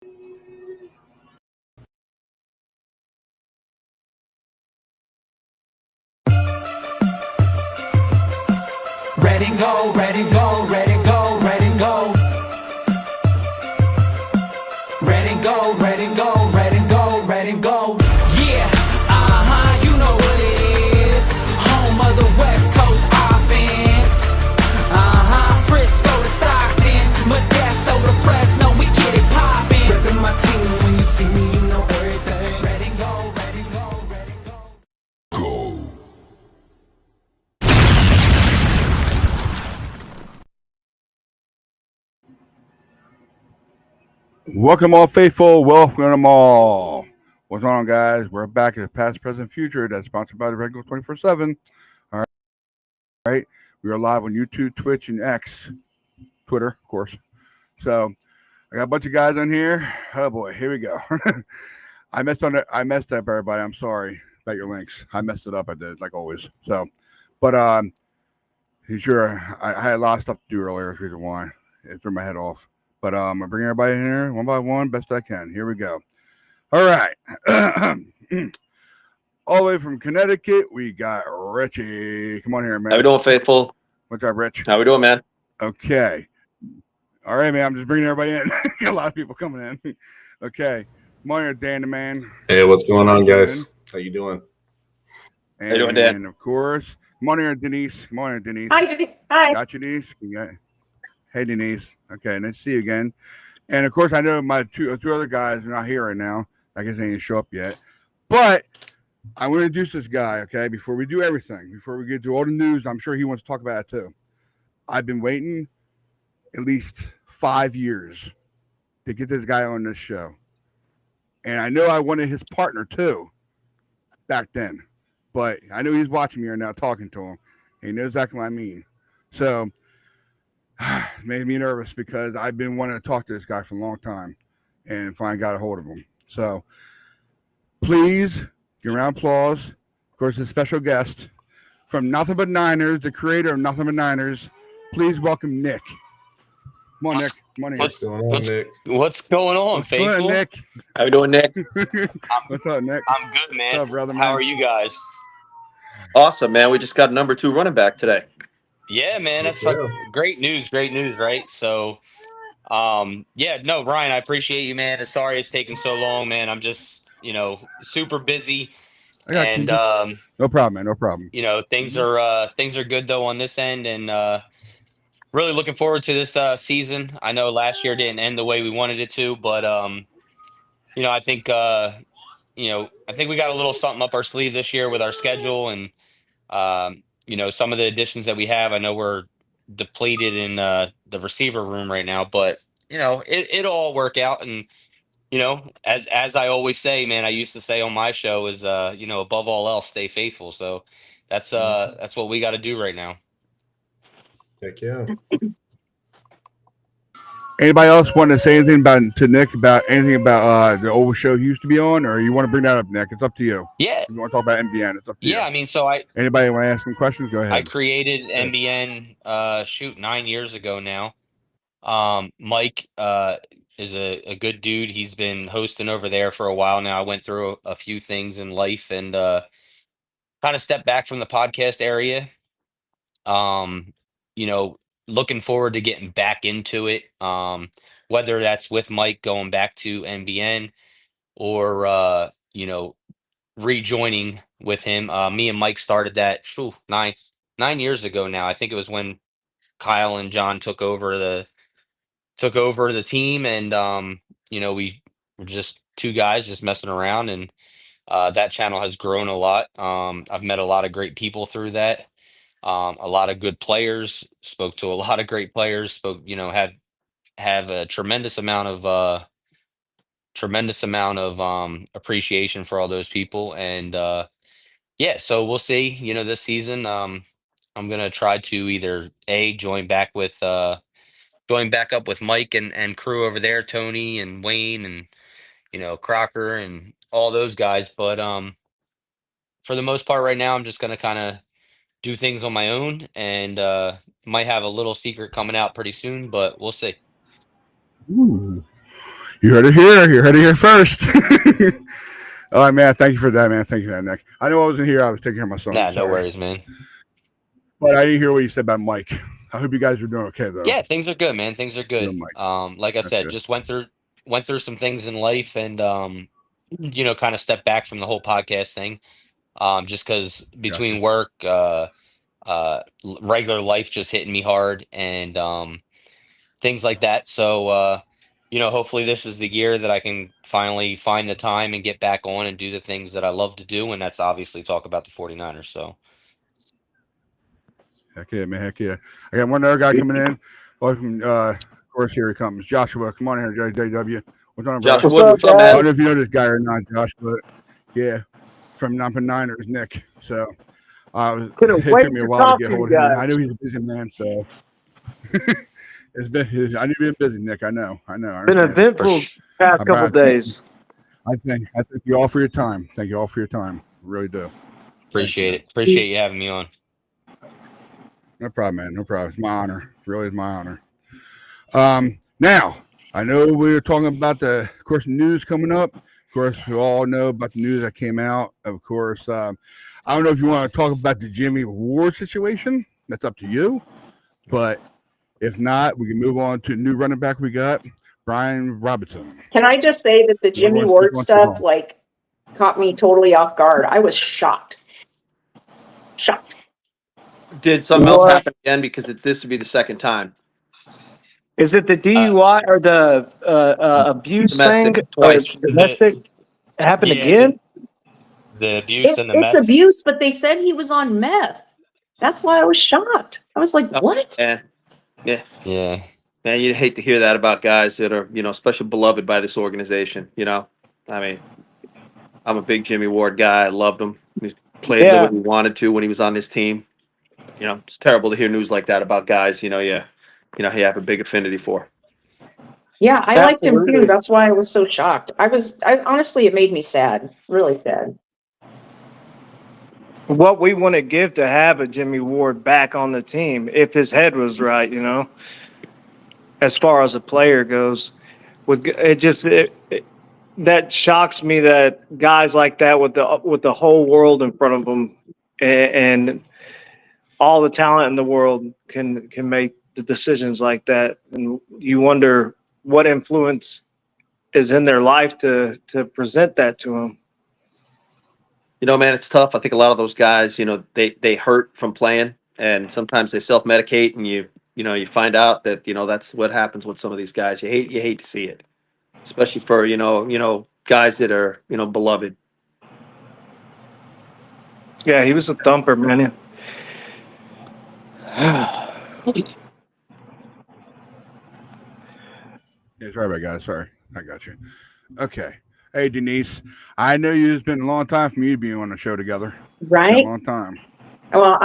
Ready, go, ready, go, ready, go, ready, go. Ready, go, ready, go, ready, go, ready, go. Yeah, you know what it is. Home of the West Coast offense. Frisco to Stockton, Modesto to Fresno, we get it poppin'. Reppin' my team, when you see me, you know everything. Ready, go, ready, go, ready, go. Go. Welcome all faithful, welcome all. What's going on, guys? We're back at Past, Present, Future. That's sponsored by the Regular 24/7. All right. We are live on YouTube, Twitch, and X. Twitter, of course. So I got a bunch of guys on here. Oh boy, here we go. I messed up everybody. I'm sorry about your links. I messed it up, I did, like always. So, but sure, I had a lot of stuff to do earlier. That's the reason why. It threw my head off. But I'm going to bring everybody in here one by one, best I can. Here we go. All right. All the way from Connecticut, we got Richie. Come on here, man. How we doing, faithful? What's up, Rich? How we doing, man? Okay. All right, man. I'm just bringing everybody in. Got a lot of people coming in. Okay. Come on here, Dan the man. Hey, what's going on, guys? How you doing? And, how you doing, Dan? And, of course, come on here, Denise. Come on here, Denise. Hi, Denise. Hi. Got you, Denise? Hey, Denise. Okay, nice to see you again. And, of course, I know my two other guys are not here right now. I guess they didn't show up yet. But I want to introduce this guy, okay, before we do everything, before we get to all the news. I'm sure he wants to talk about it, too. I've been waiting at least 5 years to get this guy on this show. And I know I wanted his partner, too, back then. But I know he's watching me right now, talking to him. He knows exactly what I mean. So it made me nervous because I've been wanting to talk to this guy for a long time and finally got a hold of him. So please give a round of applause. Of course, a special guest from Nothing But Niners, the creator of Nothing But Niners. Please welcome Nick. Come on, Nick. Come on in. What's going on, Nick? What's going on, What's going on, faithful? Nick? How we doing, Nick? What's up, Nick? I'm good, man. What's up, brother, man? How are you guys? Awesome, man. We just got a number 2 running back today. Yeah, man. That's great news, right? So, no, Ryan, I appreciate you, man. Sorry it's taking so long, man. I'm just, super busy. I got And you. No problem, man. No problem. things are good though on this end, and really looking forward to this season. I know last year didn't end the way we wanted it to, but I think I think we got a little something up our sleeve this year with our schedule and some of the additions that we have. I know we're depleted in the receiver room right now, but it'll all work out. And as I always say, man, I used to say on my show is above all else, stay faithful. So that's what we got to do right now. Heck yeah. Anybody else want to say anything to Nick about anything about the old show he used to be on, or you want to bring that up, Nick? It's up to you. Yeah. If you want to talk about NBN, it's up to you. Yeah, I mean, so anybody want to ask some questions? Go ahead. I created NBN 9 years ago now. Mike is a good dude. He's been hosting over there for a while now. I went through a few things in life and kind of stepped back from the podcast area. Looking forward to getting back into it. Whether that's with Mike going back to NBN or rejoining with him. Me and Mike started that 9 years ago now. I think it was when Kyle and John took over the team, and we were just two guys just messing around, and that channel has grown a lot. I've met a lot of great people through that. A lot of good players, spoke to a lot of great players, have a tremendous amount of appreciation for all those people. And so we'll see, this season. I'm gonna try to either join back up with Mike and crew over there, Tony and Wayne and Crocker and all those guys. But for the most part right now, I'm just gonna kind of do things on my own, and might have a little secret coming out pretty soon, but we'll see. Ooh. You heard it here. You heard it here first. All right, man. Thank you for that, man. Thank you for that, Nick. I know I wasn't here. I was taking care of my son. Nah, no Sorry. worries, man. But I didn't hear what you said about Mike. I hope you guys are doing okay, though. Yeah, things are good, man. Things are good. Mike. Like I said, good. just went through some things in life, and kind of stepped back from the whole podcast thing. Just because between work, regular life just hitting me hard, and things like that. So, hopefully this is the year that I can finally find the time and get back on and do the things that I love to do, and that's obviously talk about the 49ers. So. Heck yeah, man. Heck yeah. I got one other guy coming in. Welcome. Of course, here he comes. Joshua, come on here, JW. What's on, bro? Joshua, what's up, I man? don't know if you know this guy or not, Josh, but yeah, from Number Niners, Nick. So it took me a while to get hold of him. I know he's a busy man, so I knew you've been busy, Nick. I know. Been eventful past couple days. I thank you all for your time. Thank you all for your time. Really do. Appreciate it. Appreciate you having me on. No problem, man. No problem. It's my honor. Really is my honor. Now, I know we were talking about of course, news coming up. Of course, we all know about the news that came out. Of course, I don't know if you want to talk about the Jimmy Ward situation. That's up to you. But if not, we can move on to the new running back we got, Brian Robinson. Can I just say that the Jimmy Ward stuff, caught me totally off guard. I was shocked. Shocked. Did something else happen again? Because this would be the second time. Is it the DUI or the abuse domestic, thing? twice. Domestic? It happened Yeah, again? The abuse and the It's meth. abuse, but they said he was on meth. That's why I was shocked. I was like, what? Yeah. Yeah. Man, you'd hate to hear that about guys that are, especially beloved by this organization. I mean, I'm a big Jimmy Ward guy. I loved him. He played the way he wanted to when he was on this team. It's terrible to hear news like that about guys, you have a big affinity for. Yeah, I liked him too. That's why I was so shocked. I honestly, it made me sad. Really sad. What we want to give to have a Jimmy Ward back on the team, if his head was right, as far as a player goes. That shocks me that guys like that with the whole world in front of them and all the talent in the world can make the decisions like that, and you wonder what influence is in their life to present that to them. Man, it's tough. I think a lot of those guys, they hurt from playing, and sometimes they self-medicate, and you find out that that's what happens with some of these guys. You hate to see it, especially for guys that are beloved. Yeah, he was a thumper, man. Yeah, sorry about guys. Sorry, I got you. Okay. Hey, Denise. I know it's been a long time from you being on the show together. Right? A long time. Well,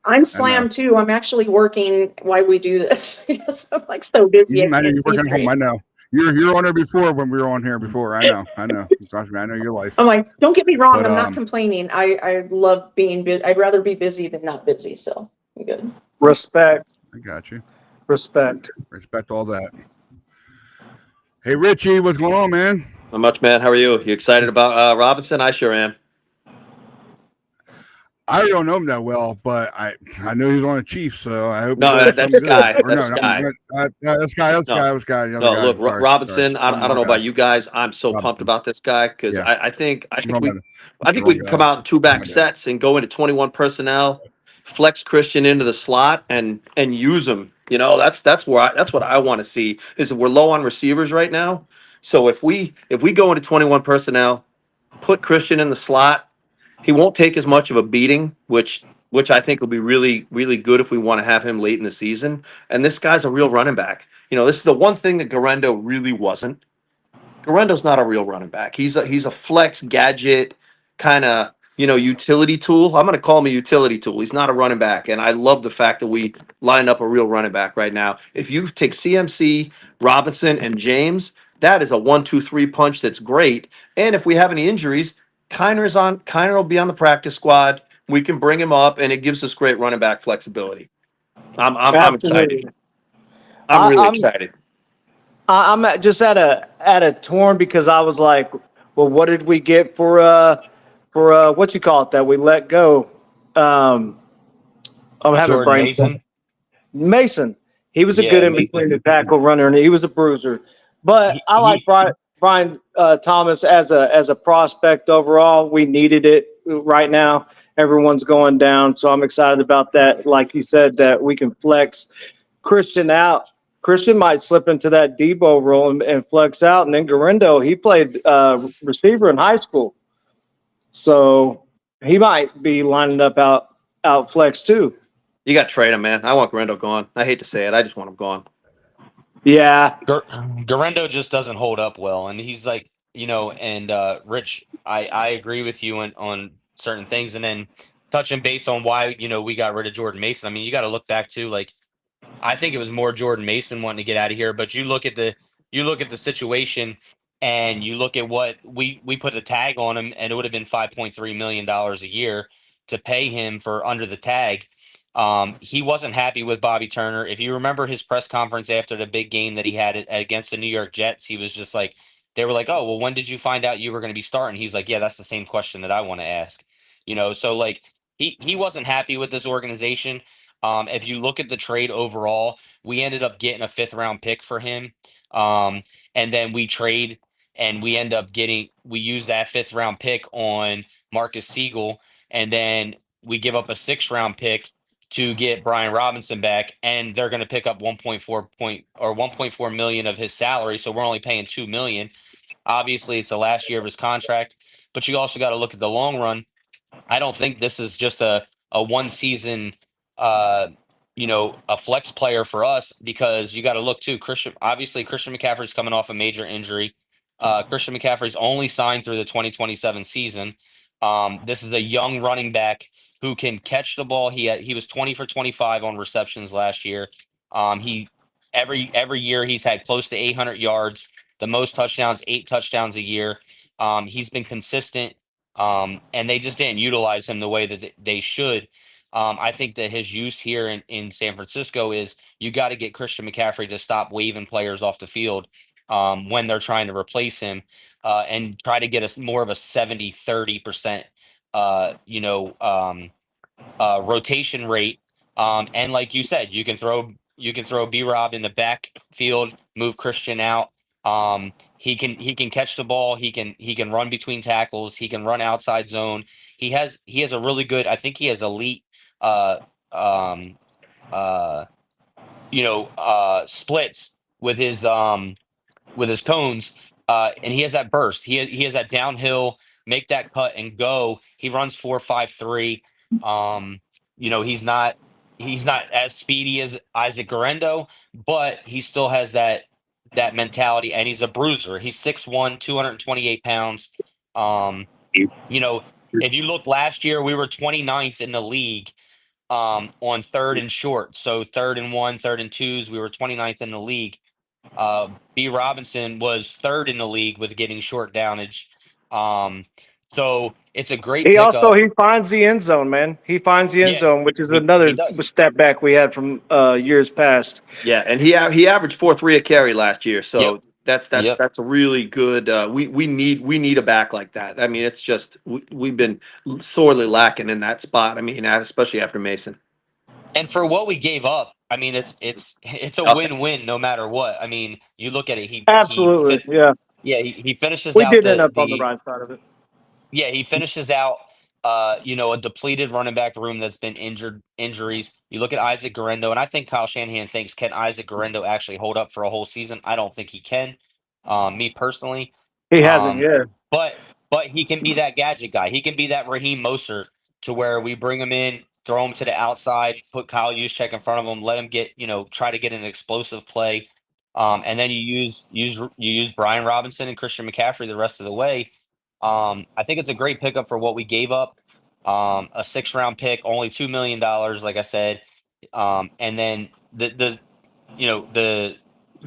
I'm slammed too. I'm actually working while we do this because I'm so busy. I know you're working at home. I know. You're on here before when we were on here before. I know. Trust me, I know your life. I'm like, don't get me wrong. But, I'm not complaining. I love being busy. I'd rather be busy than not busy. So I'm good. Respect. I got you. Respect all that. Hey, Richie, what's going on, man? Not much, man. How are you? You excited about Robinson? I sure am. I don't know him that well, but I know he's on the Chiefs, so I hope. No, that's Sky. That's Sky. That's Sky. No, look, Robinson. I don't know about you guys. I'm so pumped about this guy because I think we can come out in two-back sets and go into 21 personnel, flex Christian into the slot, and use him. That's what I want to see. Is that we're low on receivers right now, so if we go into 21 personnel, put Christian in the slot. He won't take as much of a beating, which I think will be really, really good if we want to have him late in the season. And this guy's a real running back. This is the one thing that Garendo really wasn't. Garendo's not a real running back. He's a flex gadget kind of, utility tool. I'm going to call him a utility tool. He's not a running back. And I love the fact that we line up a real running back right now. If you take CMC, Robinson, and James, that is a 1-2-3 punch that's great. And if we have any injuries, Kiner will be on the practice squad. We can bring him up, and it gives us great running back flexibility. I'm excited. I'm really excited. I'm just at a torn because I was like, well, what did we get for what you call it that we let go? I'm having Jordan brain Mason. Mason. He was a good Yeah, in between Mason. the tackle runner, and he was a bruiser. But I like He Brian Thomas as a prospect overall. We needed it right now. Everyone's going down, so I'm excited about that. Like you said, that we can flex Christian out. Christian might slip into that Debo role and flex out, and then Garendo, he played receiver in high school, so he might be lining up out flex too. You got to trade him, man. I want Grendo gone. I hate to say it. I just want him gone. Yeah, Garendo just doesn't hold up well, and he's like, and Rich, I agree with you on certain things, and then touching base on why we got rid of Jordan Mason. I mean, you got to look back to, like, I think it was more Jordan Mason wanting to get out of here, but you look at the situation, and you look at what we put a tag on him, and it would have been $5.3 million a year to pay him for under the tag. He wasn't happy with Bobby Turner. If you remember his press conference after the big game that he had against the New York Jets, he was just like, they were like, "Oh, well, when did you find out you were going to be starting?" He's like, "Yeah, that's the same question that I want to ask." So like he wasn't happy with this organization. If you look at the trade overall, we ended up getting a fifth round pick for him. And then we end up we use that fifth round pick on Marcus Siegel, and then we give up a sixth round pick to get Brian Robinson back, and they're going to pick up 1.4 million of his salary, so we're only paying 2 million. Obviously, it's the last year of his contract, but you also got to look at the long run. I don't think this is just a one season, uh, a flex player for us, because you got to look too. Christian McCaffrey's coming off a major injury. Christian McCaffrey's only signed through the 2027 season. This is a young running back who can catch the ball. He was 20 for 25 on receptions last year. He every year he's had close to 800 yards, the most touchdowns, 8 touchdowns a year. He's been consistent, and they just didn't utilize him the way that they should. I think that his use here in San Francisco is, you got to get Christian McCaffrey to stop waving players off the field when they're trying to replace him, and try to get us more of a 70-30% rotation rate. And like you said, you can throw B Rob in the backfield, move Christian out. He can catch the ball. He can run between tackles. He can run outside zone. He has a really good. I think he has elite. Uh, um, uh, Splits with his tones, and he has that burst. He has that downhill, make that cut and go. He runs 4.53. Um, he's not as speedy as Isaac Garendo, but he still has that mentality, and he's a bruiser. He's 6'1", 228 pounds. You know, if you look last year, we were 29th in the league on third and short. So third and one, third and twos, we were 29th in the league. B Robinson was third in the league with getting short downage. So it's a great pickup. he finds the end zone, man. He finds the end Yeah, zone, which is he another does. step back we had from years past. Yeah, and he averaged 4.3 a carry last year, so Yep. that's Yep. a really good. We need a back like that. I mean, it's just we've been sorely lacking in that spot. I mean, especially after Mason. And for what we gave up, I mean, it's a win-win no matter what. I mean, you look at it. Absolutely, yeah. Yeah, he finishes We out did end up on the the right side of it. Yeah, he finishes out, a depleted running back room that's been injuries. You look at Isaac Garendo, and I think Kyle Shanahan thinks, can Isaac Garendo actually hold up for a whole season? I don't think he can. Me personally, He hasn't um, yet. but he can be that gadget guy. He can be that Raheem Mostert, to where we bring him in, throw him to the outside, put Kyle Juszczyk in front of him, let him try to get an explosive play, and then you use Brian Robinson and Christian McCaffrey the rest of the way. I think it's a great pickup for what we gave up. A 6th round pick, only $2 million, like I said. And then the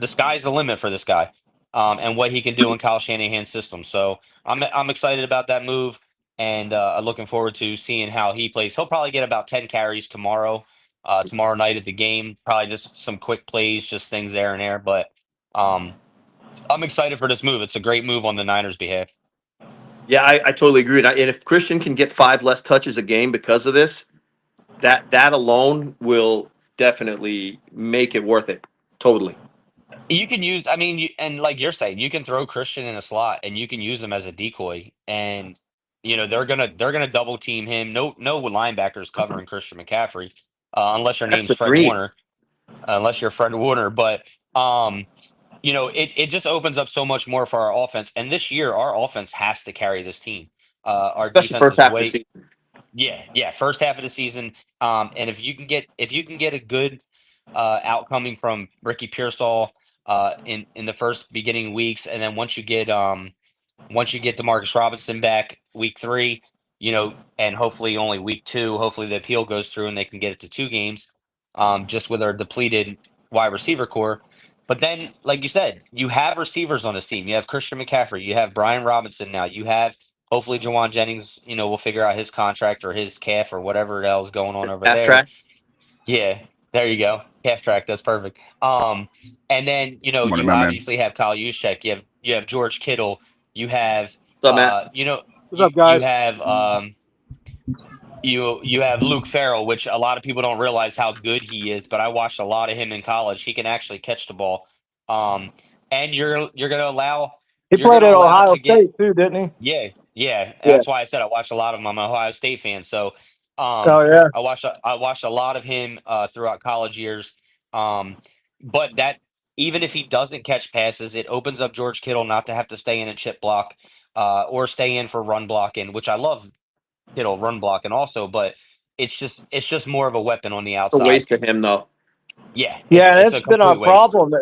sky's the limit for this guy, and what he can do in Kyle Shanahan's system. So I'm excited about that move, and looking forward to seeing how he plays. He'll probably get about 10 carries tomorrow night at the game. Probably just some quick plays, just things there and there. But I'm excited for this move. It's a great move on the Niners' behalf. Yeah, I totally agree. And if Christian can get 5 less touches a game because of this, that alone will definitely make it worth it. Totally. You can use, I mean, and like you're saying, you can throw Christian in a slot and you can use him as a decoy, and they're gonna double team him. No linebackers covering Christian McCaffrey, unless your That's name's the Fred dream. Warner, unless you're Fred Warner. But um, it just opens up so much more for our offense. And this year, our offense has to carry this team. Our Especially defense first is half of the way, season. yeah, first half of the season. And if you can get a good outcoming from Ricky Pearsall in the first beginning weeks, and then once you get Demarcus Robinson back week 3, and hopefully only week 2, hopefully the appeal goes through and they can get it to 2 games, just with our depleted wide receiver core. But then, like you said, you have receivers on this team. You have Christian McCaffrey. You have Brian Robinson now. You have hopefully Jawan Jennings. We'll figure out his contract or his calf or whatever else going on over Half there. track. Yeah, there you go. Half track. That's perfect. And then Morning, you my man. obviously have Kyle Juszczyk. You have George Kittle. You have What's up, Matt? What's up, guys? You have Luke Farrell, which a lot of people don't realize how good he is. But I watched a lot of him in college. He can actually catch the ball. And you're gonna allow He you're played gonna at allow Ohio to get State too, didn't he? yeah. Yeah. That's why I said I watched a lot of him. I'm an Ohio State fan, so Oh yeah. I watched a lot of him throughout college years. Um, but that even if he doesn't catch passes, it opens up George Kittle not to have to stay in a chip block or stay in for run blocking, which I love Kittle run blocking also, but it's just more of a weapon on the A outside. waste of him though. Yeah, Yeah, it's a that's been our complete waste. problem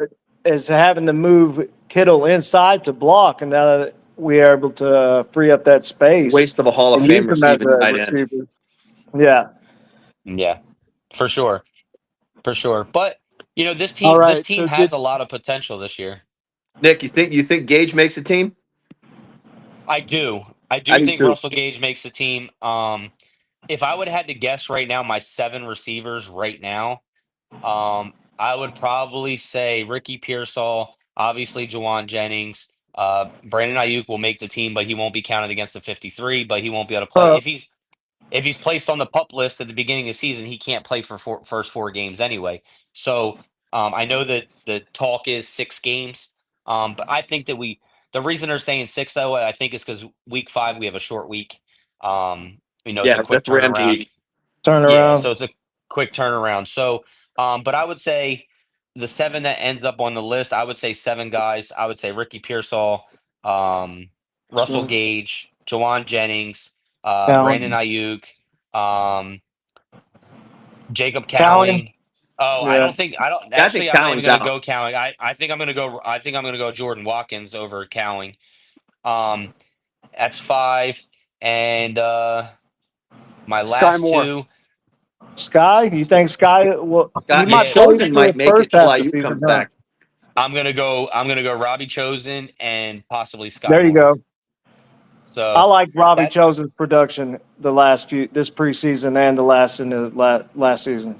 is having to move Kittle inside to block, and now that we are able to free up that space Waste of a Hall of and Fame use him as receiving a tight end. receiver. Yeah. Yeah, for sure, for sure. But this All team this right. team So has a lot of potential this year. Nick, you think Gage makes a team? I do. I I do do think too. Russell Gage makes the team. If I would have had to guess right now, my 7 receivers right now, I would probably say Ricky Pearsall, obviously Jawan Jennings, Brandon Ayuk will make the team, but he won't be counted against the 53. But he won't be able to play uh, if he's placed on the pup list at the beginning of the season. He can't play for first 4 games anyway. So I know that the talk is 6 games, but I think that the reason they're saying 6 though, I think is because week 5 we have a short week. It's a Yeah, quick that's Rams turnaround. week. turn Yeah, around. so it's a quick turnaround. So, but I would say the 7 that ends up on the list, I would say 7 guys. I would say Ricky Pearsall, Russell Gage, Jawan Jennings, Brandon Cowan. Ayuk, Jacob Cowan. Cowing. Oh, I Yeah. don't think I don't Yeah, I think actually. I'm not even Cowling's going to out. go Cowing. I think I'm going to go. I think I'm going to go Jordan Watkins over Cowing. Um, that's 5, and my Sky last Moore. 2. Sky. You think Sky? Well, he might Yeah, play Chosen for the might make first it till half of the Ayuk season. comes Huh? back. I'm gonna go Robbie Chosen and possibly Sky There you Moore. go. I So like Robbie that Chosen's production this preseason and the last season.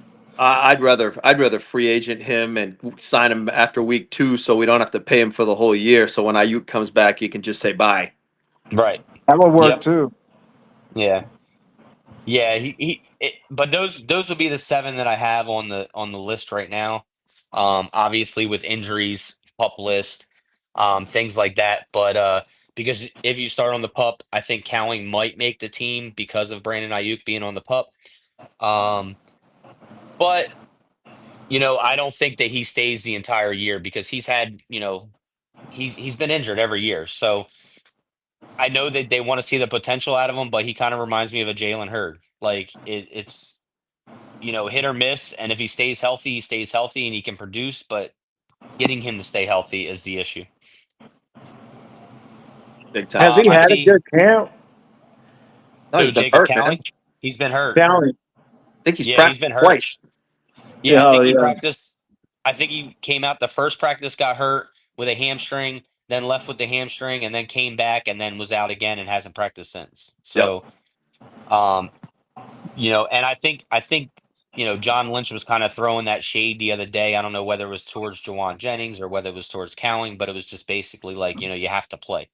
I'd rather free agent him and sign him after week 2, so we don't have to pay him for the whole year. So when Ayuk comes back, he can just say bye. right. That would work Yep. too. Yeah. Yeah. But those would be the 7 that I have on the list right now. Obviously with injuries, pup list, things like that. But because if you start on the pup, I think Cowing might make the team because of Brandon Ayuk being on the pup. Um, but I don't think that he stays the entire year because he's been injured every year. So I know that they want to see the potential out of him, but he kind of reminds me of a Jalen Hurd. Like it's hit or miss, and if he stays healthy, he stays healthy and he can produce, but getting him to stay healthy is the issue. Big Has time. he I had a see good camp? No, he's been Jacob hurt, man. Cowing. He's been hurt. County. I think he's Yeah, he's been practiced hurt. twice. Yeah, I Yeah, think he yeah. practiced. I think he came out the first practice, got hurt with a hamstring, then left with the hamstring, and then came back and then was out again and hasn't practiced since. Yep. So, and I think John Lynch was kind of throwing that shade the other day. I don't know whether it was towards Jawan Jennings or whether it was towards Cowing, but it was just basically like, you have to play.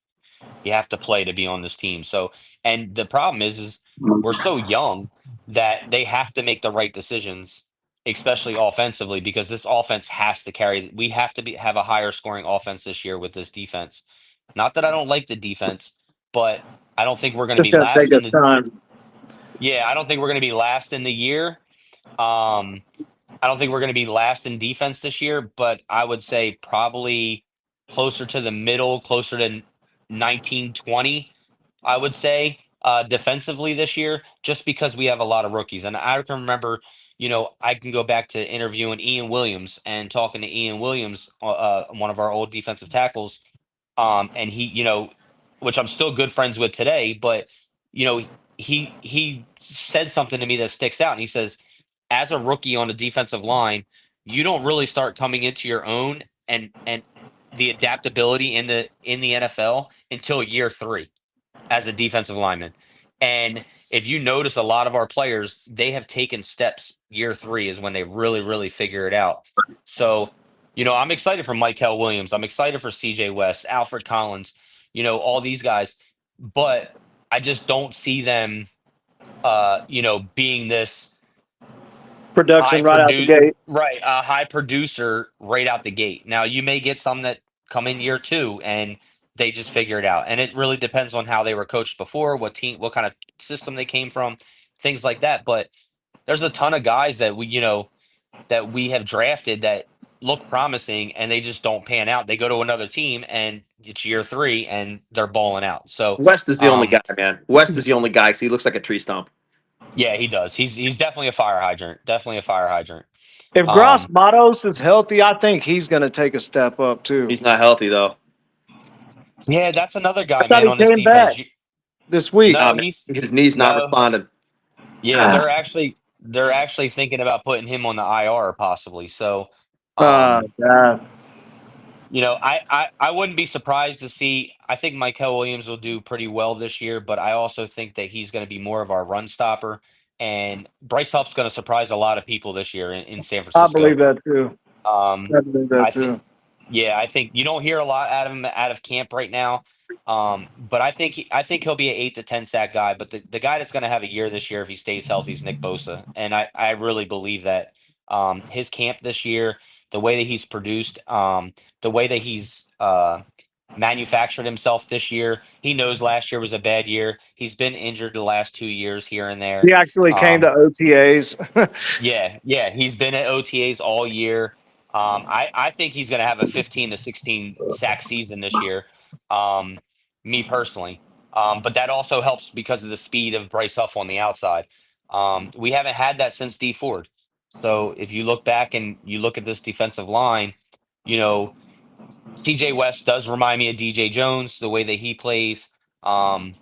You have to play to be on this team. So, and the problem is we're so young that they have to make the right decisions, especially offensively, because this offense has to carry. We have to have a higher scoring offense this year with this defense. Not that I don't like the defense, but I don't think we're going to be last in the time. Yeah, I don't think we're going to be last in the year. I don't think we're going to be last in defense this year, but I would say probably closer to the middle, closer to 19, 20, I would say, defensively this year, just because we have a lot of rookies. And I can remember, I can go back to interviewing Ian Williams and talking to Ian Williams, one of our old defensive tackles. And he, which I'm still good friends with today, but, he said something to me that sticks out. And he says, as a rookie on a defensive line, you don't really start coming into your own and the adaptability in the NFL until year 3 as a defensive lineman. And if you notice, a lot of our players, they have taken steps. Year 3 is when they really, really figure it out. So, I'm excited for Michael Williams. I'm excited for CJ West, Alfred Collins, all these guys. But I just don't see them, being this Production right out the gate. Right, a high producer right out the gate. Now you may get some that come in year 2 and they just figure it out, and it really depends on how they were coached before, what kind of system they came from, things like that. But there's a ton of guys that we have drafted that look promising and they just don't pan out. They go to another team and it's year 3 and they're balling out. So West is the only guy, man. West is the only guy because he looks like a tree stump. Yeah, he does. He's definitely a fire hydrant. Definitely a fire hydrant. If Gross Matos is healthy, I think he's going to take a step up too. He's not healthy though. Yeah, that's another guy, man, on this defense. This week, no, his knee's not responding. Yeah, they're actually thinking about putting him on the IR possibly. So, yeah. I wouldn't be surprised to see. I think Michael Williams will do pretty well this year, but I also think that he's going to be more of our run stopper. And Bryce Huff's going to surprise a lot of people this year in San Francisco. I believe that too. I think you don't hear a lot out of him out of camp right now. But I think he'll be an 8 to 10 sack guy. But the guy that's going to have a year this year if he stays healthy is Nick Bosa, and I really believe that his camp this year, the way that he's produced, the way that he's manufactured himself this year. He knows last year was a bad year. He's been injured the last 2 years here and there. He actually came to OTAs. Yeah. He's been at OTAs all year. I think he's going to have a 15 to 16 sack season this year. Me personally. But that also helps because of the speed of Bryce Huff on the outside. We haven't had that since D Ford. So if you look back and you look at this defensive line, CJ West does remind me of DJ Jones, the way that he plays. But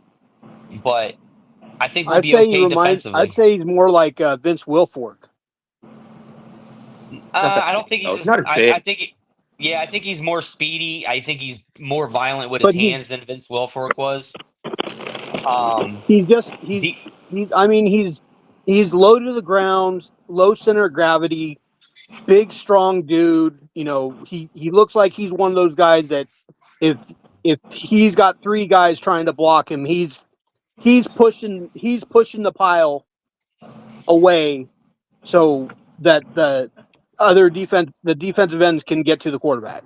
I think we'll be okay defensively. I'd say he's more like Vince Wilfork. I don't think he's not big. I think he's more speedy. I think he's more violent with his hands than Vince Wilfork was. He's low to the ground, low center of gravity, big, strong dude. He looks like he's one of those guys that if he's got 3 guys trying to block him, he's pushing the pile away so that the defensive ends can get to the quarterback.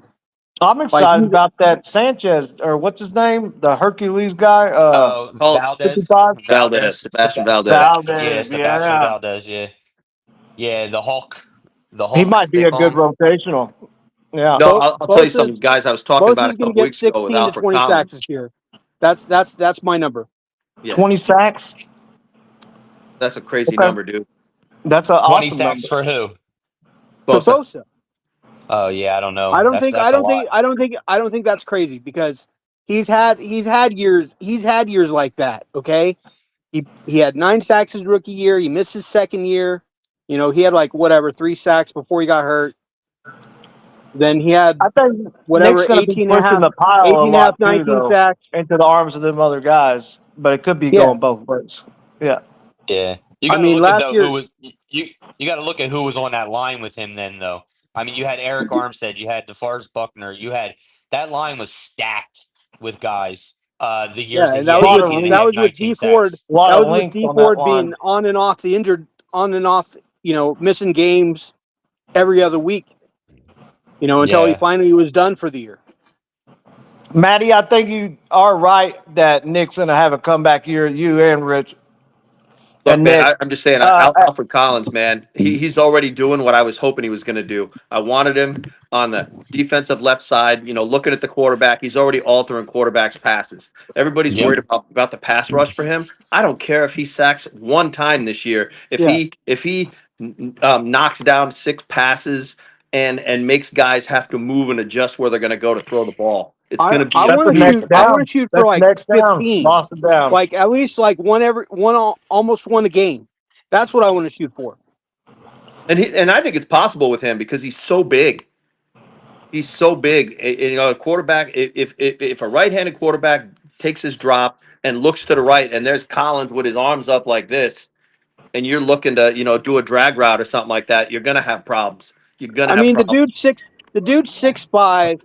I'm excited about that Sanchez, or what's his name? The Hercules guy? Valdez. Sebastian Valdez. Yeah, Sebastian Valdez, yeah. Yeah, the Hulk. He might be a good rotational. Yeah. No, I'll tell you something, guys. I was talking about a couple weeks ago with Alfred 20 Collins. sacks this year. That's my number. Yeah. 20 sacks? That's a crazy number, dude. That's an 20 awesome sacks number. for who? Bosa. Oh yeah, I don't know. I don't think that's crazy because he's had years like that. Okay, he had 9 sacks his rookie year. He missed his second year. He had 3 sacks before he got hurt. Then he had 18 and a half, 19 sacks into the arms of them other guys. But it could be going both ways. Yeah. Yeah. You got to mean, look at last though year, who was you got to look at who was on that line with him then though. I mean, you had Eric Armstead, you had DeForest Buckner, you had that line was stacked with guys. The years yeah, that and he had 18 and he that had was with 19 D Ford. sacks. A lot That of was with length D on that Ford line. being on and off the injured, on and off, missing games every other week. Until he Yeah. finally was done for the year. Matty, I think you are right that Nick's going to have a comeback year. You and Rich. Look, And man, Nick, I'm just saying, Alfred Collins, man, he's already doing what I was hoping he was going to do. I wanted him on the defensive left side, looking at the quarterback. He's already altering quarterbacks' passes. Everybody's Yep. worried about the pass rush for him. I don't care if he sacks one time this year. If he knocks down 6 passes and makes guys have to move and adjust where they're going to go to throw the ball, it's going to be. I that's want the to next shoot. I down. want to shoot for That's like next down. 15. Lost it down. Like at least like almost one a game. That's what I want to shoot for. And I think it's possible with him because he's so big. He's so big. A quarterback. If a right-handed quarterback takes his drop and looks to the right, and there's Collins with his arms up like this, and you're looking to do a drag route or something like that, you're gonna have problems. You're gonna I have mean, problems. the dude's 6'5",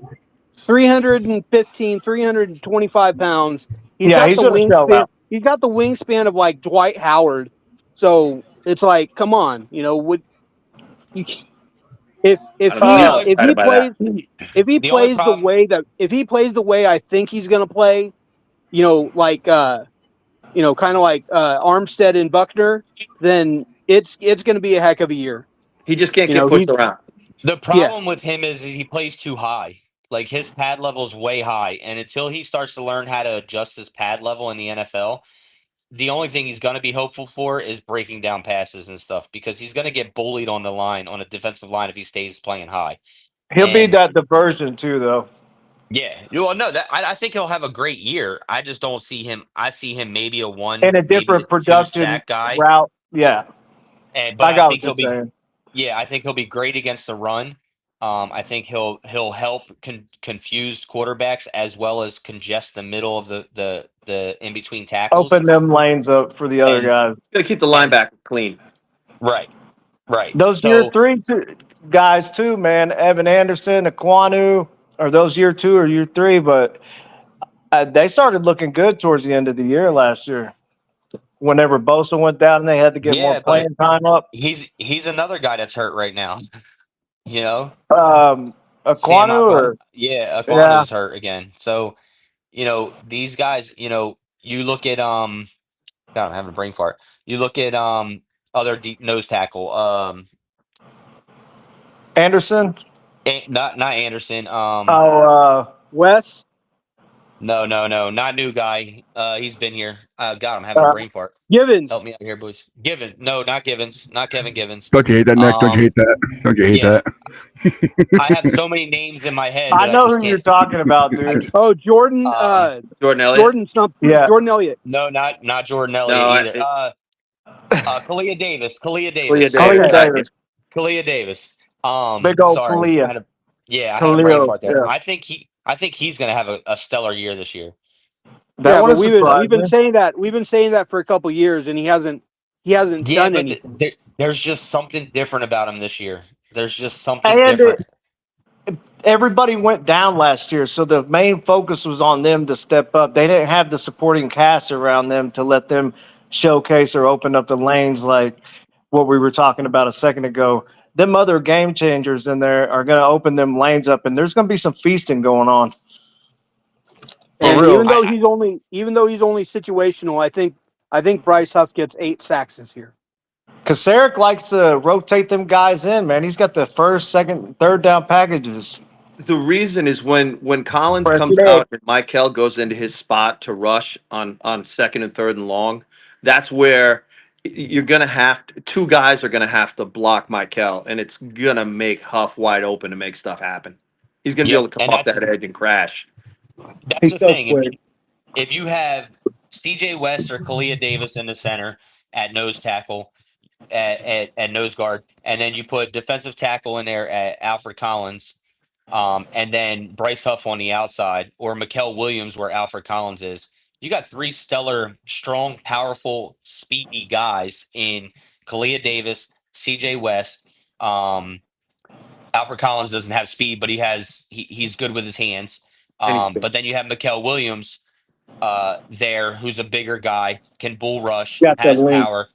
315, 325 pounds. He's Yeah, got he's the going to show wingspan. out. He's got the wingspan of like Dwight Howard. So it's like, come on, would you, if I don't know. I'm not excited by that. The only problem if he plays the way I think he's going to play, like kind of like Armstead and Buckner, then it's going to be a heck of a year. He just can't get pushed around. The Yeah. problem with him is he plays too high. Like his pad level's way high, and until he starts to learn how to adjust his pad level in the NFL, the only thing he's going to be hopeful for is breaking down passes and stuff because he's going to get bullied on the line, on a defensive line, if he stays playing high. He'll be that diversion too, though. Yeah. Well, no, I think he'll have a great year. I just don't see him. I see him maybe a one In a maybe different a production 2-sack guy. route. Yeah. But I got what you're saying. Yeah, I think he'll be great against the run. I think he'll help confuse quarterbacks as well as congest the middle of the in between tackles. Open them lanes up for the other guys. He's gonna keep the linebacker clean. Right. Those year 3 guys too, man. Evan Anderson, Aquanu, are those year 2 or year 3? But they started looking good towards the end of the year last year. Whenever Bosa went down and they had to get more playing time up. He's another guy that's hurt right now. Aquanu Aquanu's hurt again. So, these guys, you look at God, I'm having a brain fart. You look at other deep nose tackle. Anderson? Not Anderson. Wes? No, not new guy. He's been here. God, I'm having a brain fart. Givens. Help me out here, boys. No, not Givens. Not Kevin Givens. Don't you hate that, Nick? Don't you hate that? Don't you hate that? I have so many names in my head. I know who you're talking about, dude. Jordan. Jordan Elliott. Jordan something. Yeah. Jordan Elliott. No, not Jordan Elliott either. Kalia Davis. Kalia Davis. Big old sorry. Kalia. I had a brain fart there. Yeah. I think he's going to have a stellar year this year. But we've been saying that. We've been saying that for a couple of years, and he hasn't done anything. There's just something different about him this year. There's just something different. Everybody went down last year, so the main focus was on them to step up. They didn't have the supporting cast around them to let them showcase or open up the lanes like what we were talking about a second ago. Them other game changers in there are going to open them lanes up, and there's going to be some feasting going on. And even though he's only situational, I think Bryce Huff gets 8 sacks this year. Because Sarek likes to rotate them guys in, man. He's got the first, second, third down packages. The reason is when Collins comes out and Michael goes into his spot to rush on second and third and long, that's where you're gonna have to, 2 guys are gonna have to block Michael, and it's gonna make Huff wide open to make stuff happen. He's gonna be able to come off that edge and crash. That's the thing. If you have CJ West or Kalia Davis in the center at nose tackle, at nose guard, and then you put defensive tackle in there at Alfred Collins, and then Bryce Huff on the outside, or Mikael Williams where Alfred Collins is, you got three stellar, strong, powerful, speedy guys in Kalia Davis, CJ West. Alfred Collins doesn't have speed, but he's good with his hands. And he's But then you have Mikael Williams there, who's a bigger guy, can bull rush, Got the has link. power.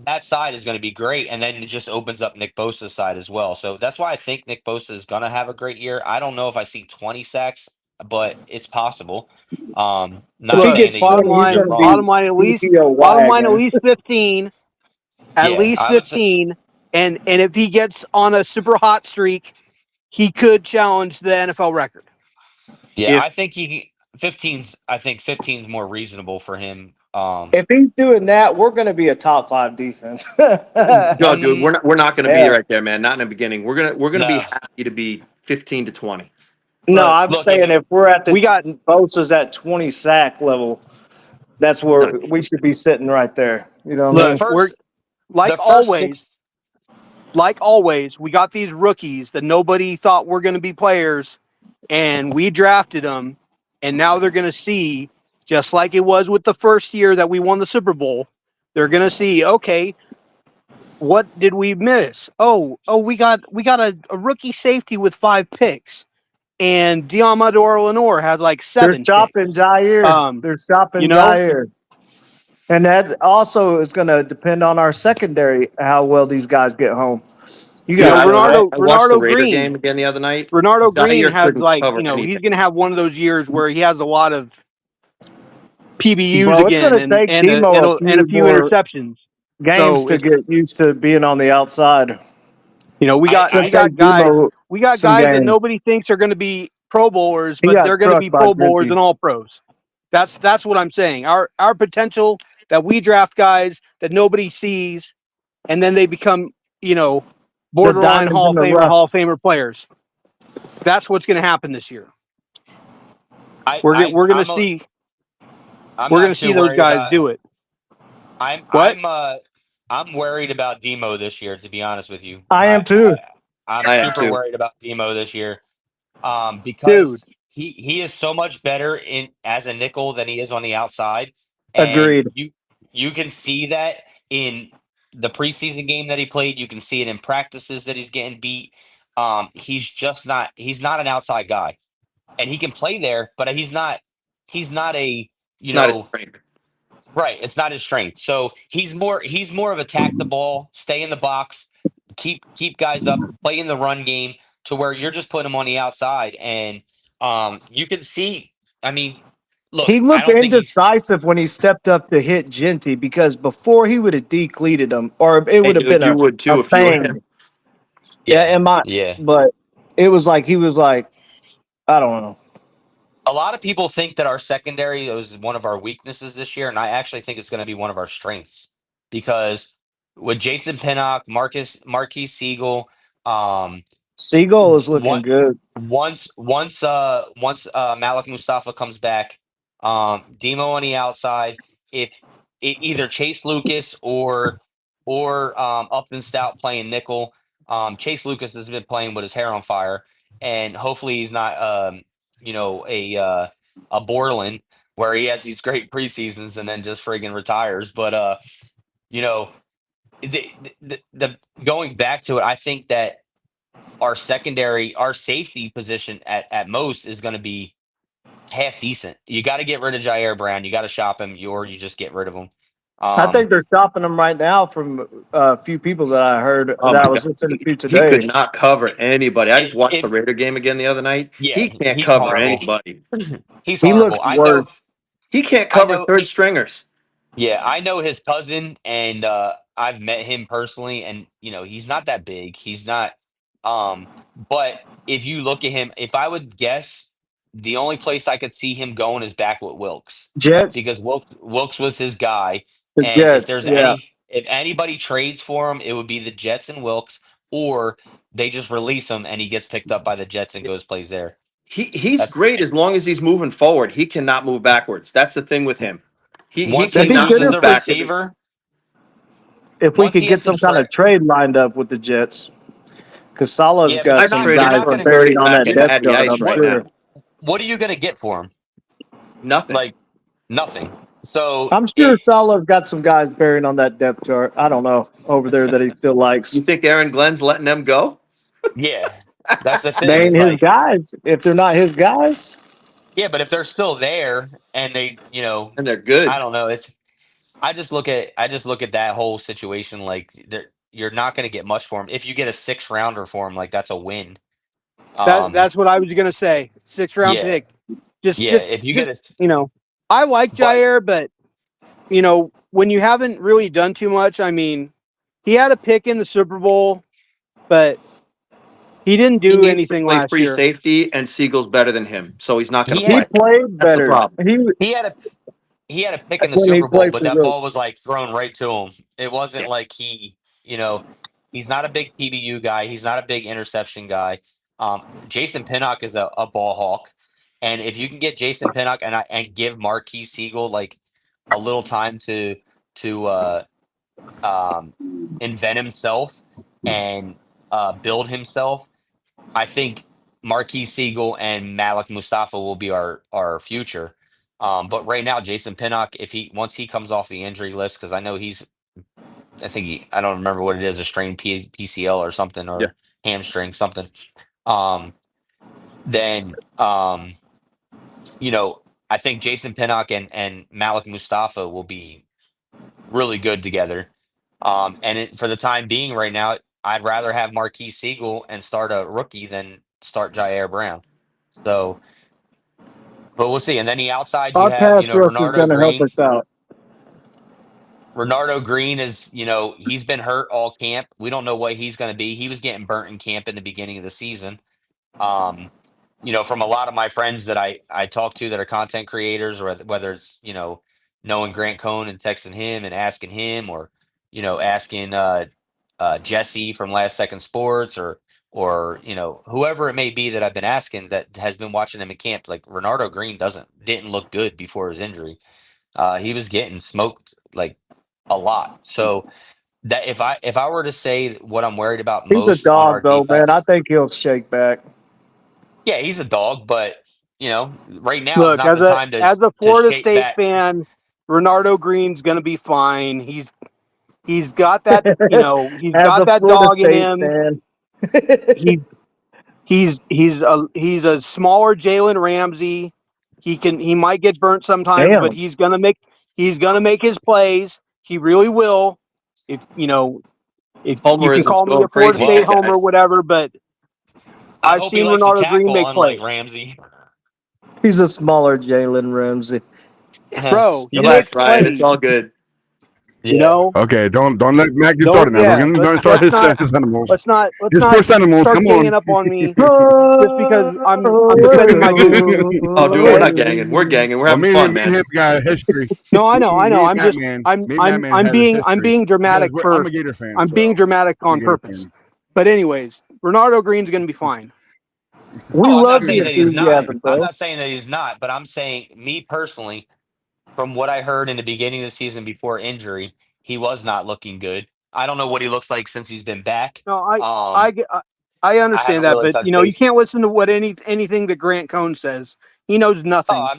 That side is going to be great, and then it just opens up Nick Bosa's side as well. So that's why I think Nick Bosa is going to have a great year. I don't know if I see 20 sacks, but it's possible. Not If he saying gets that bottom 20, he's you're going line, to wrong. bottom line, at wagon. least 15. At Yeah, least I would say 15. And if he gets on a super hot streak, he could challenge the NFL record. yeah, If I think 15's I think 15's more reasonable for him. If he's doing that, we're going to be a top 5 defense. no, dude, we're not going to be Yeah. right there, man. Not in the beginning. We're gonna be No. happy to be 15 to 20. No, But I'm Look, saying if we're at the we got Bosa's at 20 sack level, that's where we should be sitting right there. You know what I look, mean? we're the first like always, we got these rookies that nobody thought were going to be players, and we drafted them, and now they're going to see, just like it was with the first year that we won the Super Bowl, they're going to see, okay, what did we miss? Oh, we got a rookie safety with 5 picks, and Diamador Lenore has like 7 They're shopping picks. Jair. They're shopping you know? Jair. And that also is going to depend on our secondary, how well these guys get home. You Dude, got I watched the Renardo Raider Green. game again the other night. Renardo Green Jair has couldn't cover he's anything. going to have one of those years where he has a lot of PBUs Bro, it's again going to take and Demo a few more interceptions. games So to get used to being on the outside. we got It's gonna take guys Demo some that games. nobody thinks are going to be Pro Bowlers, He but got they're going to trucked be by Pro Bowlers Genty. and all pros. That's what I'm saying. Our potential that we draft guys that nobody sees, and then they become borderline diamonds in the rough. Hall of Famer players. That's what's going to happen this year. We're going to see. I'm We're not going to see too those worried guys about. do it. I'm worried about Demo this year. To be honest with you, I am too. I'm I am super too. worried about Demo this year, because he is so much better as a nickel than he is on the outside. And Agreed. You can see that in the preseason game that he played. You can see it in practices that he's getting beat. He's just not. He's not an outside guy, and he can play there, but he's not. He's not a It's not his strength. right. It's not his strength. So he's more of attack the ball, stay in the box, keep guys up, play in the run game to where you're just putting him on the outside, and you can see. I mean, look, He I looked don't think he's. indecisive when he stepped up to hit Genty because before he would have decleated him, or it would have been You would too a if you were bang. him. Yeah, Yeah. but it was like he was like, I don't know. A lot of people think that our secondary is one of our weaknesses this year, and I actually think it's going to be one of our strengths because with Jason Pinnock, Marquis Siegel, Siegel is looking good. once Malik Mustafa comes back, Demo on the outside, if either Chase Lucas or Upton Stout playing nickel. Chase Lucas has been playing with his hair on fire, and hopefully he's not a Borland where he has these great preseasons and then just friggin' retires. But the going back to it, I think that our safety position at most is going to be half decent. You got to get rid of Jair Brown. You got to shop him, or you just get rid of him. I think they're shopping him right now from a few people that I heard Oh that my I was God. listening to He today. could not cover anybody. I just watched If- the Raider game again the other night. Yeah, He can't he's cover horrible. anybody. He's He horrible. looks I know. worse. He can't I cover know- third stringers. Yeah, I know his cousin, and I've met him personally, and he's not that big. He's not. But if you look at him, if I would guess, the only place I could see him going is back with Wilkes, Jets, because Wilkes was his guy. the And Jets, yeah. if anybody trades for him, it would be the Jets and Wilkes, or they just release him and he gets picked up by the Jets and goes plays there. He's That's- great as long as he's moving forward. He cannot move backwards. That's the thing with him. He Once he cannot moves as move a back. receiver, If we once could he get has to some kind of trade lined up with the Jets, because Salah's Yeah, but got they're some not- they're guys not gonna- buried on that in depth Matty chart, Ice I'm right sure. now. what are you going to get for him? Nothing. Like, Nothing. So I'm sure Saleh got some guys buried on that depth chart. I don't know over there that he still likes. You think Aaron Glenn's letting them go? yeah, that's the They thing. ain't It's his like, guys. If they're not his guys, yeah, but if they're still there and they, And they're good. I don't know. I just look at that whole situation like you're not going to get much for him. If you get a 6th rounder for him, like that's a win. That's what I was gonna say. 6th round Yeah, pick. Just yeah. If you get a, I like but Jair, but when you haven't really done too much, I mean, he had a pick in the Super Bowl, but he didn't He do needs to anything play last free year. safety, and Siegel's better than him, so he's not going he to he play. had played That's the better. problem. he had a he had a pick in the When he Super Bowl, played but for that ball Wilkes. was like thrown right to him. It wasn't Yeah. like he's not a big PBU guy. He's not a big interception guy. Jason Pinnock is a ball hawk, and if you can get Jason Pinnock and give Marquis Siegel like a little time to invent himself and build himself, I think Marquis Siegel and Malik Mustafa will be our future. But right now, Jason Pinnock, if once he comes off the injury list, because I don't remember what it is, a strained PCL or something, Yeah. or hamstring something. Then I think Jason Pinnock and Malik Mustafa will be really good together. For the time being, right now, I'd rather have Marquis Siegel and start a rookie than start Jair Brown. So, but we'll see. And then the outside, you Our have pass rush is Renardo going to help Green. us out. Renardo Green is, he's been hurt all camp. We don't know what he's going to be. He was getting burnt in camp in the beginning of the season. From a lot of my friends that I talk to that are content creators, or whether it's, knowing Grant Cohn and texting him and asking him, or, asking Jesse from Last Second Sports, or whoever it may be that I've been asking that has been watching him in camp, like Renardo Green didn't look good before his injury. He was getting smoked like a lot. So that if I were to say what I'm worried about He's a most on our dog, though, man. I defense, think he'll shake back. yeah, he's a dog, but right now is Look, not the time as a to Florida shake State back. fan, Renardo Green's gonna be fine. He's got that, he's As got a that Florida dog in State him. fan. He's a smaller Jalen Ramsey. He might get burnt sometimes, but Damn. he's gonna make his plays. He really will. If if you can Homerism's call me going a Florida crazy, State Well, homer, guys. whatever, but I I've hope he seen likes to Renardo Green tackle, make unlike plays. Ramsey. He's a smaller Jalen Ramsey. Bro, he Relax, makes Ryan. It's plays. all good. Yeah. Okay, don't let Mac get Don't started now. We're yeah. gonna Let's start his not animals. let's not His poor animals. start Come ganging on. up on me just because I'm defending my dude. Oh, dude, we're Okay. not ganging. We're ganging. We're Well, having fun, me and man. him got a history. No, I know. Me and I'm just Batman. I'm Me and I'm Batman I'm had a being I'm history. being dramatic I'm for a Gator fan. I'm so being dramatic I'm a on Gator purpose. fan. But anyways, Renardo Green's gonna be fine. We Oh, I'm love not the saying that he's not. enthusiasm, I'm bro. not saying that he's not, but I'm saying, me personally, from what I heard in the beginning of the season before injury, he was not looking good. I don't know what he looks like since he's been back. No, Um, I I understand haven't that, really but touched you base. can't listen to what anything that Grant Cohn says. He knows Oh, nothing.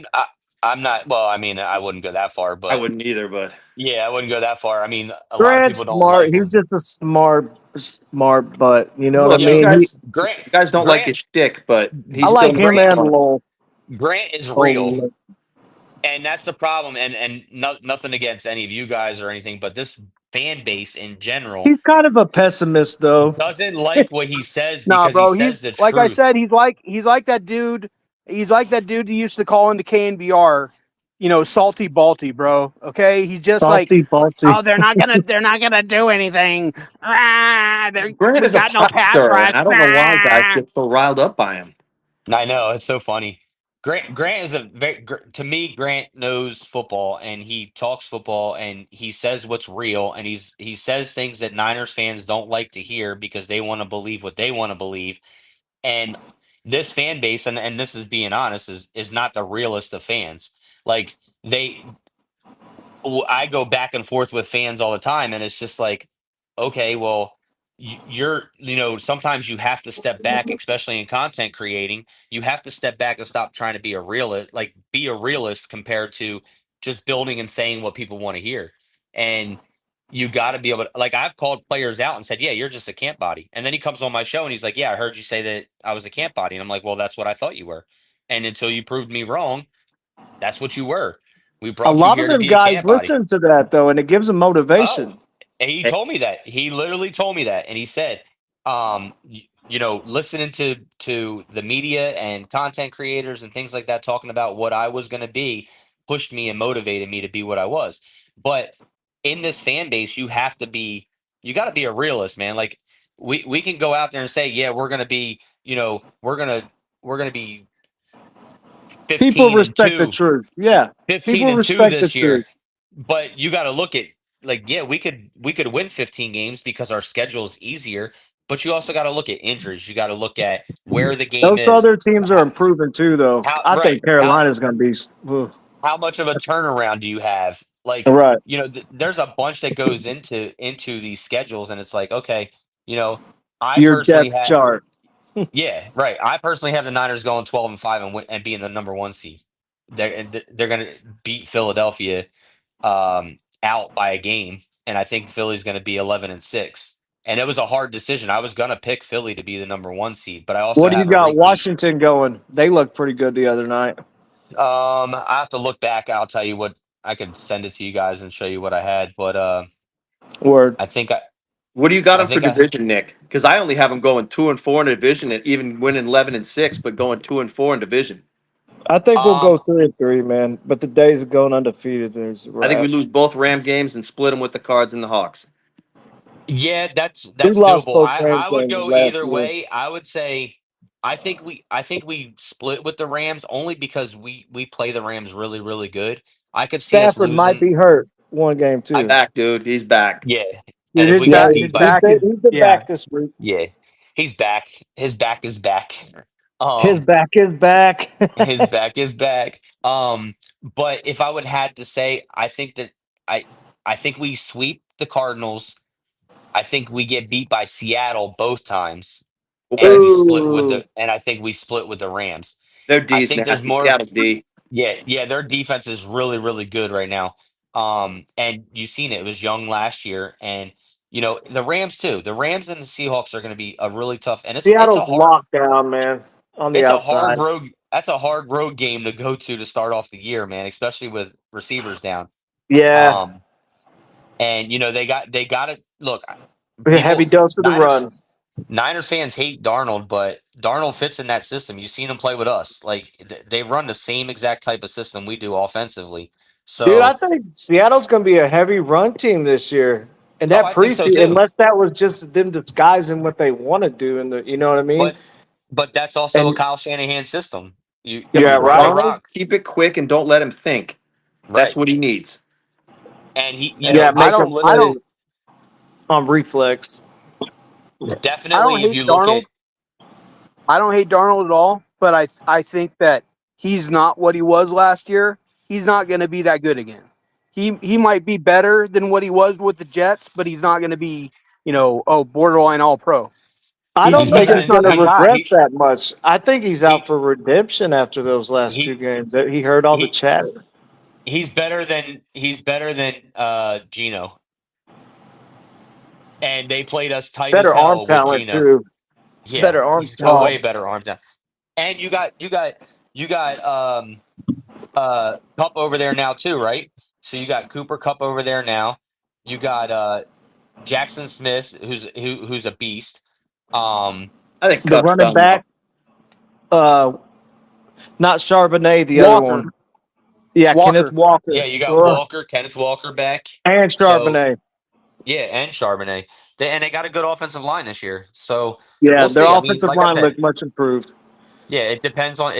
I'm not. Well, I mean, I wouldn't go that far, I but wouldn't either, but yeah, I wouldn't go that far. I mean, a lot of Grant's people don't smart. like He's him. just a smart butt. You know what I look, mean? Grant, you guys don't like Grant, his shtick, but I he's still like him Grant, and fun. Lowell. Grant is real. Oh, And that's the problem. And nothing against any of you guys or anything, but this fan base in general he's kind of a pessimist, though. doesn't like what he says Nah, because he bro. says He's the like I truth. said. He's like that dude. He's like that dude you used to call into KNBR. Salty Balty, bro. Okay, he's just like, Salty, salty. oh, they're not gonna do anything. Grant We is a got no pop pass star, and rush. I don't know why guys get so riled up by him. I know, it's so funny. Grant is to me, Grant knows football and he talks football and he says what's real, and he says things that Niners fans don't like to hear because they want to believe what they want to believe. And this fan base, and this is being honest, is not the realest of fans. Like, I go back and forth with fans all the time, and it's just like, okay, well, sometimes you have to step back, especially in content creating. You have to step back and stop trying to be a realist, compared to just building and saying what people want to hear. And you got to be able to, like, I've called players out and said, yeah, you're just a camp body. And then he comes on my show and he's like, yeah, I heard you say that I was a camp body. And I'm like, well, that's what I thought you were. And until you proved me wrong, that's what you were. We A brought you lot of here to them be a guys camp body. listen to that though, and it gives them motivation. And he told me that. He literally told me that. And he said, listening to the media and content creators and things like that talking about what I was going to be pushed me and motivated me to be what I was. But in this fan base, you got to be a realist, man. Like we can go out there and say, yeah, we're going to be, we're going to be People 15 and respect the 2, truth. Yeah. 15 People and 2 respect the this year. truth. But you got to look at, like, yeah, we could win 15 games because our schedule is easier. But you also got to look at injuries. You got to look at where the game Those is. other teams are improving too, though. I think Carolina's going to be. How much of a turnaround do you have? Like, Right. there's a bunch that goes into these schedules, and it's like, okay, I Your personally depth chart. yeah, right. I personally have the Niners going 12-5 and being the number 1 seed. They're going to beat Philadelphia out by a game, and I think Philly's going to be 11-6. And it was a hard decision. I was going to pick Philly to be the number 1 seed, but I also What do you have a got? repeat. Washington going. They looked pretty good the other night. I have to look back. I'll tell you what. I could send it to you guys and show you what I had, but Word. I think What do you got I him for think I division, Nick? Because I only have him going 2-4 in the division and even winning 11-6, but going 2-4 in division. I think we'll go 3-3, man. But the days of going undefeated, there's. I think we lose both Ram games and split them with the Cards and the Hawks. yeah, that's lost doable. both I would games go last either year. way. I would say I think we split with the Rams only because we play the Rams really, really good. I could see us Stafford might losing. be hurt one game too. He's back, dude. He's back. Yeah. Dude, And if his we get back, beat his by back is He's been yeah. back this week. yeah, he's back. His back is back. His back is back. His back is back. But if I would had to say, I think that I think we sweep the Cardinals. I think we get beat by Seattle both times, Okay. and I think we split with the Rams. Their I D's think there's nasty. more. Seattle D. Yeah, their defense is really, really good right now. And you've seen it. It was young last year, and the Rams too. The Rams and the Seahawks are going to be a really tough. And Seattle's locked down, man, on the it's outside. a hard road. That's a hard road game to go to start off the year, man. Especially with receivers down. Yeah. And they got it. Look, A heavy dose of the run. Niners fans hate Darnold, but Darnold fits in that system. You've seen him play with us. Like they run the same exact type of system we do offensively. So, dude, I think Seattle's going to be a heavy run team this year. And that I think so preseason, too. unless that was just them disguising what they want to do, you know what I mean? But that's also a Kyle Shanahan system. Right. Darnold, keep it quick and don't let him think. That's what he needs. And he, make him play on reflex. Definitely, if you look at, I don't hate Darnold at all, but I think that he's not what he was last year. He's not going to be that good again. He might be better than what he was with the Jets, but he's not going to be, borderline all pro. I don't think he's going to regress that much. I think he's out for redemption after those last 2 games. He heard all the chatter. He's better than Geno. And they played us tight better as hell arm talent with Geno. too. Yeah, better arm he's talent. Way better arm talent. And you got Kupp over there now too, right? So you got Cooper Kupp over there now. You got Jackson Smith, who's a beast. I think the running back, not Charbonnet, the other one. Yeah, Walker. Kenneth Walker. Yeah, you got Walker, Kenneth Walker back, and Charbonnet. And Charbonnet. They got a good offensive line this year. So yeah, their offensive line looked much improved. Yeah, it depends on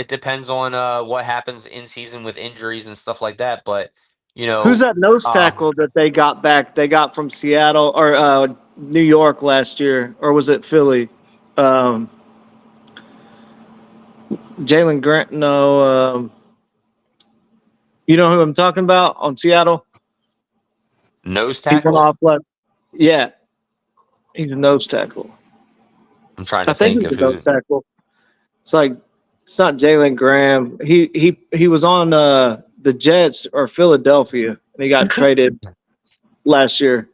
what happens in season with injuries and stuff like that. But who's that nose tackle that they got back? They got from Seattle or New York last year, or was it Philly? Jalen Grant? No. You know who I'm talking about on Seattle? Nose tackle. Yeah, he's a nose tackle. I'm trying to I think he's a nose tackle. It's not Jalen Graham. He was on the Jets or Philadelphia, and he got traded last year.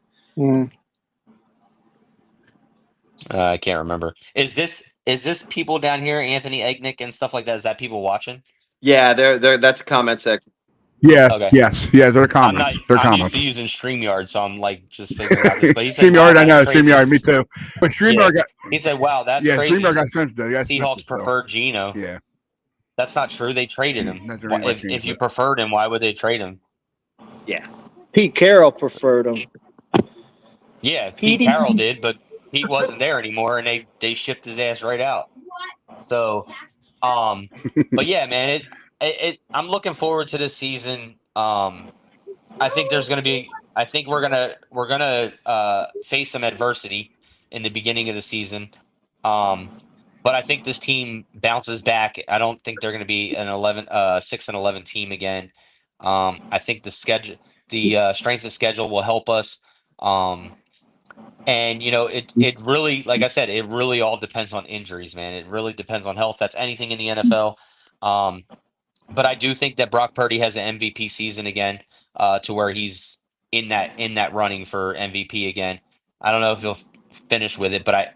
I can't remember. Is this people down here, Anthony Egnick and stuff like that? Is that people watching? Yeah, they're that's a comment section. Yeah. Okay. Yes. Yeah. They're I'm comments. They're used comments. to using StreamYard, so I'm like just figuring out this. But he said, StreamYard, wow, I know. that's crazy. StreamYard, me too. But StreamYard got. He said, wow, that's Yeah, crazy. StreamYard got sensitive. Yeah, Seahawks preferred Geno. Yeah. That's not true. They traded him. That's the reason If you preferred him, why would they trade him? Yeah. Pete Carroll preferred him. Yeah, Pete Carroll did, but Pete wasn't there anymore, and they shipped his ass right out. So, but yeah, man, I'm looking forward to this season. I think there's going to be. I think we're gonna face some adversity in the beginning of the season. But I think this team bounces back. I don't think they're going to be an 6-11 team again. I think the strength of schedule will help us. And it really, like I said, it really all depends on injuries, man. It really depends on health. That's anything in the NFL. But I do think that Brock Purdy has an MVP season again, to where he's in that running for MVP again. I don't know if he'll finish with it, but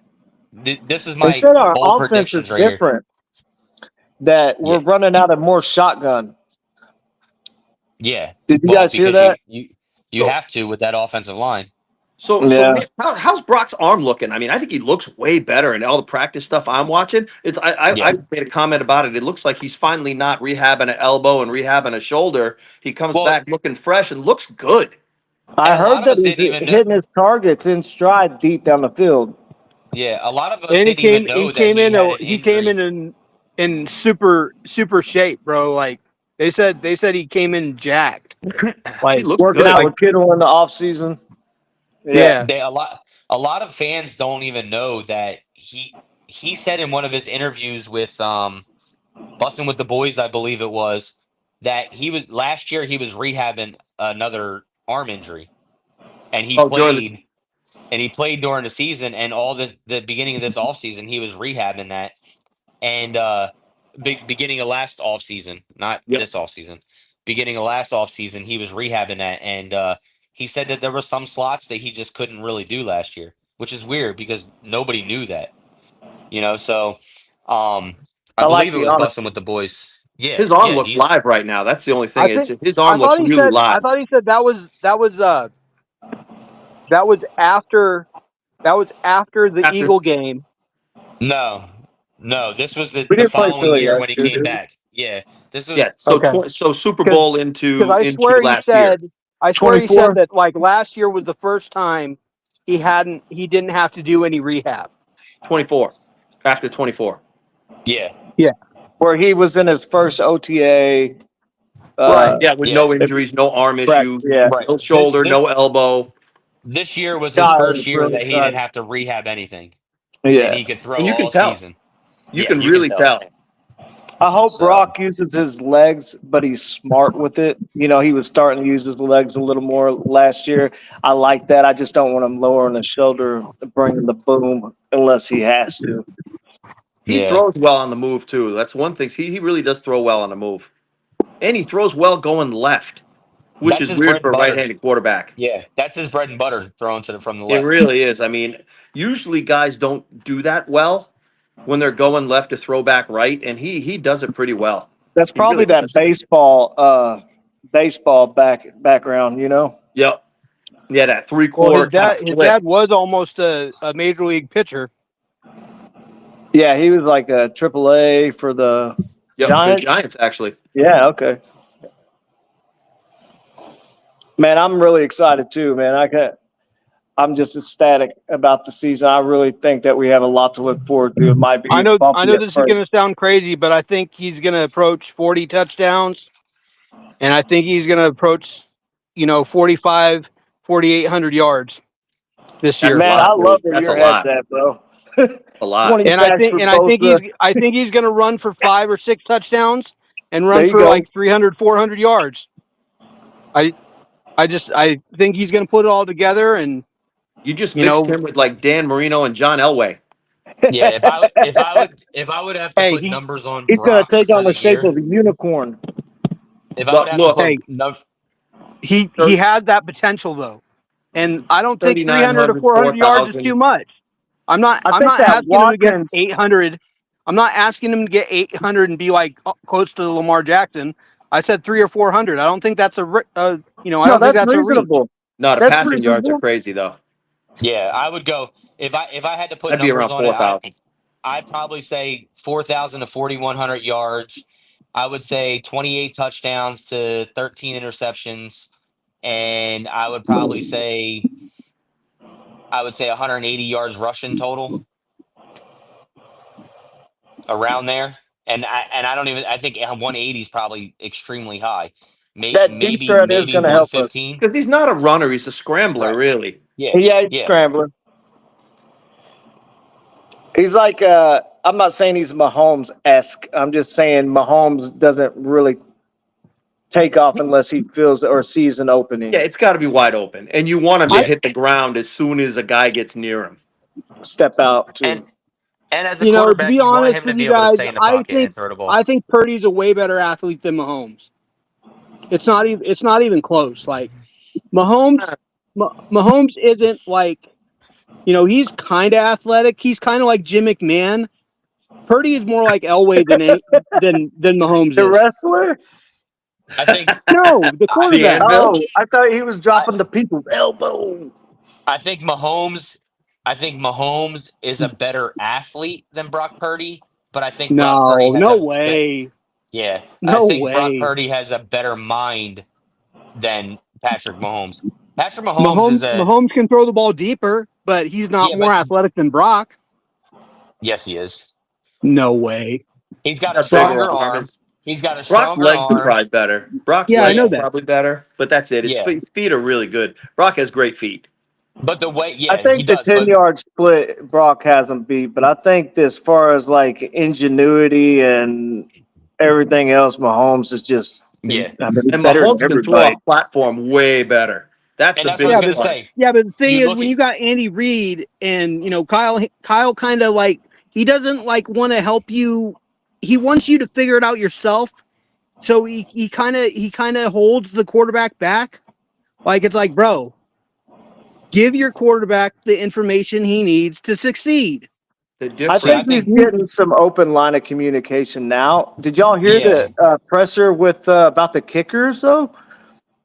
this is my They said our bold offense is predictions right different. That we're running out of more shotgun. Yeah. Did you guys hear because that? You have to with that offensive line. So Nick, how's Brock's arm looking? I mean, I think he looks way better in all the practice stuff I'm watching. I made a comment about it. It looks like he's finally not rehabbing an elbow and rehabbing a shoulder. He comes back looking fresh and looks good. I heard that he's hitting his targets in stride deep down the field. Yeah, a lot of us And didn't even know that he came in super shape, bro. Like they said he came in jacked. Like he looks working good. out with Kittle in the off season. Yeah. A lot of fans don't even know that he said in one of his interviews with Bussin' with the Boys, I believe it was, that last year he was rehabbing another arm injury. And he played during the season, and the beginning of this offseason, he was rehabbing that. And beginning of last offseason, not this offseason, beginning of last offseason, he was rehabbing that. And he said that there were some slots that he just couldn't really do last year, which is weird because nobody knew that. So I believe it was Bussin' with the Boys. Yeah, his arm looks live right now. That's the only thing. His arm looks really live. I thought he said that was after the Eagle game. No, this was the following year when he came back. Yeah, this was So Super Bowl into last year. I swear he said that like last year was the first time he didn't have to do any rehab. 24 after 24. Yeah. Where he was in his first OTA. Right. Yeah, with no injuries, no arm issue, no shoulder, no elbow. This year was his first year that he didn't have to rehab anything. Yeah. And he could throw and you all can tell. season. You can really tell. I hope Brock uses his legs, but he's smart with it. He was starting to use his legs a little more last year. I like that. I just don't want him lowering the shoulder, bringing the boom unless he has to. He throws well on the move, too. That's one thing. He really does throw well on the move. And he throws well going left, which is weird for a right-handed quarterback. Yeah, that's his bread and butter, throwing from the left. It really is. I mean, usually guys don't do that well when they're going left to throw back right, and he does it pretty well. That's probably that baseball background, Yep. Yeah, that three-quarter. Well, his dad was almost a major league pitcher. Yeah, he was like a AAA for the Giants. For the Giants, actually. Yeah, okay. Man, I'm really excited too, man. I'm just ecstatic about the season. I really think that we have a lot to look forward to. It might be. I know this is going to sound crazy, but I think he's going to approach 40 touchdowns, and I think he's going to approach, 4,800 yards this year. Man, I love where your head's at, bro. A lot. And I think he's going to run for 5 or 6 touchdowns and run for like 300, 400 yards. I think he's going to put it all together, and you just mixed him with like Dan Marino and John Elway. Yeah, if I would have to put numbers on, he's going to take on the shape of a unicorn. If I would have to put no he has that potential though, and I don't think 300 or 3,900, 400 yards is 4,000. too much. I'm not think that asking him to get Watkins- 800. I'm not asking him to get 800 and be like close to Lamar Jackson. I said 300 or 400. I don't think that's I don't think that's reasonable. No, the That's passing yards reasonable. are crazy though. Yeah, I would go if I had to put That'd be numbers around on it. 4,000. I'd probably say 4,000 to 4,100 yards. I would say 28 touchdowns to 13 interceptions, and I would probably say 180 yards rushing total around there. And I don't even I think 180 is probably extremely high. That deep Maybe threat is going to help us. 115. Because he's not a runner; he's a scrambler, Right. really. Yeah, Yeah, he's scrambler. He's like, I'm not saying he's Mahomes-esque. I'm just saying Mahomes doesn't really take off unless he feels or sees an opening. Yeah, it's got to be wide open, and you want him to Yeah. hit the ground as soon as a guy gets near him. Step out too. And as a to quarterback, be you want honest him to with be you able to guys, stay in the pocket and throw the ball. I think Purdy's a way better athlete than Mahomes. It's not even close. Like Mahomes isn't like, he's kind of athletic. He's kind of like Jim McMahon. Purdy is more like Elway than Mahomes The is. wrestler? I think No, the quarterback. Anvil? Oh, I thought he was dropping the people's elbow. I think Mahomes is a better athlete than Brock Purdy, but I think Brock Purdy has No way. I No think Brock way. Purdy has a better mind than Patrick Mahomes. Patrick Mahomes is Mahomes can throw the ball deeper, but he's not more athletic than Brock. Yes, he is. No way. He's got a Bigger stronger arm. arm. He's got a Brock's stronger legs are arm. probably better. Brock's Yeah, I legs know are that. probably better, but that's it. His Yeah. feet are really good. Brock has great feet. But the way, I he think the does. but 10-yard split Brock hasn't beat, but I think as far as like ingenuity and everything else, Mahomes is just Yeah. I mean, he's And better Mahomes than can throw everybody. off platform way better. That's And the that's what I was biggest going to part. say. Yeah, but the thing You is, look when at- you got Andy Reid and Kyle kind of like, he doesn't like want to help you. He wants you to figure it out yourself. So he kind of holds the quarterback back. Like, it's like, bro, give your quarterback the information he needs to succeed. The I difference. think he's getting some open line of communication now. Did y'all hear Yeah. the presser with about the kickers though?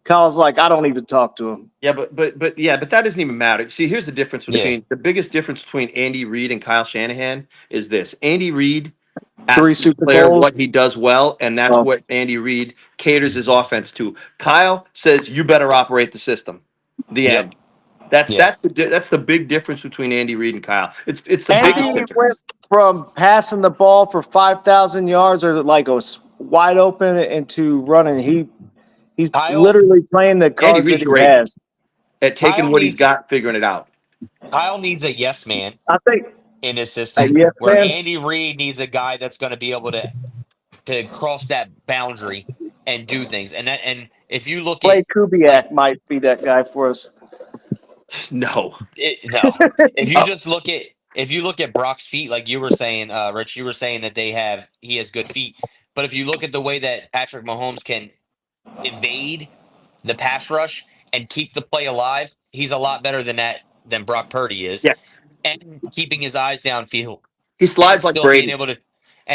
Kyle's like, I don't even talk to him. Yeah, but that doesn't even matter. See, here's the difference between the biggest difference between Andy Reid and Kyle Shanahan is this. Andy Reid 3 asks the Super player Bowls. what he does well, and that's what Andy Reid caters his offense to. Kyle says, "You better operate the system." The Yep. end. That's the big difference between Andy Reid and Kyle. It's the biggest Andy difference. went from passing the ball for 5,000 yards or like a wide open into running. He's Kyle- literally playing the Andy cards Reid's that he great has. at taking Kyle what he's needs- got, figuring it out. Kyle needs a yes man I think in his system, yes where man. Andy Reid needs a guy that's going to be able to cross that boundary and do things. And if you look Clay at Kubiak might be that guy for us. No. no, if you look at Brock's feet, like you were saying, Rich, you were saying that he has good feet. But if you look at the way that Patrick Mahomes can evade the pass rush and keep the play alive, he's a lot better than Brock Purdy is. Yes. And keeping his eyes downfield. He slides like Brady.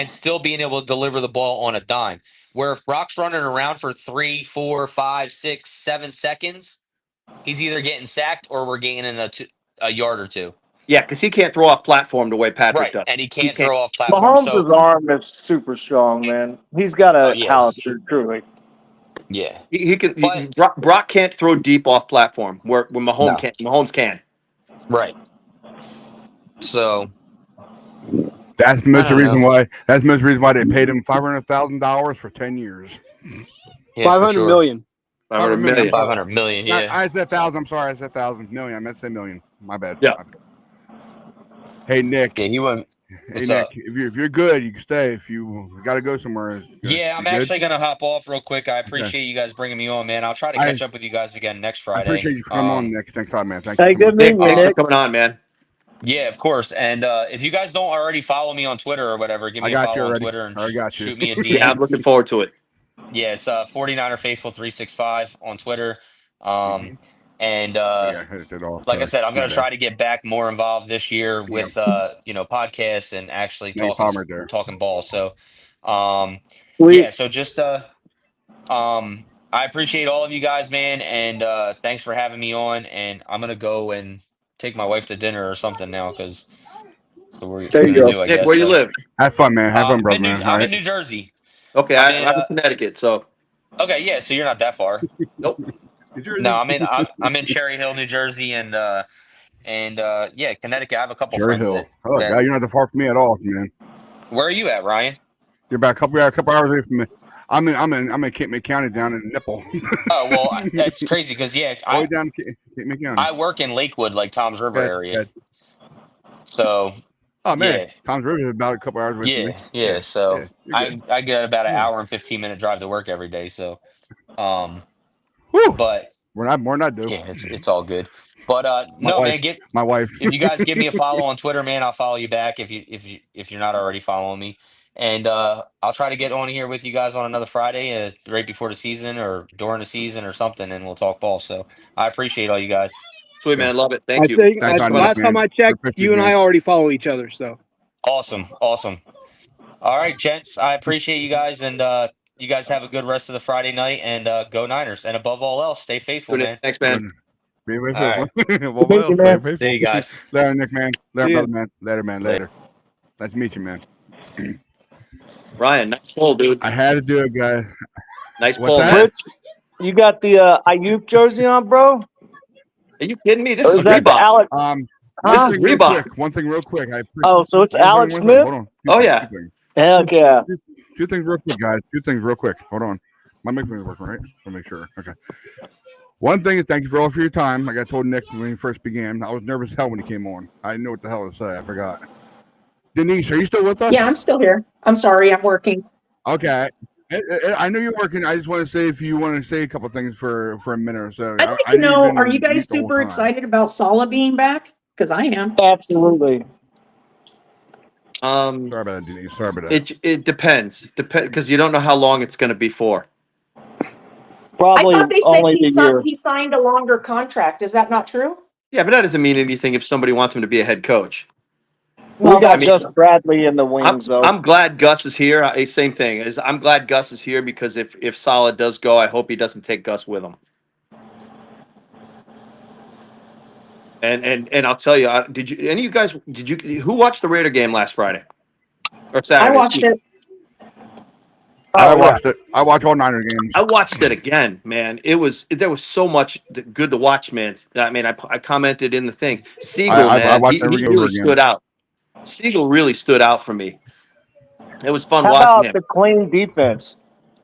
Still being able to deliver the ball on a dime. Where if Brock's running around for 3, 4, 5, 6, 7 seconds, he's either getting sacked or we're gaining a yard or two. Yeah, because he can't throw off platform the way Patrick does. And he can't throw off platform. Mahomes' arm is super strong, man. He's got a howitzer, truly. Yeah. He can. Brock can't throw deep off platform where Mahomes can. Mahomes can. Right. So that's most of the reason why. That's most reason why they paid him $500,000 for 10 years. Yeah, 500 million. 500 million. 500 million. Yeah. I said 1,000. I'm sorry. I said 1,000 million. I meant to say million. My bad. Yeah. Hey Nick. Yeah, you went. Hey Nick. If you're good, you can stay. If you got to go somewhere. Yeah, I'm actually gonna hop off real quick. I appreciate you guys bringing me on, man. I'll try to catch up with you guys again next Friday. I appreciate you for coming on, Nick. Thanks a lot, man. Thanks. Hey, good meeting you, Thanks for Nick. coming on, man. Yeah, of course. And if you guys don't already follow me on Twitter or whatever, give me a follow on Twitter and I got you. shoot me a DM. Yeah, I'm looking forward to it. Yeah, it's 49er Faithful 365 on Twitter. Mhm. And Yeah, I hit it all. like I Sorry, said, I'm my going to bad. try to get back more involved this year Yeah, with podcasts and actually now you talking found me right there. talking ball. So We yeah, so just I appreciate all of you guys, man, and thanks for having me on. And I'm gonna go and take my wife to dinner or something now because so we're There you gonna go. do, I Nick, guess. where you So live? Have fun, man. Have fun, brother, man. All I'm right. in New Jersey. Okay, I'm in I'm in Connecticut, so okay, yeah, so you're not that far. nope. New No, Jersey. I'm in Cherry Hill, New Jersey, and yeah, Connecticut. I have a couple Cherry friends Hill. Oh, that God, you're not that far from me at all, man. where are you at, Ryan? You're about a couple hours away from me. I'm in Cape May County down in Nipple. Oh well, that's crazy because yeah, All the way down to Cape May County. I work in Lakewood, like Tom's River Good, area. good. So Oh man, yeah, Tom's River is about a couple hours away from me. yeah. So Yeah, you're good. I get about an Yeah. hour and 15-minute drive to work every day. So Whew. but We're not more than I do. yeah, it's all good. But My no, wife. man, get My wife. if you guys give me a follow on Twitter, man, I'll follow you back if you're not already following me. And I'll try to get on here with you guys on another Friday, right before the season or during the season or something, and we'll talk ball. So I appreciate all you guys. Sweet Okay. man, love it. I Thank you. think Thanks on Coming Nick, up. last time man. I checked, Appreciate you and man. I already follow each other. So Awesome. All right, gents, I appreciate you guys, and you guys have a good rest of the Friday night, and go Niners. And above all else, stay faithful, man. Thanks, man. Be All faithful. right, Well, what else? Stay see faithful. you guys. Later, Nick, man. Later, See ya. brother, man. Later, man. Later. Later. Nice to meet you, man. Ryan, nice pull, dude. I had to do it, guy. Nice What's pull, that? man. Rich, you got the Ayuk jersey on, bro? Are you kidding me? This Or is is that the Reebok. Alex? This is Huh? One thing real quick. Oh, so it's one thing, Alex one thing. Smith? Hold on. Oh, yeah. Heck yeah. Two things real quick, guys. Two things real quick. Hold on. My microphone's working, right? I'll make sure. Okay. One thing is thank you for all for your time. Like I told Nick when he first began, I was nervous as hell when he came on. I didn't know what the hell to say. I forgot. Denise, are you still with us? Yeah, I'm still here. I'm sorry, I'm working. Okay. I know you're working. I just want to say if you want to say a couple things for a minute or so. I'd like I to know you've know, been are you guys mute the whole super time. excited about Sala being back? Because I am. Absolutely. Sorry about that, Denise. Sorry about that. It depends. Because you don't know how long it's going to be for. Probably I thought they said only the year. he signed a longer contract. Is that not true? Yeah, but that doesn't mean anything if somebody wants him to be a head coach. We got I mean, just Bradley in the wings, though. I'm glad Gus is here. Same thing. I'm glad Gus is here because if Saleh does go, I hope he doesn't take Gus with him. And I'll tell you, who watched the Raider game last Friday or Saturday? I watched it. I watched it. I watch all Niner games. I watched it again, man. There was so much good to watch, man. I mean, I commented in the thing. Siegel, I man, watched he every game really again. stood out. Siegel really stood out for me. It was fun How watching about him. the clean defense?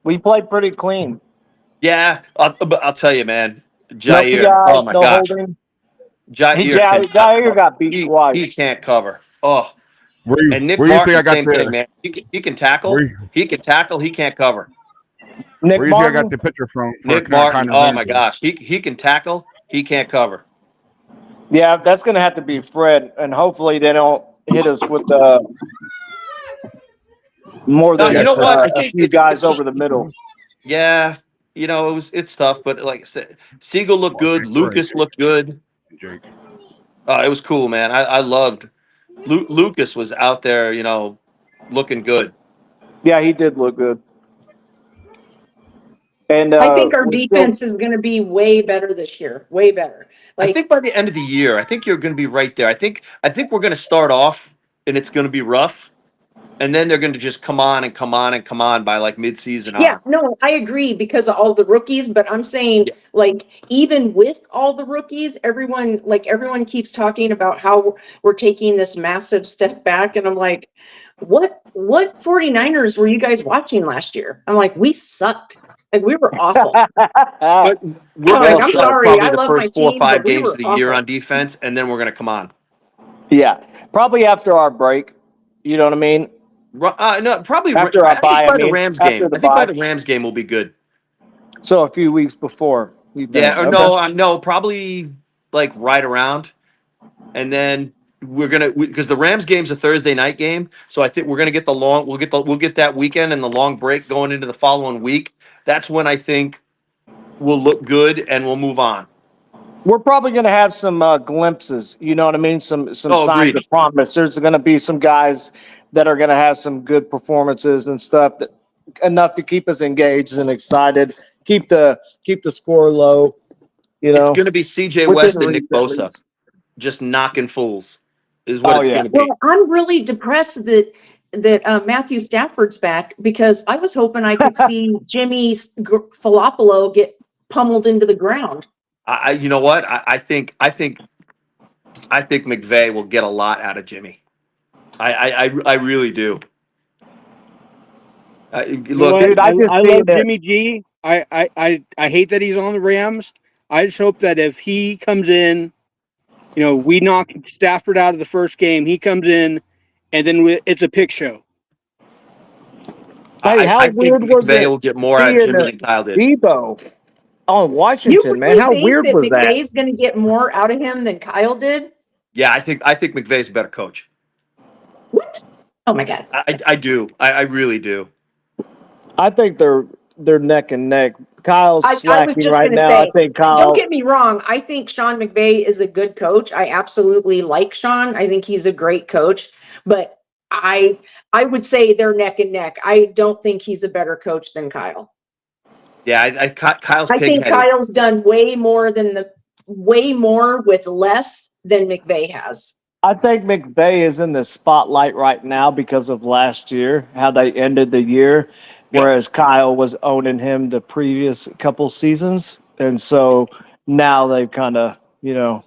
We played pretty clean. Yeah, I'll tell you, man. No Jair, PIs, oh my no gosh, holding. Jair got beat twice. He can't cover. Oh, and Nick where you think Martin, I got same thing, man. He can tackle. He can tackle. He can't cover. Nick Where do you think I got Martin, the picture from? Nick Martin, oh my gosh, he can tackle. He can't cover. yeah, that's going to have to be Fred, and hopefully they don't hit us with more No, than you know what? I a think few it's guys just, over the middle. yeah, it's tough, but like I said, Siegel looked good. Lucas looked good. Jake. It was cool, man. I loved Lucas was out there, looking good. Yeah, he did look good. And I think our we're defense is going to be way better this year. Way better. I think by the end of the year, I think you're going to be right there. I think we're going to start off and it's going to be rough, and then they're going to just come on by like mid-season on. Yeah, no, I agree because of all the rookies, but I'm saying like even with all the rookies, everyone keeps talking about how we're taking this massive step back, and I'm like, what 49ers were you guys watching last year? I'm like, we sucked. Like we were awful. But we're I'm going like, I'm to start sorry, probably I the love my first 4 or team, 5 but we games were of the year awful. on defense, and then we're going to come on. Yeah, probably after our break. You know what I mean? No, probably After our bye. by the Rams game. I think by the Rams game will be good. So a few weeks before. You think? Yeah, or Okay. no, probably like right around, and then because the Rams game's a Thursday night game, so I think we're gonna get we'll get that weekend and the long break going into the following week. That's when I think we'll look good and we'll move on. We're probably going to have some glimpses. You know what I mean? Some signs agreed. of promise. There's going to be some guys that are going to have some good performances and stuff that enough to keep us engaged and excited. Keep the score low. You know, It's gonna be CJ within West and Nick reach, at Bosa least. just knocking fools is what Oh, it's yeah. gonna be. Well, I'm really depressed that Matthew Stafford's back because I was hoping I could see Jimmy Falopolo get pummeled into the ground. You know what? I think McVay will get a lot out of Jimmy. I really do. Look, Dude, I I just love seen it. Jimmy G. I hate that he's on the Rams. I just hope that if he comes in, you know, we knock Stafford out of the first game, he comes in, and then it's a pick show. Hey, how I think weird was McVay it will get more out of seeing Jimmy than Kyle did. Debo on You Washington, man? really How think weird that was that? McVay's going to get more out of him than Kyle did? Yeah, I think McVay's a better coach. What? Oh my God. I do. I really do. I think they're neck and neck. Kyle's I was slacking just right going to now. say, I think don't Kyle. get me wrong. I think Sean McVay is a good coach. I absolutely like Sean. I think he's a great coach, but I would say they're neck and neck. I don't think he's a better coach than Kyle. Yeah, Kyle's I think pig-headed. Kyle's done way more with less than McVay has. I think McVay is in the spotlight right now because of last year, how they ended the year, whereas Kyle was owning him the previous couple seasons, and so now they've kind of, you know,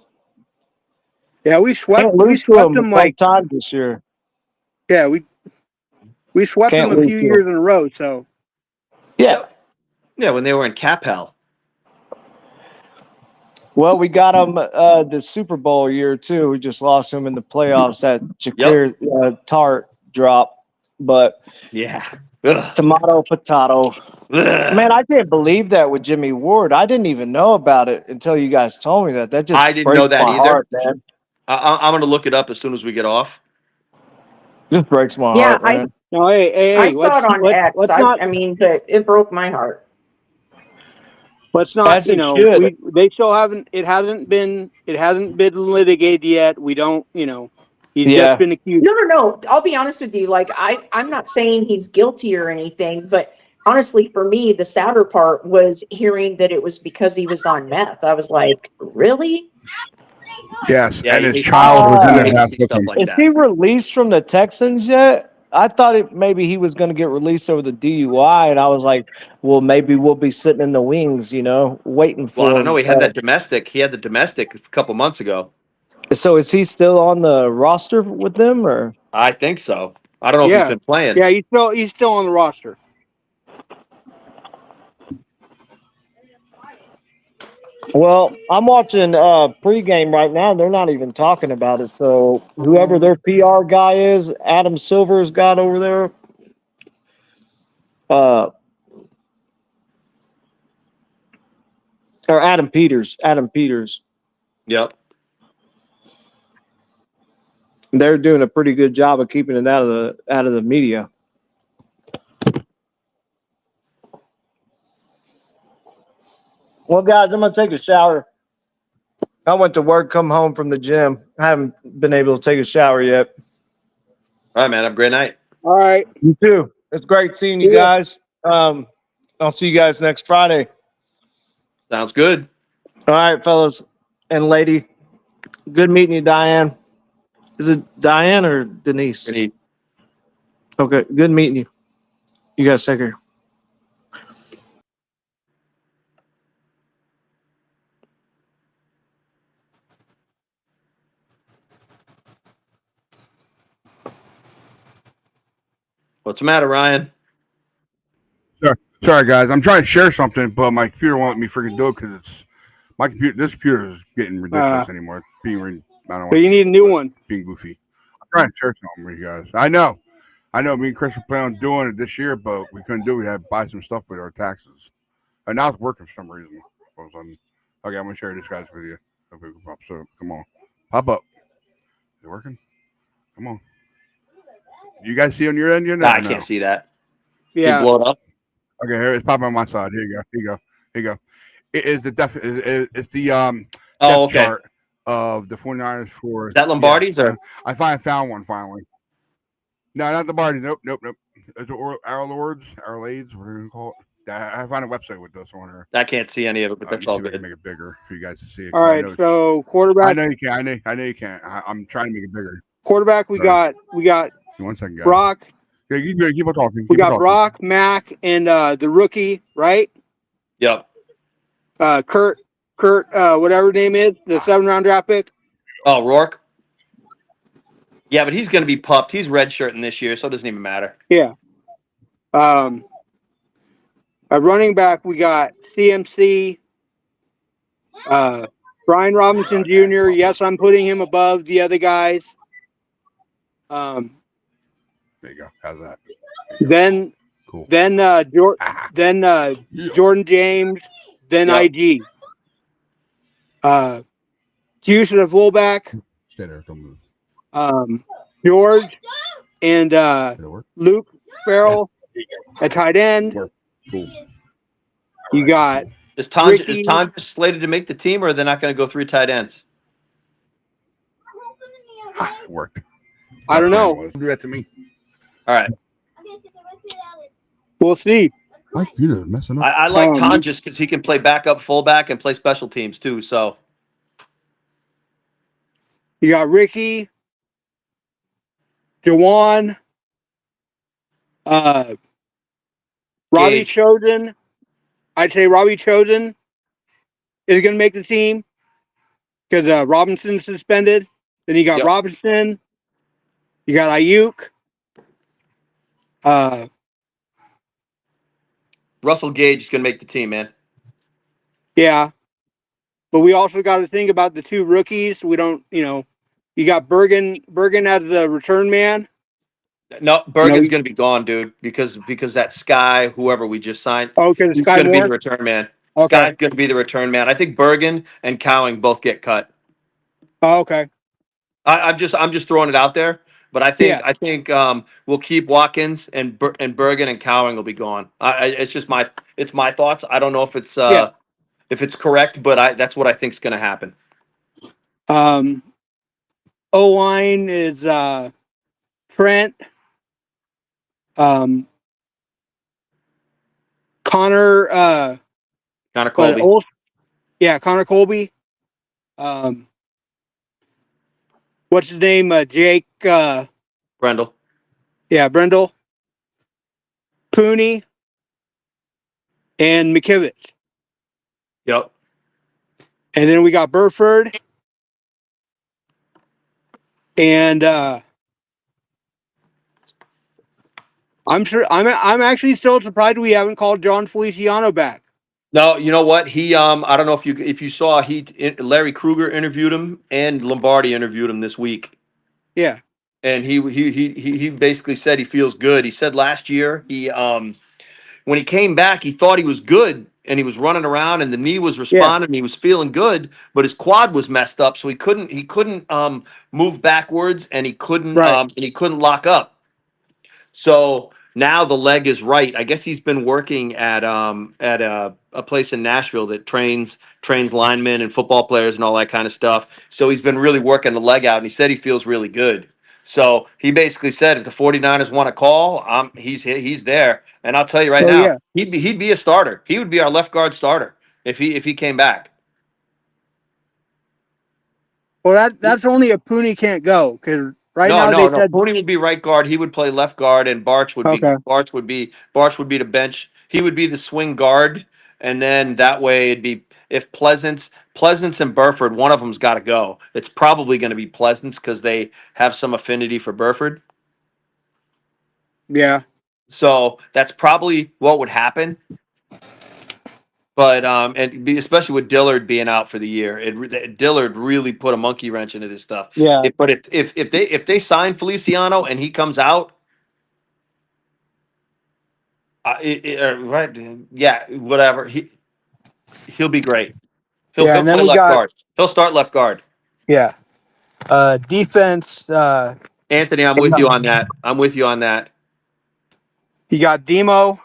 Yeah, we swept can't lose to them him like both times this year. yeah we swept Can't them a lose few to years him. in a row. So Yeah. Yeah, when they were in cap hell. Well, we got him the Super Bowl year too. We just lost him in the playoffs. That Jakir Tart drop, but Yeah. Ugh. tomato potato. Ugh. Man, I can't believe that with Jimmy Ward. I didn't even know about it until you guys told me that. That just I didn't breaks know that my either. heart, man. I'm gonna look it up as soon as we get off. Just breaks my Yeah, heart, man. no, I hey, saw it on X. let's I mean, but it broke my heart. not As it should. they still haven't. It hasn't been litigated yet. We don't, you know, he's just been accused. No. I'll be honest with you. Like I'm not saying he's guilty or anything, but honestly, for me, the sadder part was hearing that it was because he was on meth. I was like, really? Yes, Yeah, and you his hate- child was in you that hate to house see with stuff him. like Is that. he released from the Texans yet? I thought maybe he was going to get released over the DUI, and I was like, well, maybe we'll be sitting in the wings, you know, waiting for Well, I don't him. know. He had that domestic. He had the domestic a couple months ago. So is he still on the roster with them, or? I think so. I don't know if he's been playing. Yeah, he's still on the roster. Well, I'm watching pregame right now. They're not even talking about it. So whoever their PR guy is, Adam Silver's got over there. Or Adam Peters. Yep. They're doing a pretty good job of keeping it out of the media. Well, guys, I'm gonna take a shower. I went to work, come home from the gym. I haven't been able to take a shower yet. All right, man. Have a great night. All right. You too. It's great seeing you guys. I'll see you guys next Friday. Sounds good. All right, fellas and lady. Good meeting you, Diane. Is it Diane or Denise? Denise. Okay, good meeting you. You guys take care. What's the matter, Ryan? Sorry, guys. I'm trying to share something, but my computer won't let me freaking do it because it's my computer. This computer is getting ridiculous anymore. It's being, I don't know. But you need a new one. Being goofy. I'm trying to share something with you guys. I know. Me and Chris were planning on doing it this year, but we couldn't do it. We had to buy some stuff with our taxes, and now it's working for some reason. Okay, I'm gonna share this guys with you. So come on, pop up. it working? Come on. You guys see on your end? Nah, I can't see that. Can you Yeah. blow it up? Okay, here it's popping on my side. Here you go. Here you go. Here you go. It is it's the Oh, depth okay. chart of the 49ers for Is that Lombardi's or? I found one finally. No, not the Lombardi. Nope. It's our Lords, our Lades, whatever you call it. I found a website with this on here. I can't see any of it, but Let that's me all see if I can good. make it bigger for you guys to see it. All 'cause right. So I quarterback. know you can. I know you can't. I'm trying to make it bigger. Quarterback. We Sorry. got 1 second, guys. Brock. Yeah, you keep on talking. We Keep on got talking. Brock, Mac, and the rookie, right? Yep. Kurt, whatever his name is, the 7th-round draft pick. Oh, Rourke. Yeah, but he's going to be pupped. He's redshirting this year, so it doesn't even matter. Yeah. A running back, we got CMC, Brian Robinson Jr. Yes, I'm putting him above the other guys. There you go. How's that? Then Cool. Then Jordan James, then Yep. IG. Hughes at the fullback. Stay there. Don't move. George and Did it work? Luke Farrell at tight end. Cool. You got Is Tom Ricky. slated to make the team, or they're not going to go 3 tight ends? It worked. I don't know. Do that to me. All right. We'll see. My computer messing up. I like Tom just because he can play backup, fullback, and play special teams too. So You got Ricky, Jawan, Robbie Gage. Chosen. I'd say Robbie Chosen is going to make the team because Robinson's suspended. Then you got Yep. Robinson. You got Ayuk. Russell Gage is going to make the team, man. Yeah. But we also got to think about the 2 rookies. We don't, you got Bergen as the return man. No, Bergen's going to be gone, dude, because that Sky, whoever we just signed, Oh, because he's Sky going to be Moore? the return man. Okay. Sky's going to be the return man. I think Bergen and Cowing both get cut. Oh, okay. I'm just throwing it out there, but I think we'll keep Watkins and Bergen and Cowing will be gone. It's just my thoughts. I don't know if it's correct, but that's what I think is going to happen. O-line is Trent, Connor Colby. Connor Colby. What's his name? Jake Brendel. Yeah, Brendel. Pooney and McKivitz. Yep. And then we got Burford. And I'm actually still surprised we haven't called John Feliciano back. No, you know what? He I don't know if you saw Larry Kruger interviewed him and Lombardi interviewed him this week. Yeah. And he basically said he feels good. He said last year when he came back, he thought he was good and he was running around and the knee was responding and he was feeling good, but his quad was messed up, so he couldn't move backwards and he couldn't lock up. So now the leg is right. I guess he's been working at a place in Nashville that trains linemen and football players and all that kind of stuff. So he's been really working the leg out and he said he feels really good. So he basically said if the 49ers want to call, he's there. And I'll tell you right now, he'd be a starter. He would be our left guard starter if he came back. Well, that's only if Pooney can't go because now they said Pooney would be right guard. He would play left guard, and Barch would be the bench. He would be the swing guard, and then that way it'd be if Pleasance and Burford, one of them's got to go. It's probably going to be Pleasance because they have some affinity for Burford. Yeah. So that's probably what would happen. But especially with Dillard being out for the year, Dillard really put a monkey wrench into this stuff. Yeah. But if they sign Feliciano and he comes out, whatever, he'll be great. He'll play left guard. He'll start left guard. Yeah. Defense. Anthony, I'm with you on that. I'm with you on that. You got Demo.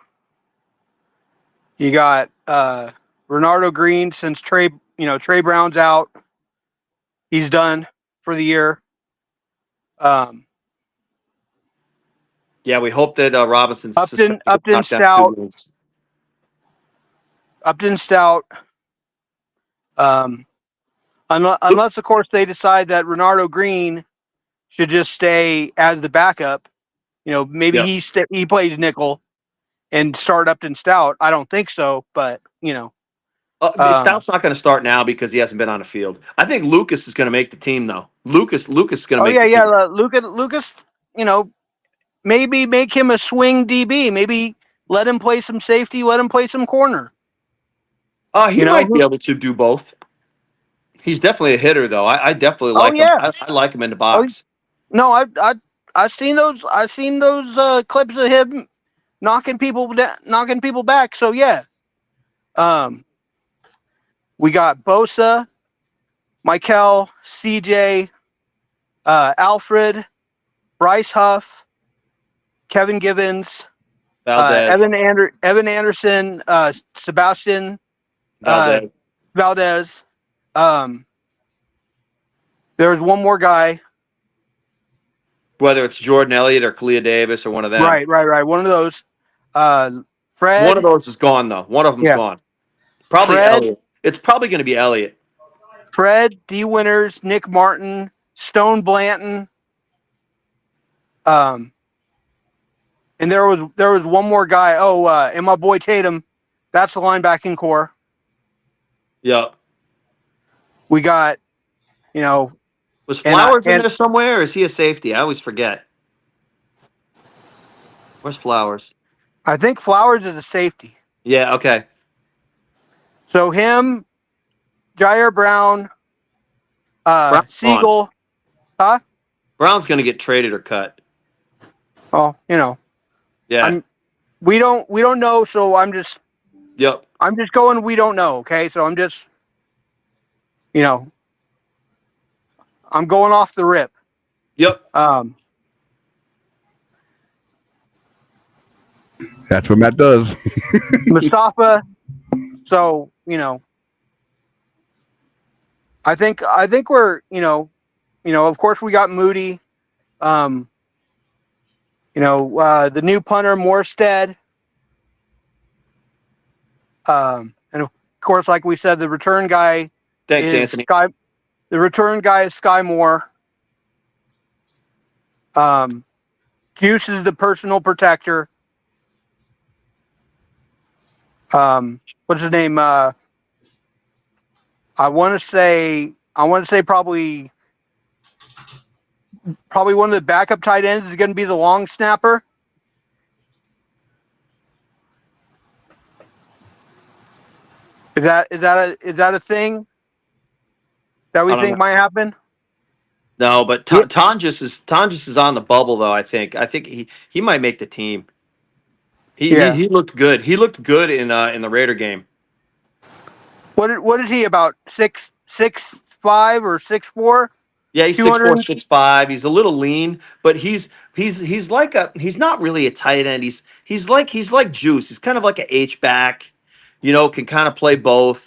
You got Renardo Green. Since Trey Brown's out, he's done for the year. Yeah, we hope that Robinson's Upton knocked down Stout. 2 games. Upton Stout. Unless of course they decide that Renardo Green should just stay as the backup. Maybe Yep. he plays nickel and start Upton Stout. I don't think so, but Stout's not going to start now because he hasn't been on the field. I think Lucas is going to make the team, though. Lucas is going to make the team. Lucas, maybe make him a swing DB. Maybe let him play some safety. Let him play some corner. He might be able to do both. He's definitely a hitter, though. I definitely like him. I like him in the box. No, I've seen those. I've seen those clips of him knocking people back. So yeah. We got Bosa, Michael, CJ, Alfred, Bryce Huff, Kevin Givens, Evan Anderson, Sebastian Valdez. There's one more guy. Whether it's Jordan Elliott or Kalia Davis or one of them. Right. One of those. Fred. One of those is gone, though. One of them's gone. Probably Fred, Elliott. It's probably going to be Elliott. Fred, D. Winters, Nick Martin, Stone Blanton. And there was one more guy. And my boy Tatum. That's the linebacking core. Yeah. We got, Was Flowers in there somewhere, or is he a safety? I always forget. Where's Flowers? I think Flowers is a safety. Yeah, okay. So him, Jair Brown, Siegel. Huh? Brown's going to get traded or cut. Oh, Yeah. We don't know, so I'm just going, we don't know, okay? So I'm just, I'm going off the rip. Yep. That's what Matt does. Mustafa. So, I think we're, of course we got Moody. The new punter Morstead. And of course, like we said, the return guy Thanks, is Anthony. The return guy is Sky Moore. Juice is the personal protector. What's his name? I want to say probably one of the backup tight ends is going to be the long snapper. Is that a thing that we think might happen? No, but Tonjes is on the bubble, though. I think he might make the team. He looked good. He looked good in the Raider game. What is he, about 6'5" or 6'4"? Yeah, he's 6'4", 6'5". He's a little lean, but he's not really a tight end. He's like Juice. He's kind of like an H-back. Can kind of play both.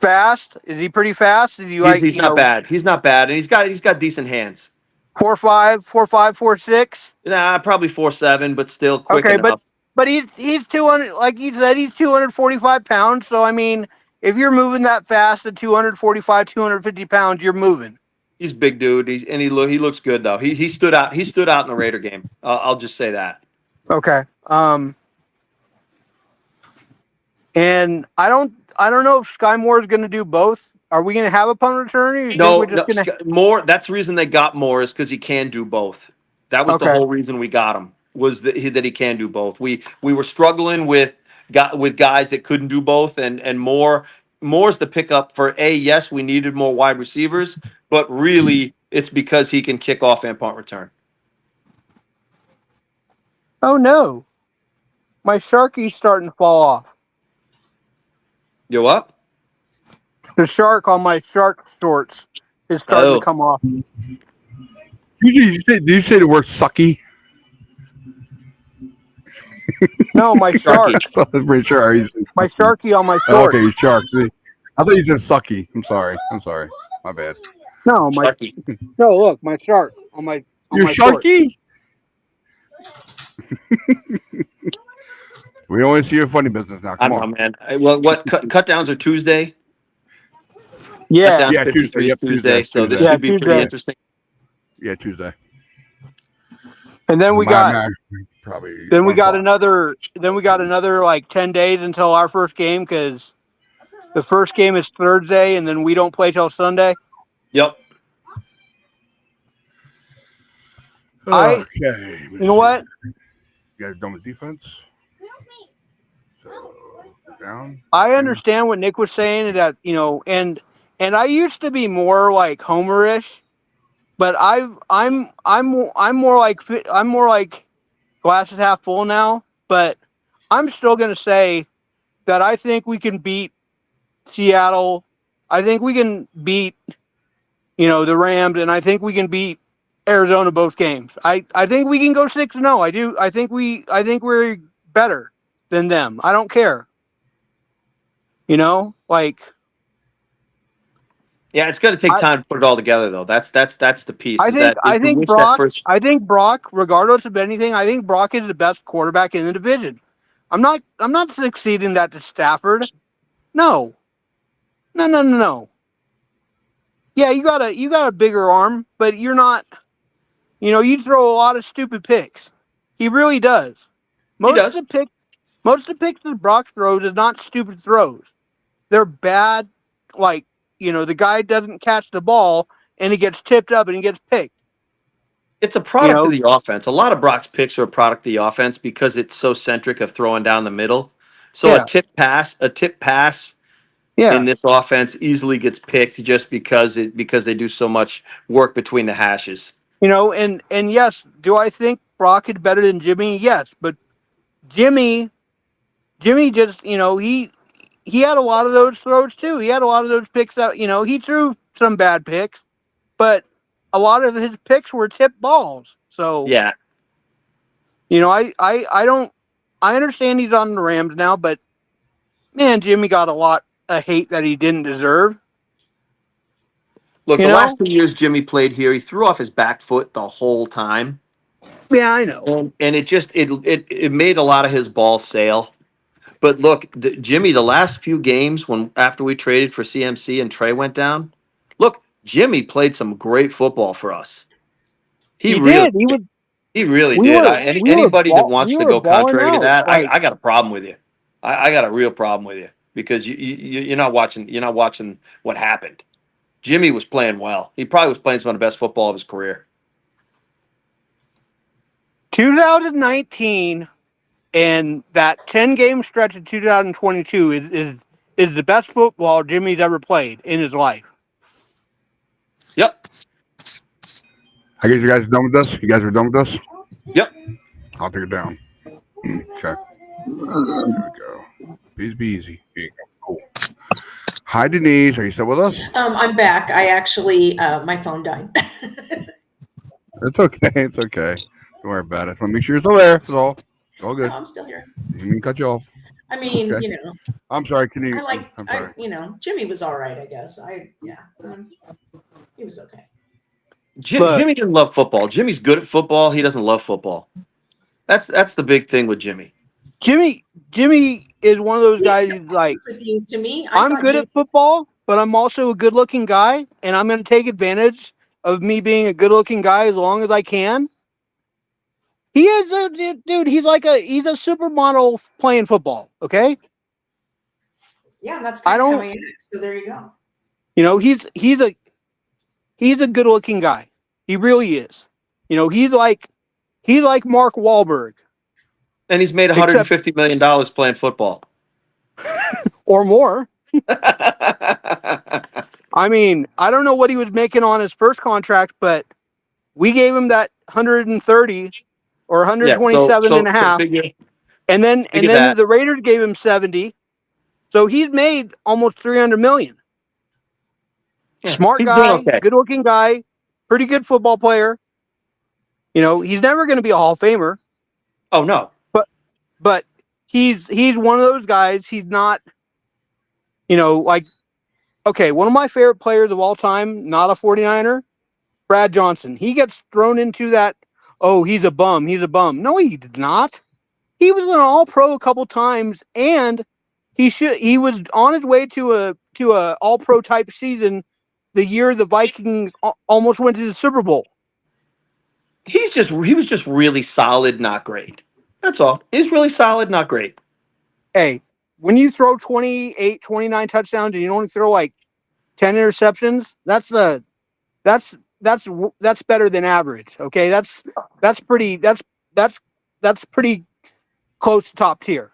Fast? Is he pretty fast? He's not bad. He's not bad, and he's got decent hands. 4'5", 4'6"? Nah, probably 4'7", but still quick enough. But he's 200, like you said, he's 245 pounds. So I mean, if you're moving that fast at 245, 250 pounds, you're moving. He's a big dude. He looks good though. He stood out. He stood out in the Raider game. I'll just say that. Okay. And I don't know if Sky Moore is going to do both. Are we going to have a punt return? Or No. Moore. That's the reason they got Moore, is because he can do both. That was the whole reason we got him, was that he can do both. We were struggling with guys that couldn't do both, and Moore's the pickup for yes, we needed more wide receivers, but really it's because he can kick off and punt return. Oh no, my Sharky's starting to fall off. You what? The shark on my shark shorts is starting Oh. to come off. Did you say the word sucky? No, my shark. I was pretty sure. My sharky on my Oh, short. okay, you shark. I thought you said sucky. I'm sorry. My bad. No, my Sharky. no. Look, my shark on my. On You're my short. sharky? We don't want to see your funny business now. I Come don't know, on. man. Well, what cut downs are Tuesday? Yeah, Cut down Yeah, 53 Tuesday. is Yep, Tuesday. So this Tuesday. should be pretty Tuesday. interesting. Yeah, Tuesday. and then we got probably. then we 1 got o'clock. another like 10 days until our first game because the first game is Thursday and then we don't play till Sunday. Yep. Okay. You know what? You guys done with defense? So down. I understand what Nick was saying that and I used to be more like homerish, but I'm more like glasses half full now. But I'm still gonna say that I think we can beat Seattle. I think we can beat the Rams, and I think we can beat Arizona both games. I think we can go 6-0. I do. I think we're better than them. I don't care. Like Yeah, it's going to take time to put it all together, though. That's the piece. I is think that if you wish that Brock. first- I think Brock, regardless of anything, I think Brock is the best quarterback in the division. I'm not succeeding that to Stafford. No. Yeah, you got a bigger arm, but you're not. You throw a lot of stupid picks. He really does. Most does. of the picks that Brock throws is not stupid throws. They're bad. Like the guy doesn't catch the ball and he gets tipped up and he gets picked. It's a product of the offense. A lot of Brock's picks are a product of the offense because it's so centric of throwing down the middle. So Yeah. a tip pass Yeah. in this offense easily gets picked just because they do so much work between the hashes. And yes, do I think Brock is better than Jimmy? Yes, but Jimmy just he had a lot of those throws too. He had a lot of those picks that he threw some bad picks, but a lot of his picks were tipped balls. So Yeah. I understand he's on the Rams now, but man, Jimmy got a lot of hate that he didn't deserve. Look, the last 2 years Jimmy played here, he threw off his back foot the whole time. Yeah, I know. And it just it made a lot of his ball sail. But look, Jimmy, the last few games after we traded for CMC and Trey went down, look, Jimmy played some great football for us. He really did. Anybody that wants to go contrary to that, I got a problem with you. I got a real problem with you because you're not watching what happened. Jimmy was playing well. He probably was playing some of the best football of his career. 2019 and that 10-game stretch of 2022 is the best football Jimmy's ever played in his life. Yep. I guess you guys are done with this? You guys are done with this? Yep. I'll take it down. Okay. There we go. Please be easy. Here you go. Cool. Hi, Denise. Are you still with us? I'm back. I actually, my phone died. It's okay. It's okay. Don't worry about it. I just want to make sure you're still there. That's all. It's all good. No, I'm still here. Didn't mean to cut you off. I mean, Okay. I'm sorry. Can you? I'm sorry. Jimmy was all right, I guess. He was okay. Jimmy didn't love football. Jimmy's good at football. He doesn't love football. That's the big thing with Jimmy. Jimmy is one of those guys who's like, To me, I'm good at football, but I'm also a good-looking guy, and I'm going to take advantage of me being a good-looking guy as long as I can. He is a dude. He's a supermodel playing football. Okay. Yeah, that's kind of how he acts. So there you go. He's a good-looking guy. He really is. He's like Mark Wahlberg. And he's made $150 million playing football. Or more. I mean, I don't know what he was making on his first contract, but we gave him that 130 or 127 and a half. And then the Raiders gave him 70. So he's made almost 300 million. Smart He's doing guy, okay. good looking guy, pretty good football player. You know, he's never going to be a Hall of Famer, Oh no. but he's one of those guys. He's not, you know, like, okay, one of my favorite players of all time, not a 49er, Brad Johnson. He gets thrown into that, oh, he's a bum. He's a bum. No, he did not. He was an All-Pro a couple times, and he was on his way to a All-Pro type season the year the Vikings almost went to the Super Bowl. He was just really solid, not great. That's all. He's really solid, not great. Hey, when you throw 28, 29 touchdowns and you only throw like 10 interceptions, that's better than average. Okay, that's pretty close to top tier.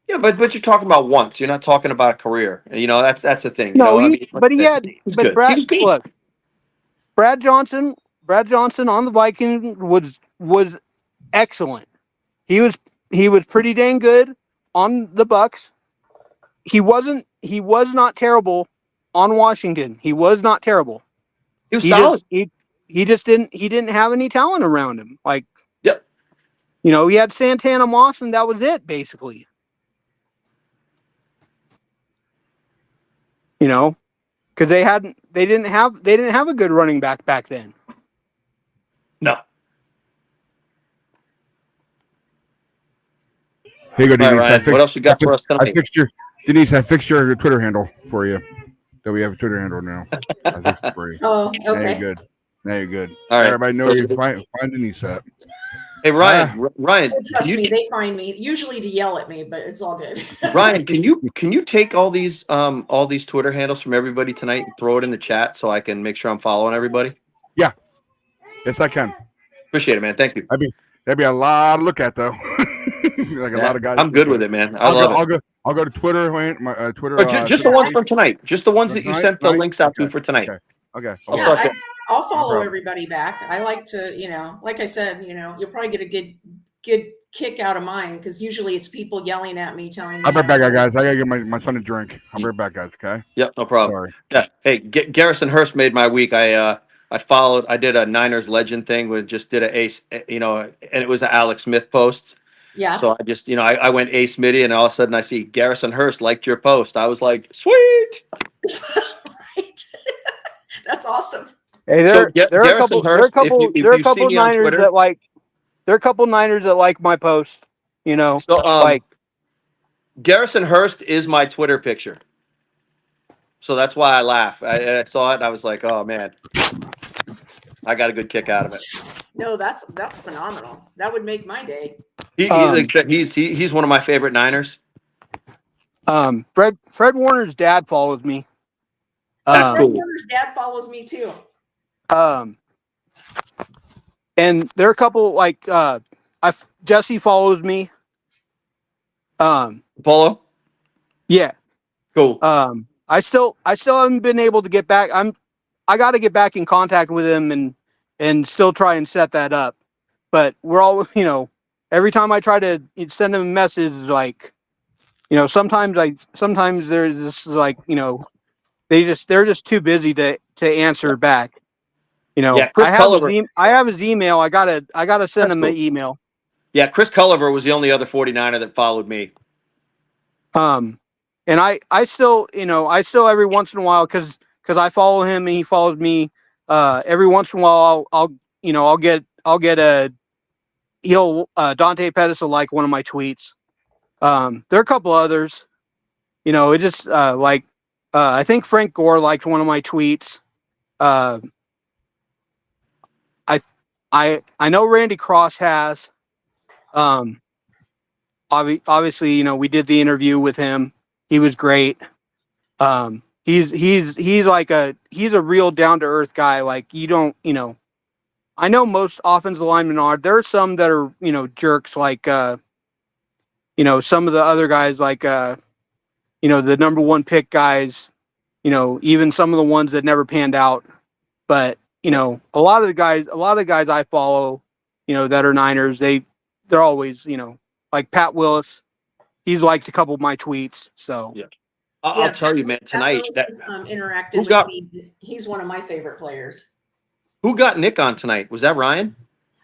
Yeah, but you're talking about once. You're not talking about a career. You know, that's the thing. You No, know, he was good. Look, Brad Johnson on the Vikings was excellent. He was pretty dang good on the Bucks. He was not terrible on Washington. He was not terrible. He was solid. He just didn't have any talent around him. Like, yep. You know, he had Santana Moss and that was it basically. You know, because they didn't have a good running back then. No. Here you go, Denise. Right, Ryan. What else you got for us tonight? Denise, I fixed your Twitter handle for you. So we have a Twitter handle now. I fixed it for you. Oh, okay. Now you're good. Now you're good. All right. Everybody knows you find Denise at. Hey Ryan, Ryan, trust me, they find me usually to yell at me, but it's all good. Ryan, can you take all these Twitter handles from everybody tonight and throw it in the chat so I can make sure I'm following everybody? Yeah. Yes, I can. Appreciate it, man. Thank you. That'd be a lot to look at though. Like a lot of guys. I'm good with it, man. I love it. I'll go to Twitter. My Twitter. Just the ones from tonight. Just the ones that you sent the links out to for tonight. Okay. Yeah, I'll follow everybody back. I like to, you know, like I said, you know, you'll probably get a good kick out of mine because usually it's people yelling at me, telling me. I'll be right back, guys. I gotta get my son a drink. I'll be right back, guys. Okay. Yep, no problem. Sorry. Yeah. Hey, Garrison Hurst made my week. I did a Niners legend thing with just did a ace, you know, and it was an Alex Smith post. Yeah. So I just, you know, I went ace midi and all of a sudden I see Garrison Hurst liked your post. I was like, sweet. Right. That's awesome. Hey, there are a couple Niners that like my post, you know. So, like Garrison Hurst is my Twitter picture. So that's why I laugh. I saw it and I was like, oh man, I got a good kick out of it. No, that's phenomenal. That would make my day. He's one of my favorite Niners. Fred Warner's dad follows me. Fred Warner's dad follows me too. And there are a couple like Jesse follows me. Polo? Yeah. Cool. I still haven't been able to get back. I got to get back in contact with him and still try and set that up. But we're all, you know, every time I try to send him a message, like, you know, sometimes they're just like, you know, they're just too busy to answer back. You know, yeah, I have his email. I gotta send him an email. Yeah, Chris Culliver was the only other 49er that followed me. And I still, you know, every once in a while, because I follow him and he follows me. Every once in a while, I'll get Dante Pettis will like one of my tweets. There are a couple others. You know, it just I think Frank Gore liked one of my tweets. I know Randy Cross has. Obviously, you know, we did the interview with him. He was great. He's like a real down to earth guy. Like, you don't, you know, I know most offensive linemen are. There are some that are, you know, jerks. Like, you know, some of the other guys, like, you know, the number one pick guys. You know, even some of the ones that never panned out. But, you know, a lot of the guys I follow, you know, that are Niners, they're always, you know, like Pat Willis. He's liked a couple of my tweets. So, yeah. I'll tell you, man, Pat tonight Willis that has interacted who with got me. He's one of my favorite players. who got Nick on tonight? Was that Ryan?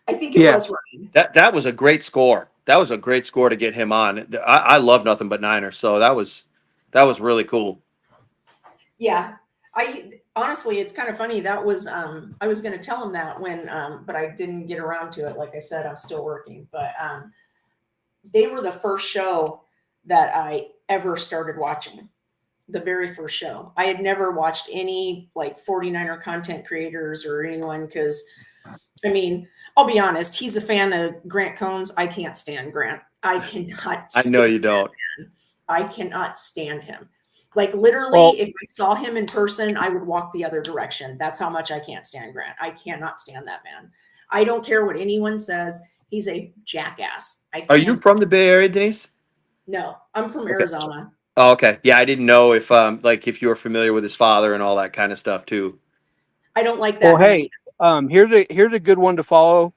I think it Yeah. was Ryan. That was a great score. That was a great score to get him on. I love nothing but Niners, so that was really cool. Yeah. I honestly, it's kind of funny. That was I was going to tell him that when but I didn't get around to it. Like I said, I'm still working. But they were the first show that I ever started watching. The very first show. I had never watched any like 49er content creators or anyone because I mean, I'll be honest, he's a fan of Grant Cohn's. I can't stand Grant. I cannot I know stand you don't. I cannot stand him. Like literally, Well- if I saw him in person, I would walk the other direction. That's how much I can't stand Grant. I cannot stand that man. I don't care what anyone says. He's a jackass. Are you from the Bay Area, Denise? No, I'm from Okay. Arizona. Oh, okay. Yeah, I didn't know if like if you were familiar with his father and all that kind of stuff too. I don't like that. Well, hey, here's a good one to follow.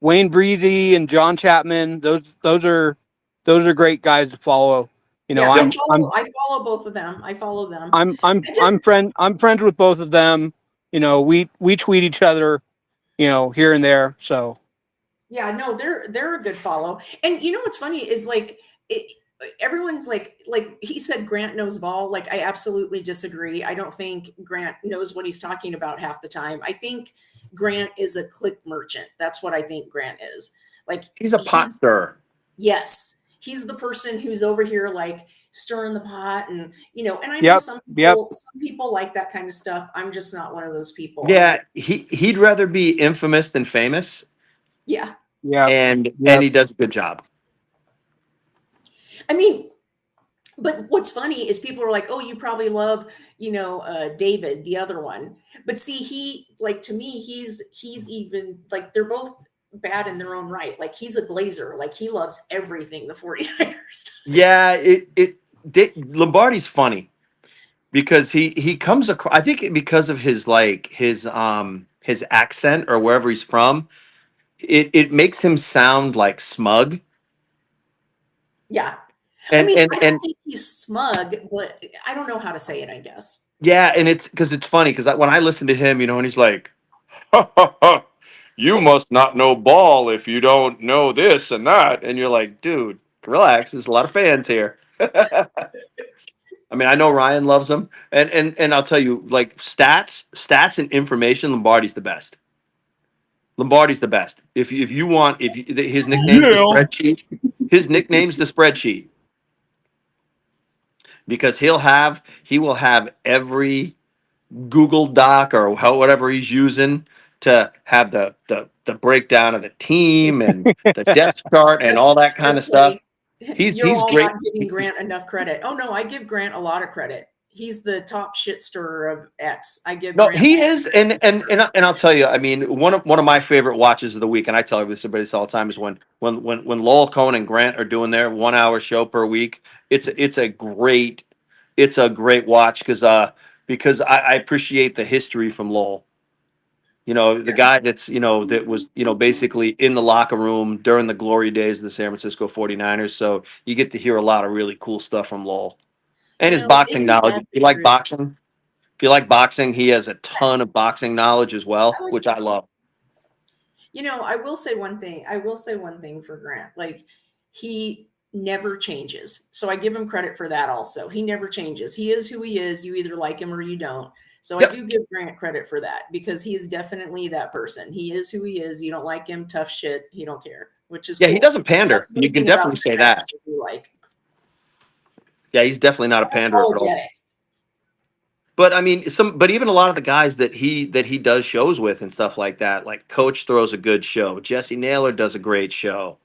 Wayne Breezy and John Chapman. Those are great guys to follow. You know, yeah, I'm I follow both of them. I follow them. I'm just- I'm friends with both of them. You know, we tweet each other, you know, here and there. So Yeah, no, they're a good follow. And you know what's funny is like everyone's like he said Grant knows ball. Like I absolutely disagree. I don't think Grant knows what he's talking about half the time. I think Grant is a click merchant. That's what I think Grant is. Like He's a pot stirrer. Yes. He's the person who's over here like stirring the pot and you know, and I know Yep, some yep. people like that kind of stuff. I'm just not one of those people. Yeah, he'd rather be infamous than famous, Yeah. yeah, and he does a good job. I mean, but what's funny is people are like, "Oh, you probably love, you know, David, the other one." But see, he like to me, he's even like they're both bad in their own right. Like he's a Glazer, like he loves everything the 49ers. Yeah, Lombardi's funny because he comes across. I think because of his his accent or wherever he's from, it makes him sound like smug. Yeah. And I mean, I and don't think he's smug, but I don't know how to say it, I guess. yeah, and it's because it's funny because when I listen to him, you know, and he's like, ha, ha, ha, "You must not know ball if you don't know this and that," and you're like, "Dude, relax. There's a lot of fans here." I mean, I know Ryan loves him, and I'll tell you, like stats and information, Lombardi's the best. Lombardi's the best. If you want, his nickname's the spreadsheet. His nickname's the spreadsheet because he will have every Google Doc or whatever he's using to have the breakdown of the team and the depth chart and all that kind of stuff. You're all great. not giving Grant enough credit. Oh no, I give Grant a lot of credit. He's the top shit stirrer of X. I give Grant He is, and I'll tell you, I mean, one of my favorite watches of the week, and I tell everybody this all the time, is when Lowell Cohn and Grant are doing their 1 hour show per week. It's a great watch because I appreciate the history from Lowell. You know, the guy that's, you know, that was, you know, basically in the locker room during the glory days of the San Francisco 49ers. So you get to hear a lot of really cool stuff from Lowell. And his boxing knowledge. If you like boxing, he has a ton of boxing knowledge as well, which I love. You know, I will say one thing. I will say one thing for Grant. Like, he never changes. So I give him credit for that also. He never changes. He is who he is. You either like him or you don't. So I do give Grant credit for that because he is definitely that person. He is who he is. You don't like him, tough shit. He don't care, which is cool. He doesn't pander. That's the You can thing about definitely say Grant that. you like. Yeah, he's definitely not a panderer at all. Apologetic. But I mean, but even a lot of the guys that he does shows with and stuff like that, like Coach throws a good show. Jesse Naylor does a great show.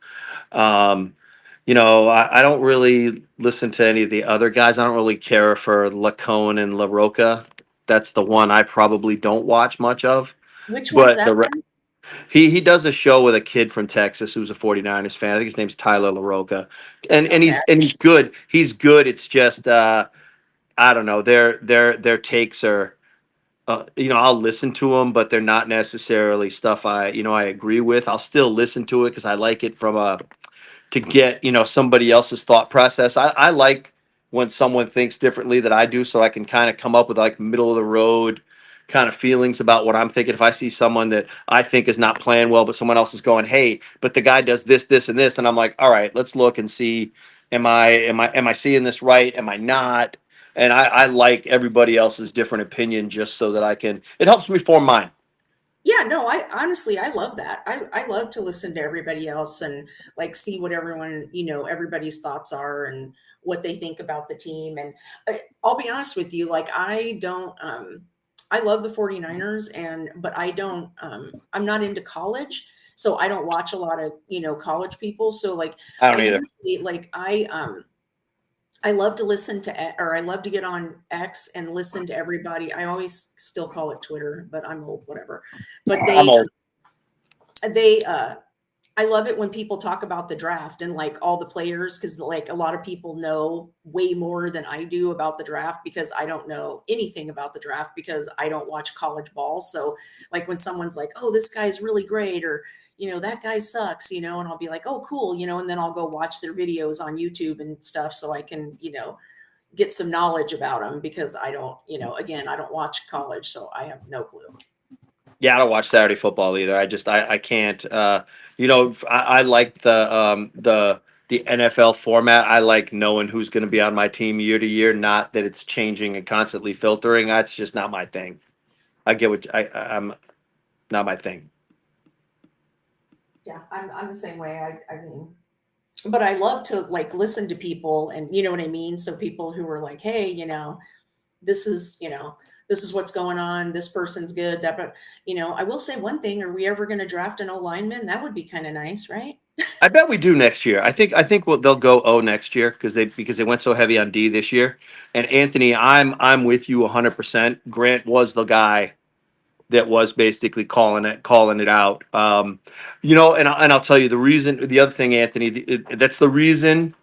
You know, I don't really listen to any of the other guys. I don't really care for Lacone and La Roca. That's the one I probably don't watch much of. Which one's that one? He does a show with a kid from Texas who's a 49ers fan. I think his name's Tyler LaRocca. And he's good. He's good. It's just I don't know. Their takes are you know, I'll listen to them, but they're not necessarily stuff I agree with. I'll still listen to it because I like it from to get, you know, somebody else's thought process. I like when someone thinks differently that I do, so I can kind of come up with like middle of the road kind of feelings about what I'm thinking. If I see someone that I think is not playing well, but someone else is going, hey, but the guy does this, this, and this, and I'm like, all right, let's look and see, am I seeing this right? Am I not? And I like everybody else's different opinion just so that I can. It helps me form mine. Yeah, no, I honestly, I love that. I love to listen to everybody else and like see what everyone, everybody's thoughts are and what they think about the team. And I'll be honest with you, like I don't, I love the 49ers but I don't, I'm not into college. So I don't watch a lot of, college people. So like, I I don't either. usually like, I love to listen to, or I love to get on X and listen to everybody. I always still call it Twitter, but I'm old, whatever. But I'm old. they, I love it when people talk about the draft and like all the players, because like a lot of people know way more than I do about the draft because I don't know anything about the draft because I don't watch college ball. So like when someone's like, oh, this guy's really great, or that guy sucks, and I'll be like, oh, cool, and then I'll go watch their videos on YouTube and stuff so I can, get some knowledge about them because I don't, again, I don't watch college, so I have no clue. Yeah, I don't watch Saturday football either. I can't. I like the NFL format. I like knowing who's going to be on my team year to year. Not that it's changing and constantly filtering. That's just not my thing. I get what I'm not my thing. Yeah, I'm the same way. I mean, but I love to like listen to people and you know what I mean? So people who are like, hey, this is, this is what's going on. This person's good. That, but I will say one thing. Are we ever going to draft an O-lineman? That would be kind of nice, right? I bet we do next year. I think they'll go O next year because they went so heavy on D this year. And Anthony, I'm with you 100%. Grant was the guy that was basically calling it out. And I'll tell you the other thing, Anthony, that's the reason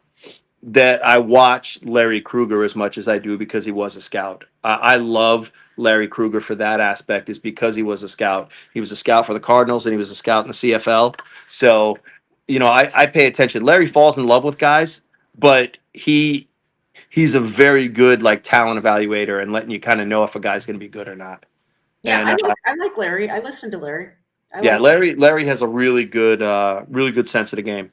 that I watch Larry Krueger as much as I do because he was a scout. I love Larry Krueger for that aspect is because he was a scout. He was a scout for the Cardinals and he was a scout in the CFL. So, I pay attention. Larry falls in love with guys, but he's a very good like talent evaluator and letting you kind of know if a guy's going to be good or not. Yeah, And I like Larry. I listen to Larry. yeah, like Larry has a really good sense of the game.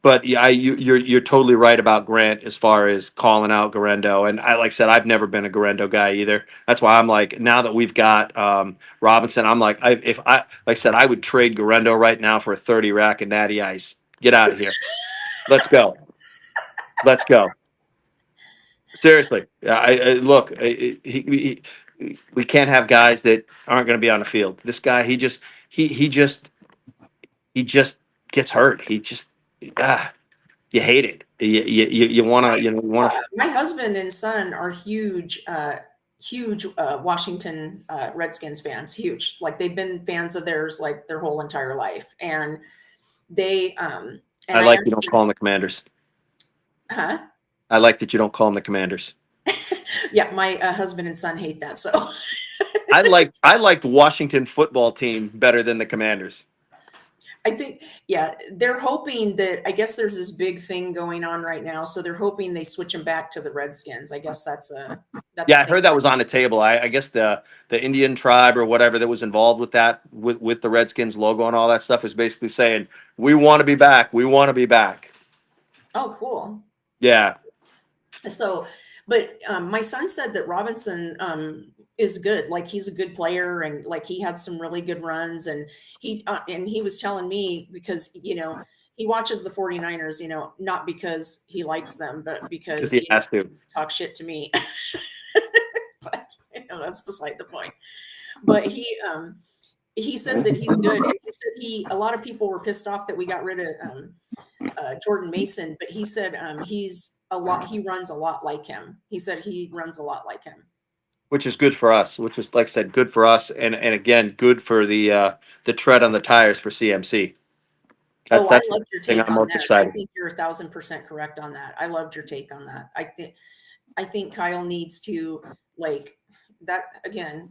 But yeah, you're totally right about Grant as far as calling out Garendo. And like I said, I've never been a Garendo guy either. That's why I'm like, now that we've got Robinson, I'm like, like I said, I would trade Garendo right now for a 30 rack of Natty Ice. Get out of here. Let's go. Let's go. Seriously, look. We can't have guys that aren't going to be on the field. This guy, he just gets hurt. He just you hate it. You want to. My husband and son are huge Washington Redskins fans. Huge, like they've been fans of theirs like their whole entire life, and they. And I like you don't call them the Commanders. Huh? I like that you don't call them the Commanders. Yeah, my husband and son hate that. So I like the Washington football team better than the Commanders. I think, yeah, they're hoping that, I guess there's this big thing going on right now. So they're hoping they switch them back to the Redskins. I guess that's yeah, I heard that was on the table. I guess the Indian tribe or whatever that was involved with that, with the Redskins logo and all that stuff is basically saying, we want to be back. We want to be back. Oh, cool. Yeah. So, but my son said that Robinson is good. Like he's a good player, and like he had some really good runs. And he was telling me because he watches the 49ers, not because he likes them, but because he has to talk shit to me. But that's beside the point. But he said that he's good. And he said a lot of people were pissed off that we got rid of Jordan Mason, but he said he runs a lot like him. He said he runs a lot like him. Which is good for us, which is, like I said, good for us. And again, good for the tread on the tires for CMC. I loved your take on that. I think you're 1,000% correct on that. I loved your take on that. I think Kyle needs to like that again.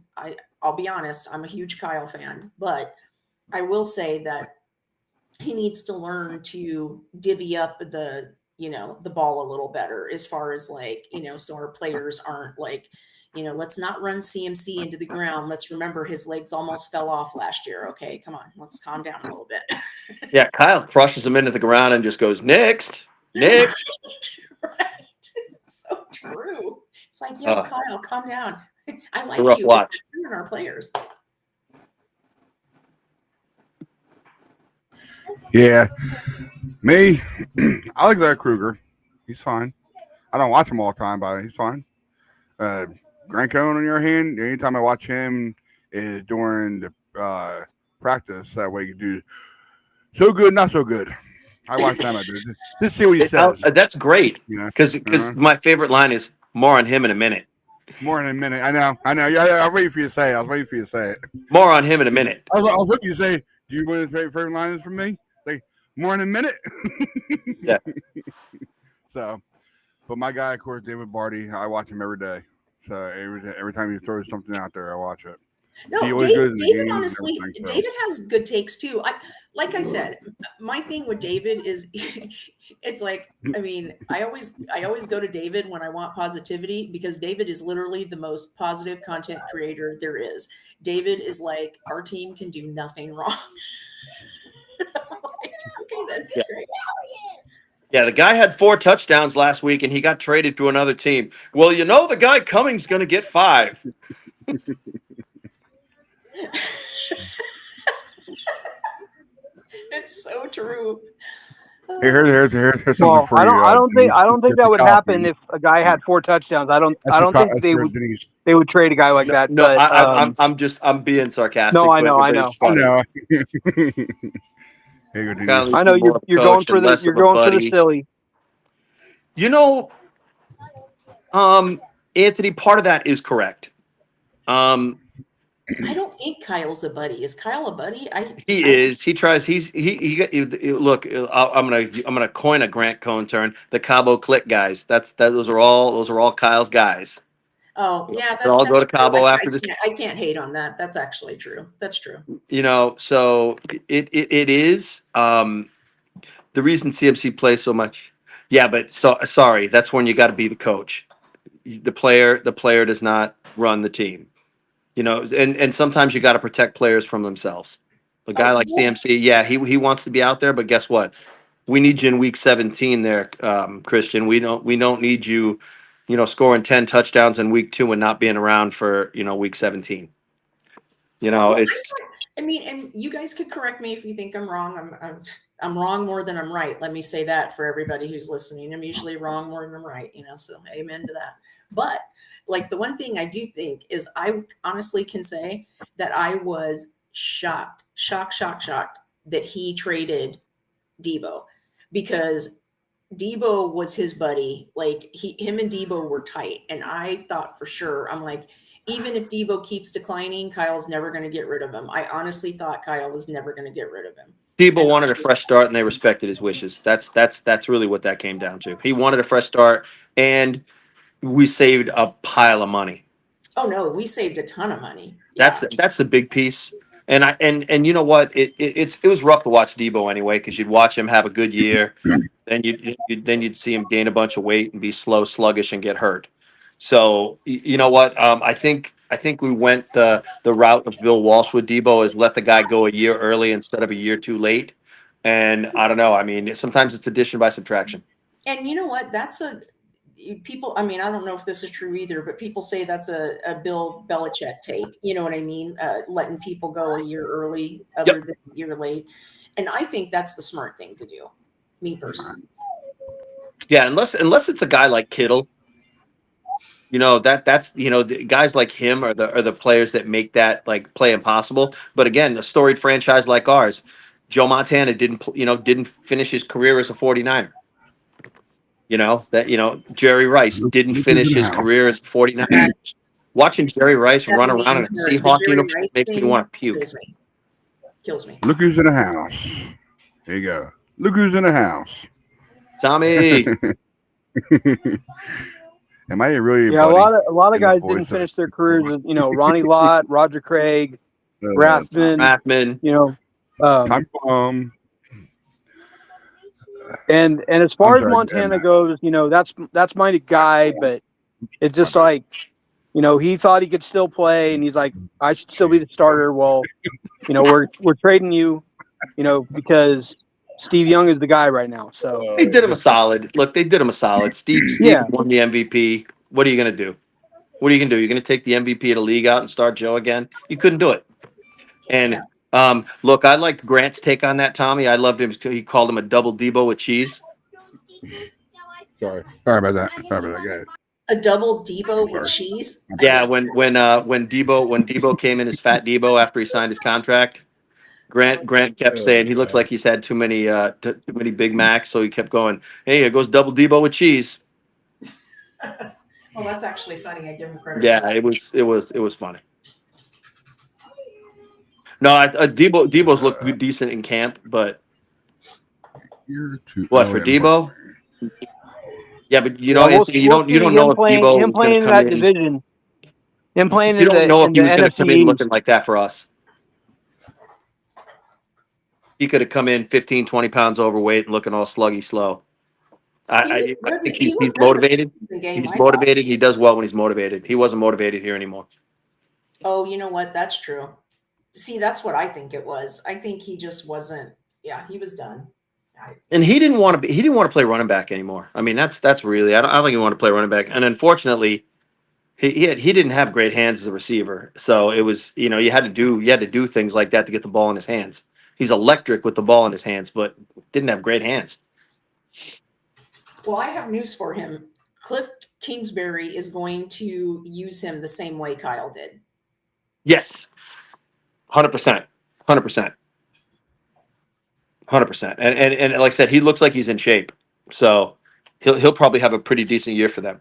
I'll be honest, I'm a huge Kyle fan, but I will say that he needs to learn to divvy up the the ball a little better as far as like, so our players aren't like, let's not run CMC into the ground. Let's remember his legs almost fell off last year. Okay, come on, let's calm down a little bit. Yeah, Kyle crushes him into the ground and just goes, next. Right. It's so true. It's like, Kyle, calm down. I like rough you. watch. You're our players. Yeah. Me, I like Larry Kruger. He's fine. I don't watch him all the time, but he's fine. Grant Cohn, on your hand, anytime I watch him is during the practice. That way you do so good, not so good. I watch them. Just see what he says. That's great. Because my favorite line is more on him in a minute. More in a minute. I know. Yeah, I was waiting for you to say it. I was waiting for you to say it. More on him in a minute. I was looking to say, do you want his favorite line from me? Like, more in a minute? Yeah. So, but my guy, of course, David Barty, I watch him every day. So every time he throws something out there, I watch it. No, David honestly, David has good takes too. Like I said, my thing with David is it's like, I mean, I always go to David when I want positivity because David is literally the most positive content creator there is. David is like, our team can do nothing wrong. Like, okay, then. Yeah. Yeah, the guy had 4 touchdowns last week and he got traded to another team. Well, the guy Cummings going to get 5. It's so true. Here's something Well, for you. I don't think that would happen if a guy had 4 touchdowns. I don't think they would trade a guy like that. No, but, I'm being sarcastic. No, I know. I know. I know you're going for the silly. Anthony, part of that is correct. I don't think Kyle's a buddy. Is Kyle a buddy? He is. He tries. He look. I'm gonna coin a Grant Cohn term. The Cabo Click guys. Those are all Kyle's guys. Oh yeah, they'll all go to Cabo after this. I can't hate on that. That's actually true. That's true. So it is the reason CMC plays so much. Yeah, but sorry. That's when you got to be the coach. The player does not run the team. And sometimes you got to protect players from themselves. A guy like CMC, yeah, he wants to be out there, but guess what? We need you in week 17 there, Christian. We don't need you, scoring 10 touchdowns in week 2 and not being around for, week 17. It's. I mean, and you guys could correct me if you think I'm wrong. I'm wrong more than I'm right. Let me say that for everybody who's listening. I'm usually wrong more than I'm right, so amen to that. But like the one thing I do think is I honestly can say that I was shocked that he traded Debo because Debo was his buddy. Like him and Debo were tight. And I thought for sure, I'm like, even if Debo keeps declining, Kyle's never going to get rid of him. I honestly thought Kyle was never going to get rid of him. Debo wanted a fresh start and they respected his wishes. That's really what that came down to. He wanted a fresh start and we saved a pile of money. Oh no, we saved a ton of money. Yeah. That's the big piece. And you know what? It was rough to watch Debo anyway because you'd watch him have a good year, then you'd see him gain a bunch of weight and be slow, sluggish, and get hurt. So you know what? I think we went the route of Bill Walsh with Debo is let the guy go a year early instead of a year too late. And I don't know. I mean, sometimes it's addition by subtraction. And you know what? People, I mean, I don't know if this is true either, but people say that's a Bill Belichick take. You know what I mean? Letting people go a year early other than a year late. And I think that's the smart thing to do, me personally. Yeah, unless it's a guy like Kittle. That's the guys like him are the players that make that like play impossible. But again, a storied franchise like ours, Joe Montana didn't finish his career as a 49er. Jerry Rice didn't finish his career as a 49er. Watching Jerry Rice run around in a Seahawk uniform makes me want to puke. Kills me. Look who's in the house. There you go. Look who's in the house. Tommy. Am I really? Yeah, a lot of guys didn't finish their careers as Ronnie Lott, Roger Craig, Rathman. Time bomb. And as far I'm as sorry, Montana goes, that's my guy, but it's just like, he thought he could still play, and he's like, I should still be the starter. Well, we're trading you, because Steve Young is the guy right now. So They did him a solid. Look, they did him a solid. Steve yeah, won the MVP. What are you going to do? What are you going to do? You're going to take the MVP of the league out and start Joe again? You couldn't do it. And look, I liked Grant's take on that, Tommy. I loved him. He called him a double Debo with cheese. Sorry about that. Sorry about that. Go ahead. A double Debo with cheese. Yeah, when Debo came in as Fat Debo after he signed his contract, Grant kept saying he looks like he's had too many Big Macs, so he kept going, "Hey, here goes double Debo with cheese." Well, that's actually funny. I give him credit. Yeah, for that. it was funny. No, Debo's looked decent in camp, but what for Debo? Yeah, but Anthony, you don't know if Debo him is going to playing in come that in. division, him playing You in don't know if the he was going to come in NFC looking like that for us. He could have come in 15, 20 pounds overweight and looking all sluggy slow. I think he's motivated. He's motivated. He does well when he's motivated. He wasn't motivated here anymore. Oh, you know what? That's true. See, that's what I think it was. I think he just wasn't. Yeah, he was done. And he didn't want to be. He didn't want to play running back anymore. I mean, that's really. I don't think he wanted to play running back. And unfortunately, he didn't have great hands as a receiver. So it was you had to do things like that to get the ball in his hands. He's electric with the ball in his hands, but didn't have great hands. Well, I have news for him. Cliff Kingsbury is going to use him the same way Kyle did. Yes, 100%, 100%, 100%. And like I said, he looks like he's in shape, so he'll probably have a pretty decent year for them.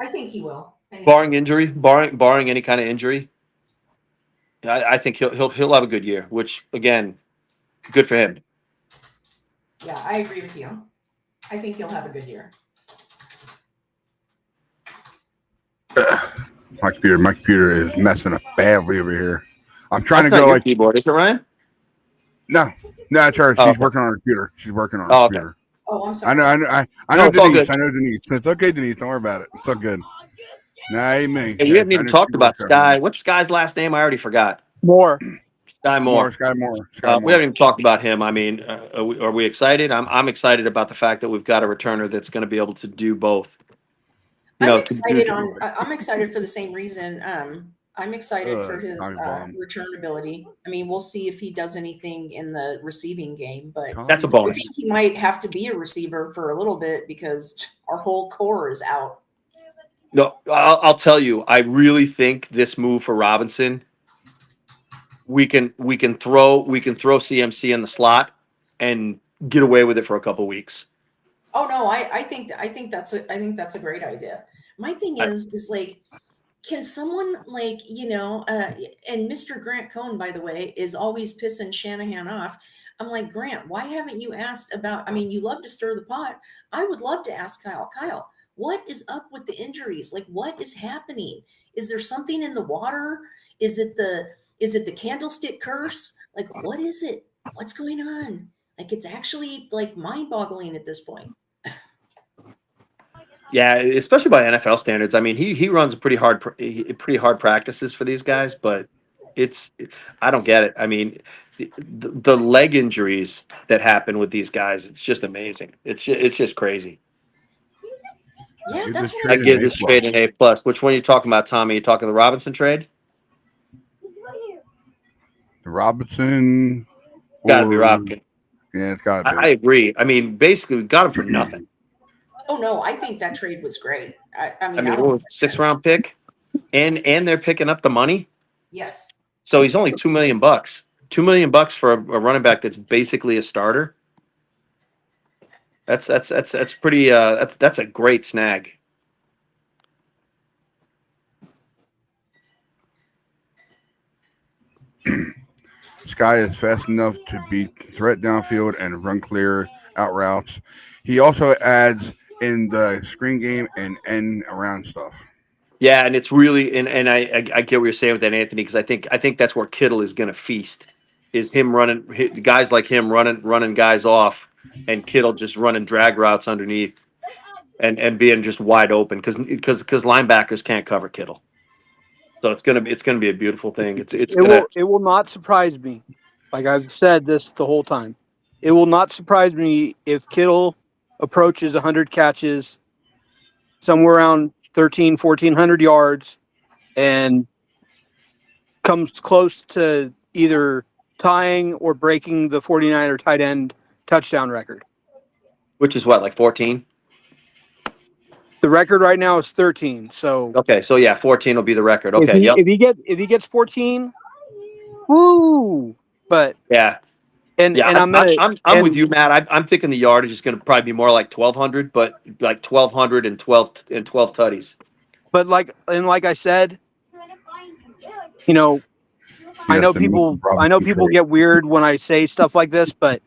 I think he will, barring injury, barring any kind of injury. I think he'll have a good year, which again, good for him. Yeah, I agree with you. I think he'll have a good year. My computer is messing up badly over here. I'm trying That's to not go your like keyboard, is it, Ryan? no, it's her. She's Oh, okay. working on her computer. She's working on her Oh, okay. computer. Oh, I'm sorry. I know No, it's all Denise. good. I know Denise. It's okay, Denise. Don't worry about it. It's all good. Nah, ain't me. Hey, you haven't I even know talked she about works out Sky. here. What's Sky's last name? I already forgot. more. Sky Moore. Sky Moore. We haven't even talked about him. I mean, are we excited? I'm excited about the fact that we've got a returner that's going to be able to do both. I'm excited for the same reason. I'm excited for his return ability. I mean, we'll see if he does anything in the receiving game, but That's a I bonus. think he might have to be a receiver for a little bit because our whole core is out. No, I'll tell you. I really think this move for Robinson, we can throw CMC in the slot and get away with it for a couple weeks. Oh no, I think that's a great idea. My thing is like, can someone like, and Mr. Grant Cohn, by the way, is always pissing Shanahan off. I'm like, Grant, why haven't you asked about, I mean, you love to stir the pot. I would love to ask Kyle, what is up with the injuries? Like, what is happening? Is there something in the water? Is it the candlestick curse? Like, what is it? What's going on? Like, it's actually like mind-boggling at this point. Yeah, especially by NFL standards. I mean, he runs pretty hard practices for these guys, but I don't get it. I mean, the leg injuries that happen with these guys, it's just amazing. It's just crazy. Yeah, that's what I give this trade an A+. Which one are you talking about, Tommy? You talking the Robinson trade? The Robinson. Got to be Robinson. Yeah, it's got to be. I agree. I mean, basically, we got him for nothing. Oh no, I think that trade was great. I mean, what was it, 6th-round pick, and they're picking up the money. Yes. So he's only $2 million. $2 million for a running back that's basically a starter. That's pretty. That's a great snag. Sky is fast enough to beat threat downfield and run clear out routes. He also adds in the screen game and end around stuff. Yeah, and it's really and I get what you're saying with that, Anthony, because I think that's where Kittle is going to feast, is him running guys like him running guys off and Kittle just running drag routes underneath and being just wide open because linebackers can't cover Kittle. So it's gonna be a beautiful thing. It will not surprise me. Like I've said this the whole time. It will not surprise me if Kittle approaches 100 catches, somewhere around 1,400 yards, and comes close to either tying or breaking the 49er tight end touchdown record. Which is what, like 14? The record right now is 13. So okay, so yeah, 14 will be the record. Okay, if he gets 14, woo! But yeah. And I'm with you, Matt. I'm thinking the yardage is going to probably be more like 1,200, but like 1,200 and 12 tutties. But like I said, you know, I know people get weird when I say stuff like this, but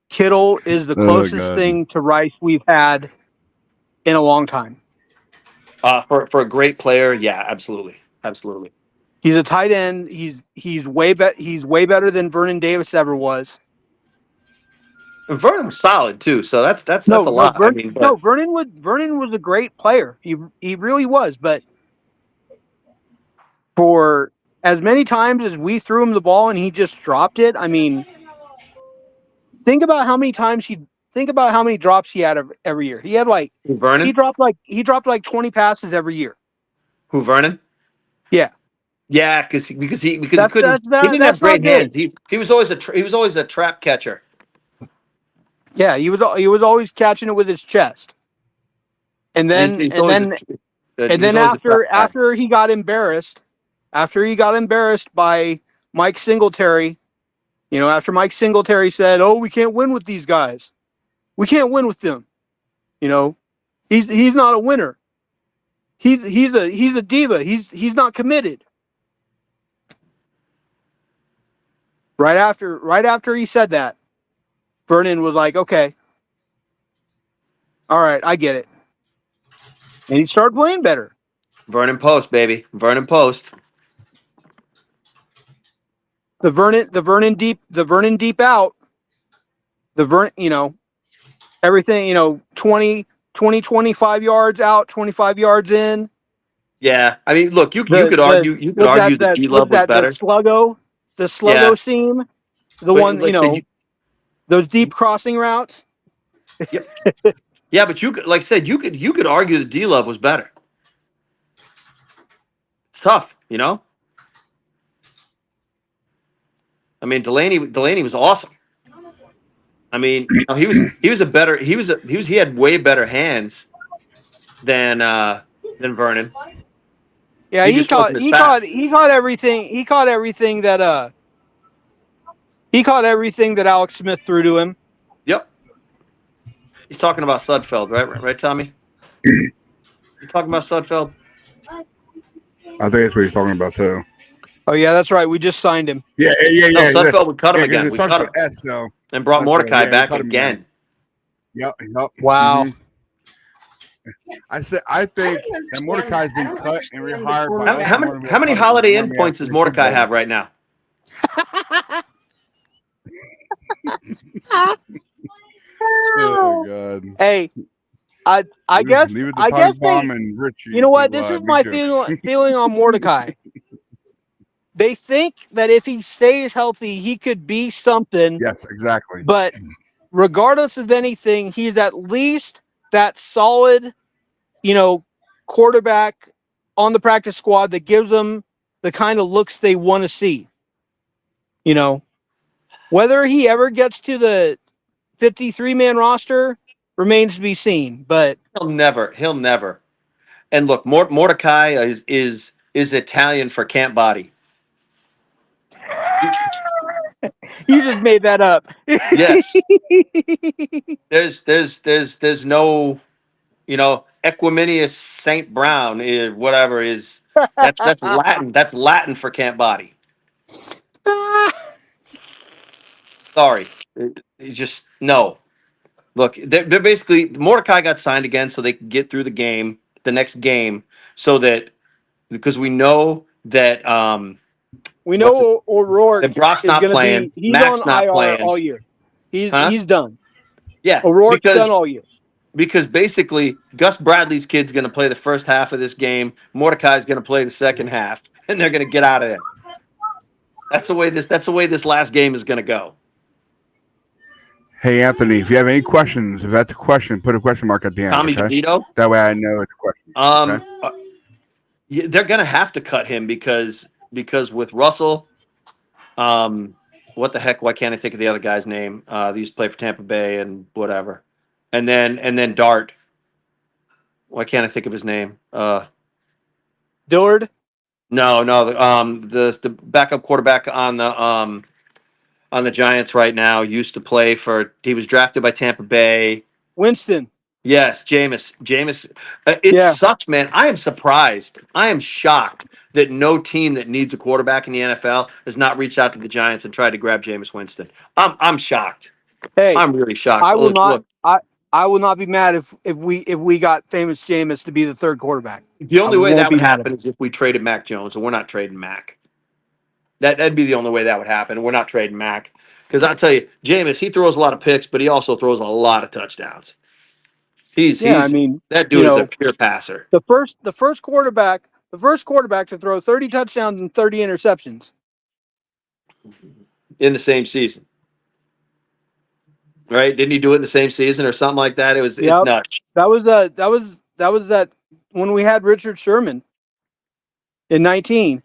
Kittle is the closest thing to Rice we've had in a long time. For a great player, yeah, absolutely. He's a tight end. He's way better than Vernon Davis ever was. And Vernon was solid too, so that's a lot. Vernon was a great player. He really was, but for as many times as we threw him the ball and he just dropped it, I mean, think about how many drops he had every year. He had Vernon? He dropped like 20 passes every year. Who, Vernon? Yeah. Yeah, because he couldn't. He didn't have great hands. He was always a trap catcher. Yeah, he was always catching it with his chest. And then after he got embarrassed by Mike Singletary, after Mike Singletary said, "Oh, we can't win with these guys. We can't win with them." He's not a winner. He's a diva. He's not committed. Right after he said that, Vernon was like, "Okay, all right, I get it," and he started playing better. Vernon Post, baby, Vernon Post. The Vernon deep out. Everything, 20, 25 yards out, 25 yards in. Yeah, I mean, look, you could argue the D-Love was better. The sluggo seam, those deep crossing routes. Yep. Yeah, but you could argue the D-Love was better. It's tough, I mean, Delaney was awesome. I mean, he had way better hands than Vernon. Yeah, he caught everything. He caught everything that Alex Smith threw to him. Yep. He's talking about Sudfeld, right, Tommy? You talking about Sudfeld? I think that's what he's talking about too. Oh yeah, that's right. We just signed him. Yeah. No, Sudfeld would cut him again. We cut him. S, no. And brought Mordecai back again. Yep. Wow. Mm-hmm. I think that Mordecai's been cut and rehired. How many Holiday endpoints does Mordecai have right now? Oh God. Hey, I guess they, Richie, you know what? This is my feeling on Mordecai. They think that if he stays healthy, he could be something. Yes, exactly. But regardless of anything, he's at least that solid, quarterback on the practice squad that gives them the kind of looks they want to see. Whether he ever gets to the 53-man roster remains to be seen, but he'll never. And look, Mordecai is Italian for can't body. You just made that up. Yes. There's no, Equiminius Saint Brown is whatever is that's Latin. That's Latin for can't body. Sorry. You just no. Look, they're basically Mordecai got signed again so they could get through the next game, so that because we know that O'Rourke that Brock's not playing, he's Mac's on not IR playing all year. He's done. Yeah, O'Rourke's done all year. because basically Gus Bradley's kid's going to play the first half of this game. Mordecai's going to play the second half, and they're going to get out of there. That's the way this last game is going to go. Hey, Anthony, if you have any questions, if that's a question, put a question mark at the end. Tommy okay? DeVito. That way I know it's a question. Okay? Yeah, they're going to have to cut him because with Russell, what the heck? Why can't I think of the other guy's name? They used to play for Tampa Bay and whatever, and then Dart. Why can't I think of his name? Dillard. No, the backup quarterback on the Giants right now used to play for. He was drafted by Tampa Bay. Winston. Yes, Jameis. It sucks, man. I am surprised. I am shocked that no team that needs a quarterback in the NFL has not reached out to the Giants and tried to grab Jameis Winston. I'm shocked. Hey, I'm really shocked. I will not. Look, I will not be mad if we got famous Jameis to be the third quarterback. the only way that would happen is if we traded Mac Jones, and we're not trading Mac. That'd be the only way that would happen. We're not trading Mac because I'll tell you, Jameis, he throws a lot of picks, but he also throws a lot of touchdowns. I mean, that dude is a pure passer. The first quarterback to throw 30 touchdowns and 30 interceptions in the same season. Right? Didn't he do it in the same season or something like that? It's nuts. That was that when we had Richard Sherman in 19.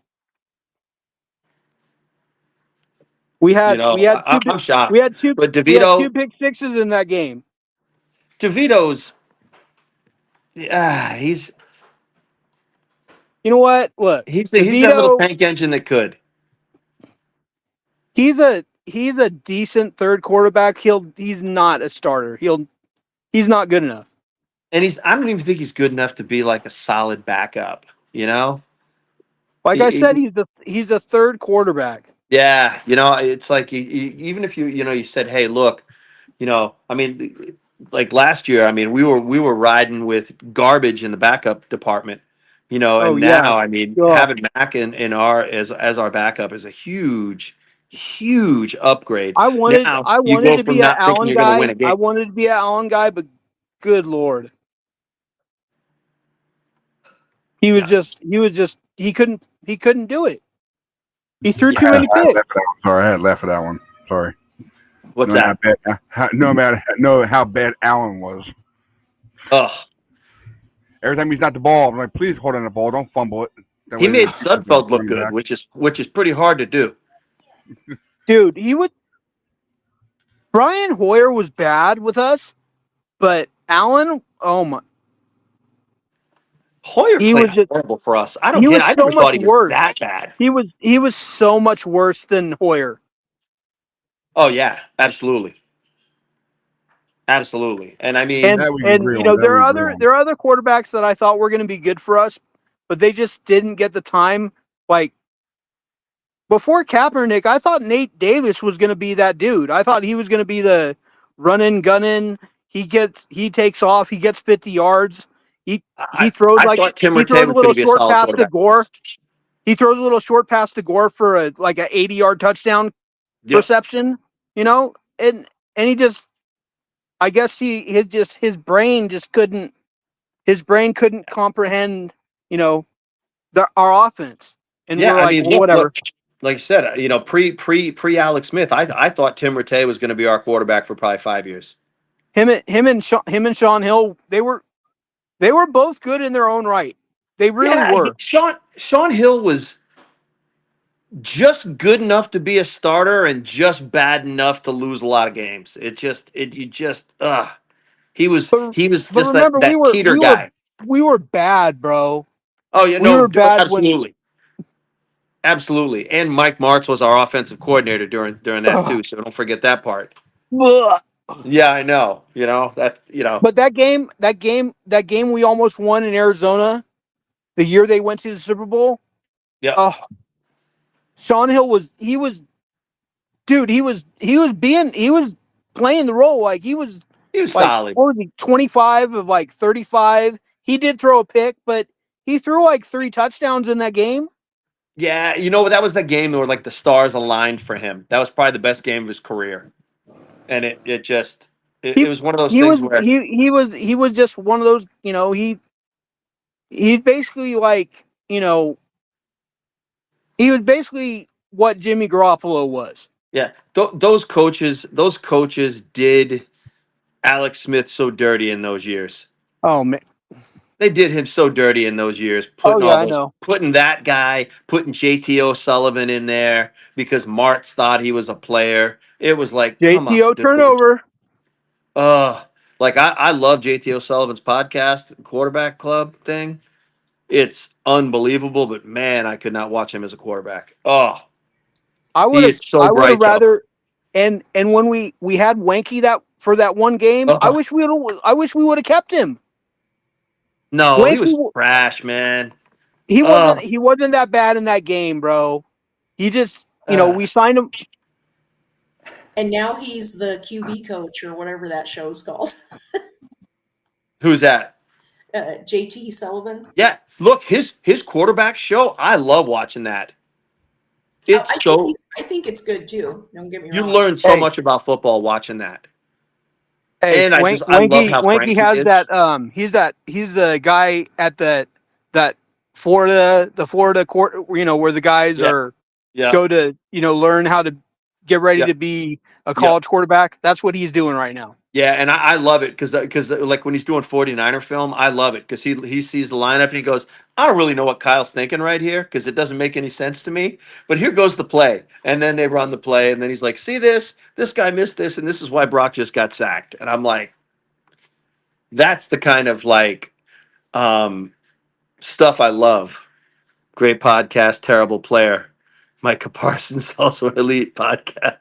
I'm shocked. We had two pick sixes in that game. DeVito's he's you know what? Look, he's that little tank engine that could. He's a decent third quarterback. He's not a starter. He's not good enough. And I don't even think he's good enough to be like a solid backup, you know? Like I said, he's a third quarterback. Yeah, it's like even if you said, "Hey, look, I mean, like last year, I mean, we were riding with garbage in the backup department, and now, I mean, having Mac in our as our backup is a huge upgrade. I wanted to be an Allen guy. I wanted to be an Allen guy, but good Lord, he couldn't do it. He threw too many picks. Sorry, I had to laugh at that one. Sorry. What's that? Know how bad Allen was. Ugh. Every time he's not the ball, I'm like, please hold on the ball, don't fumble it. He made Sudfeld look good, which is pretty hard to do. Dude, Brian Hoyer was bad with us, but Allen, oh my. Hoyer played horrible for us. I never thought he was that bad. He was so much worse than Hoyer. Oh yeah, absolutely. And I mean, there are other quarterbacks that I thought were going to be good for us, but they just didn't get the time. Like before Kaepernick, I thought Nate Davis was going to be that dude. I thought he was going to be the running, gunning. He takes off. He gets 50 yards. He throws a little short pass to Gore. He throws a little short pass to Gore for an 80-yard touchdown reception. And he just, I guess his brain couldn't comprehend our offense. And whatever. Look, like you said, pre Alex Smith, I thought Tim Rattay was going to be our quarterback for probably 5 years. Him and Sean Hill, they were both good in their own right. They really were. Sean Hill was just good enough to be a starter and just bad enough to lose a lot of games. He was just that teeter guy. We were bad, bro. Oh yeah, we were bad. Absolutely. And Mike Martz was our offensive coordinator during that too. So don't forget that part. Yeah, I know. But that game we almost won in Arizona, the year they went to the Super Bowl. Yeah. Sean Hill was playing the role like he was solid. 25 of 35. He did throw a pick, but he threw 3 touchdowns in that game. Yeah, that was the game where the stars aligned for him. That was probably the best game of his career. and it just He, it was one of those he things was where he was just one of those, he's basically like, he was basically what Jimmy Garoppolo was. yeah, those coaches did Alex Smith so dirty in those years. Oh man. They did him so dirty in those years, Oh yeah, I know. putting that guy, putting JT O'Sullivan in there because Martz thought he was a player. It was like, come on, JTO dude. turnover. Like I love JT O'Sullivan's podcast, quarterback club thing. It's unbelievable, but man, I could not watch him as a quarterback. Oh, he is so I would have bright though. rather and when we had Wanky that for that one game, I Oh, wish we would have kept him. no, he was Wanky, trash, man. he Oh, wasn't that bad in that game, bro. He just, we signed him. And now he's the QB coach or whatever that show's called. who's that? JT Sullivan. Yeah, look, his quarterback show. I love watching that. It's I think it's good too. Don't get me you wrong. learn so Hey. much about football watching that. Hey, And I love how Wanky Frankie has is. that he's the guy at that Florida court, where the guys Yeah. are Yeah, go to, learn how to get ready Yeah. to be a college quarterback. That's what he's doing right now. yeah, and I love it because like when he's doing 49er film, I love it because he sees the lineup and he goes, I don't really know what Kyle's thinking right here because it doesn't make any sense to me. But here goes the play, and then they run the play, and then he's like, see this guy missed this, and this is why Brock just got sacked. And I'm like, that's the kind of like stuff I love. Great podcast, terrible player. Micah Parsons also an elite podcast.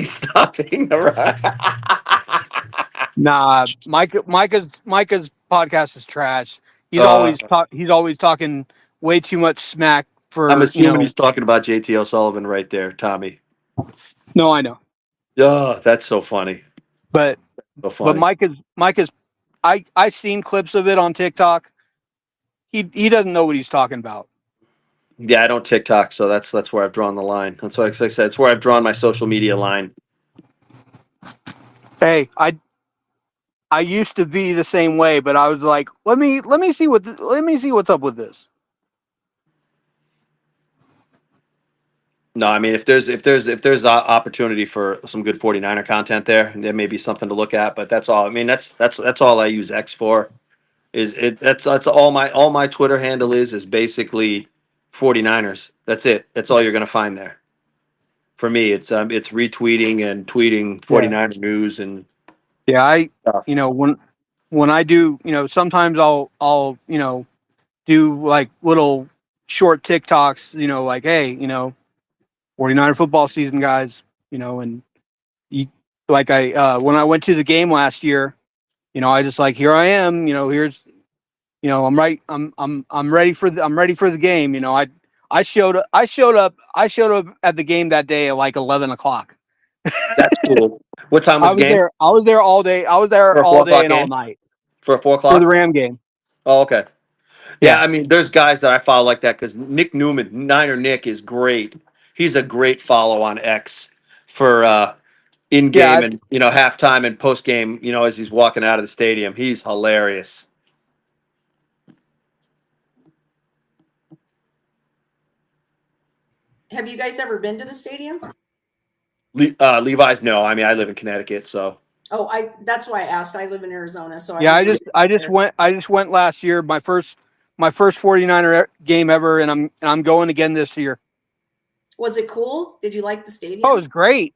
Stopping the run. Nah, Micah's podcast is trash. He's he's always talking way too much smack for, I'm assuming he's talking about JT O'Sullivan right there, Tommy. No, I know. Oh, that's so funny. But So funny. Micah's I seen clips of it on TikTok. He doesn't know what he's talking about. Yeah, I don't TikTok, so that's where I've drawn the line. That's like I said, it's where I've drawn my social media line. Hey, I used to be the same way, but I was like, let me see what's up with this. No, I mean if there's a opportunity for some good 49er content there may be something to look at, but that's all. I mean that's all I use X for. That's all my Twitter handle is basically 49ers. That's it. That's all you're gonna find there. For me, it's retweeting and tweeting 49er news and Yeah, stuff. when I do, sometimes I'll do like little short TikToks, like, hey, 49er football season, guys, and like when I went to the game last year, I just like, here I am, here's, I'm right. I'm ready for the game. I showed up at the game that day at like 11 o'clock. That's cool. What time was the game? I was there all day. I was there For a all 4 day o'clock and all game? night For a 4 for o'clock? the Ram game. Oh, okay. Yeah, Yeah. I mean, there's guys that I follow like that because Nick Newman, Niner Nick, is great. He's a great follow on X for in game and halftime and post game. As he's walking out of the stadium, he's hilarious. Have you guys ever been to the stadium? Levi's, no. I mean, I live in Connecticut, so. Oh, that's why I asked. I live in Arizona, so Yeah, I just went last year, my first 49er game ever, and I'm going again this year. Was it cool? Did you like the stadium? Oh, it was great.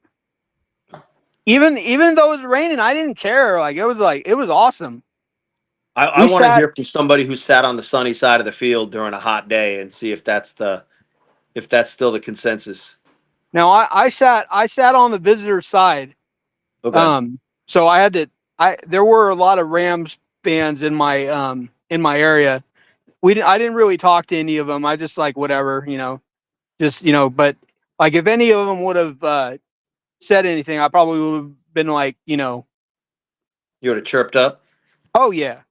Even though it was raining, I didn't care. It was awesome. I want to hear from somebody who sat on the sunny side of the field during a hot day and see if that's still the consensus. Now I sat on the visitor side. Okay. So there were a lot of Rams fans in my area. I didn't really talk to any of them. I just like whatever, but like if any of them would have said anything, I probably would have been like, You would have chirped up? oh yeah.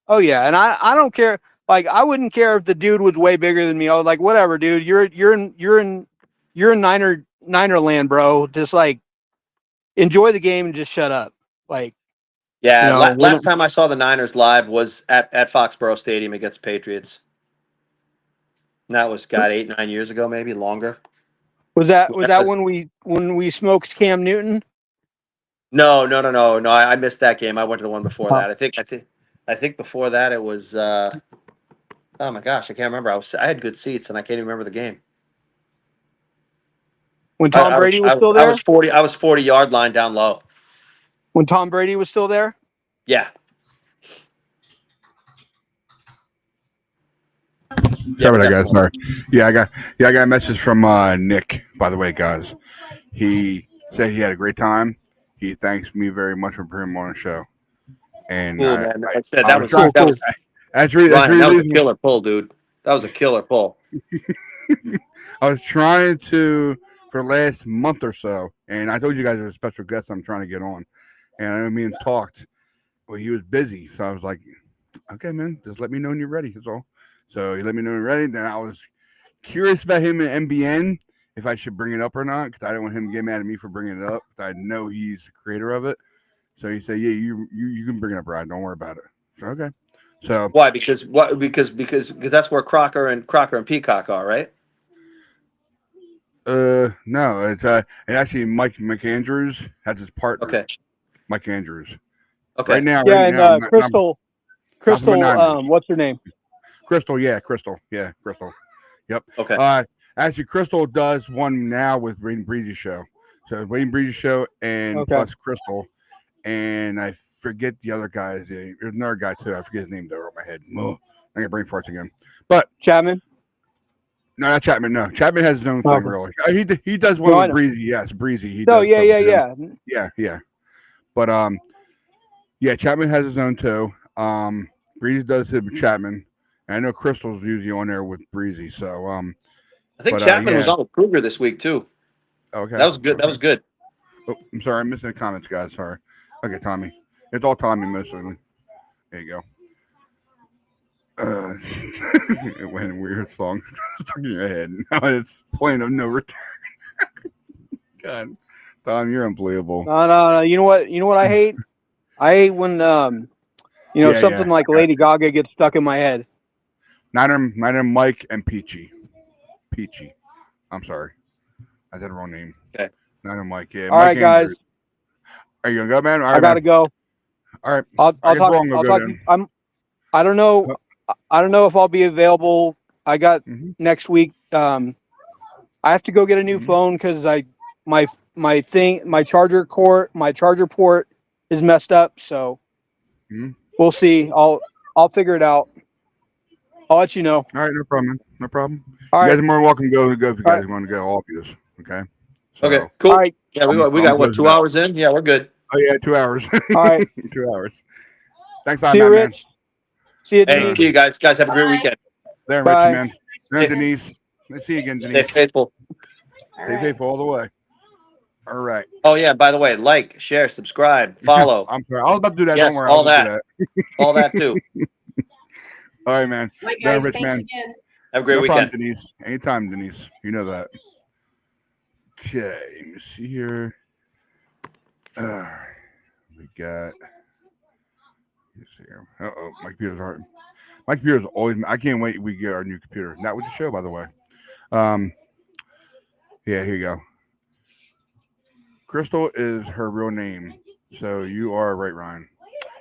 And I don't care. Like, I wouldn't care if the dude was way bigger than me. I was like, whatever, dude, you're in Niner land, bro. Just like, enjoy the game and just shut up. Like, Yeah, you know, last time I saw the Niners live was at Foxborough Stadium against Patriots. And that was 8-9 years ago, maybe longer. was that when we smoked Cam Newton? No. I missed that game. I went to the one before that. I think before that it was. Oh my gosh, I can't remember. I had good seats and I can't even remember the game. When Tom Brady was still there? I was 40-yard line down low. When Tom Brady was still there? Yeah. Sorry about that, guys. Sorry. Yeah, I got a message from Nick, by the way, guys. He said he had a great time. He thanks me very much for bringing him on the show. And Cool, man. that's that was a killer pull, dude. That was a killer pull. I was trying to for the last month or so, and I told you guys there's a special guest I'm trying to get on, and I know me and talked. Well, he was busy, so I was like, "Okay, man, just let me know when you're ready." That's all. So he let me know when you're ready. Then I was curious about him in MBN, if I should bring it up or not, because I don't want him to get mad at me for bringing it up. I know he's the creator of it. So he said, "Yeah, you can bring it up, Ryan. Don't worry about it." So, okay. So why? Because that's where Crocker and Peacock are, right? No, it's actually Mike Andrews has his partner. Okay. Mike Andrews. Okay. Right now, Crystal, what's her name? Crystal, Crystal. Yep. Okay. Actually, Crystal does one now with Wayne Breezy show. So Wayne Breezy show and plus Crystal, and I forget the other guy's. There's another guy too. I forget his name though. Over my head. I got brain farts again. But Chapman. No, not Chapman. No, Chapman has his own thing. Really, he does one with Breezy. Yes, Breezy. He does yeah. But Chapman has his own too. Breezy does it with Chapman. And I know Crystal's usually on there with Breezy. So I think Chapman was on with Kruger this week too. Okay, that was good. That was good. Oh, I'm sorry, I'm missing the comments, guys. Sorry. Okay, Tommy. It's all Tommy mostly. There you go. It went in weird songs stuck in your head. Now it's Point of No Return. God, Tom, you're unbelievable. No. You know what I hate? I hate when something like Lady Gaga gets stuck in my head. Neither Mike and Peachy. I'm sorry, I said the wrong name. Okay. Neither Mike. Yeah. All Mike right, Andrews. Guys. Are you gonna go, man? All right, I gotta go. All right. I'll talk. I don't know. I don't know if I'll be available. I got next week. I have to go get a new phone because my charger port is messed up. So we'll see. I'll figure it out. I'll let you know. All right, no problem. No problem. All you right. guys are more than welcome to go if you guys want to go. All of you. Okay. So, okay. Cool. All right. Yeah, we got what, 2 hours in? Yeah, we're good. Oh yeah, 2 hours. All right. 2 hours. Thanks, See you, Rich. See you, Denise. Hey, see you guys. Guys, have a great weekend. There, Richie, man. There, Denise. Let's see you again, Denise. Stay faithful. Stay faithful all the way. All right. Oh yeah. By the way, like, share, subscribe, follow. I'm sorry. I was about to do that. Yes, don't worry. all that. All that too. All right, man. Right, guys. Rich, Thanks man. again. Have a great weekend, Denise. Anytime, Denise. You know that. Okay. Let me see here. We got. Let me see here. My computer's hard. My computer's always. I can't wait. We get our new computer. Not with the show, by the way. Yeah. Here you go. Crystal is her real name, so you are right, Ryan.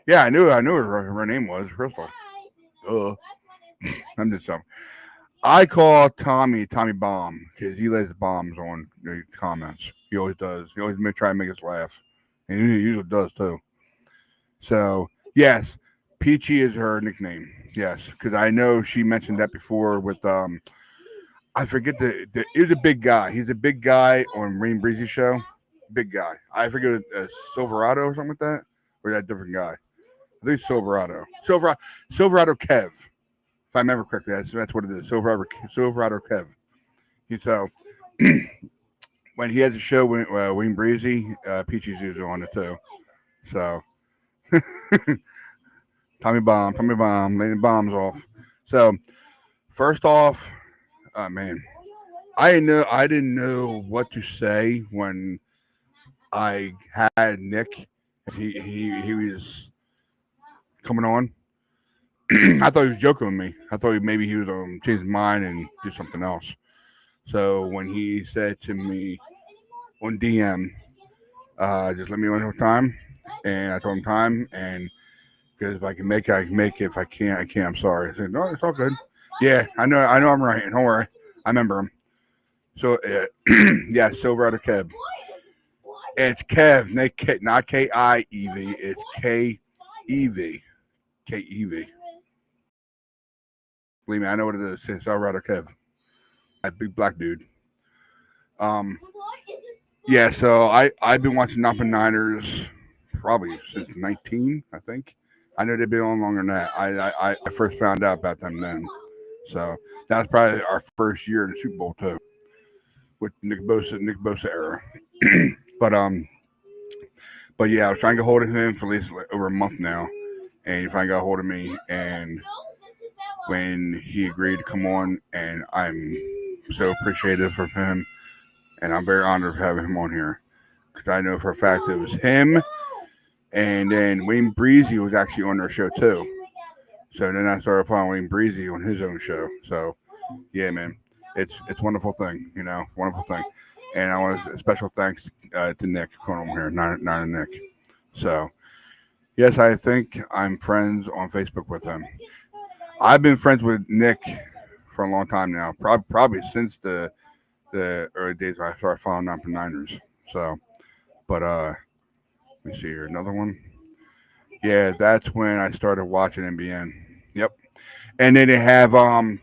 Yeah, I knew her name was Crystal. I'm just something. I call Tommy Bomb because he lays bombs on the comments. He always does. He always try to make us laugh, and he usually does too. So yes, Peachy is her nickname. Yes, because I know she mentioned that before with I forget he's a big guy. He's a big guy on Rain Breezy show. Big guy. I forget Silverado or something like that. Or is that a different guy? I think it's Silverado. Silverado Kev. If I remember correctly, that's what it is. Silverado Kev. So when he has a show with Wayne Breezy, Peachy's usually on it too. So Tommy Bomb, laying bombs off. So first off, man, I didn't know what to say when I had Nick. He was coming on. I thought he was joking with me. I thought maybe he was change his mind and do something else. So when he said to me on DM, just let me know time, and I told him time, and because if I can make it, I can make it. If I can't, I can't. I'm sorry. I said, no, it's all good. Yeah, I know I'm right. Don't worry. I remember him. So, yeah, Silverado Kev. It's Kev, not K-I-E-V. It's K-E-V. K-E-V. Believe me, I know what it is. It's Silverado Kev. That big black dude. Yeah, so I've been watching Napa Niners probably since 19, I think. I know they've been on longer than that. I first found out about them then. So that was probably our first year in the Super Bowl too, with Nick Bosa era. But yeah, I was trying to get hold of him for at least over a month now, and he finally got a hold of me. And when he agreed to come on, and I'm so appreciative of him, and I'm very honored of having him on here because I know for a fact it was him, and then Wayne Breezy was actually on their show too. So then I started following Wayne Breezy on his own show. So yeah, man, it's a wonderful thing, wonderful thing. And I want a special thanks to Nick coming on here, not Nick. So yes, I think I'm friends on Facebook with him. I've been friends with Nick for a long time now, probably since the early days when I started following Napa Niners. So, but let me see here, another one. Yeah, that's when I started watching NBN. Yep. And then they have what's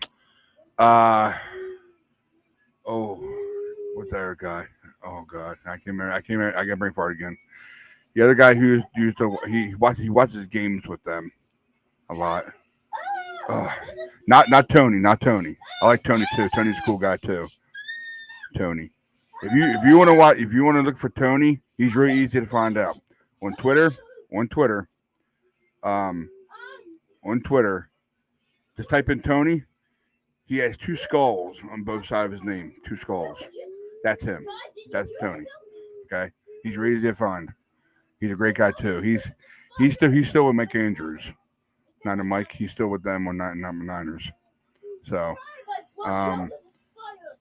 that other guy? Oh God, I can't remember. I got brain fart again. The other guy who used to he watches games with them a lot. Not Tony. I like Tony too. Tony's a cool guy too. Tony. If you want to look for Tony, he's really easy to find out on Twitter. Just type in Tony. He has 2 skulls on both sides of his name. 2 skulls. That's him. That's Tony. Okay. He's really easy to find. He's a great guy too. He's still with Mike Andrews. Not a Mike. He's still with them on Niners. So,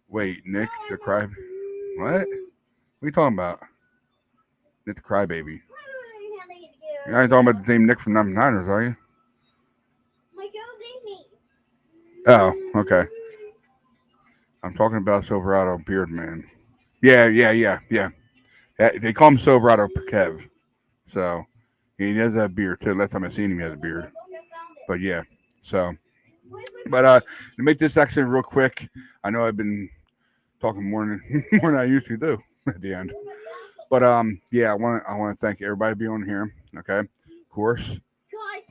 wait, Nick the Cry. What? What are you talking about? Nick the Crybaby. You ain't talking about the name Nick from Niners, are you? Oh, okay. I'm talking about Silverado Beard Man. Yeah. They call him Silverado Kev. So he does have a beard too. Last time I seen him, he has a beard. But yeah, so. But to make this accent real quick, I know I've been talking more than I usually do at the end. But yeah, I want to thank everybody being on here. Okay, of course,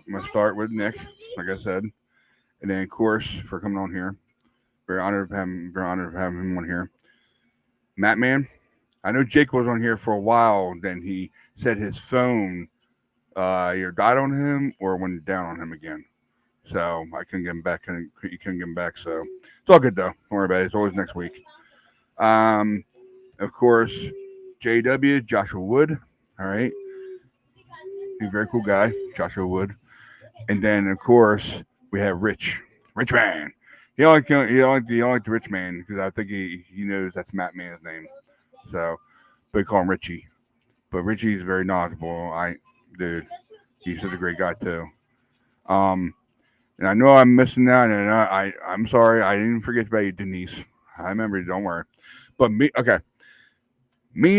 I'm gonna start with Nick, like I said, and then of course for coming on here. Very honored of having him on here. Matt Man, I know Jake was on here for a while. Then he said his phone either died on him or went down on him again. So I couldn't get him back. He couldn't get him back. So it's all good though. Don't worry about it. It's always next week. Of course, JW, Joshua Wood. All right. He's a very cool guy, Joshua Wood. And then of course we have Rich Man. He only the Rich Man because I think he knows that's Matt Man's name. So, but we call him Richie. But Richie's very knowledgeable. He's such a great guy too. And I know I'm missing out, and I'm sorry. I didn't forget about you, Denise. I remember you. Don't worry. But me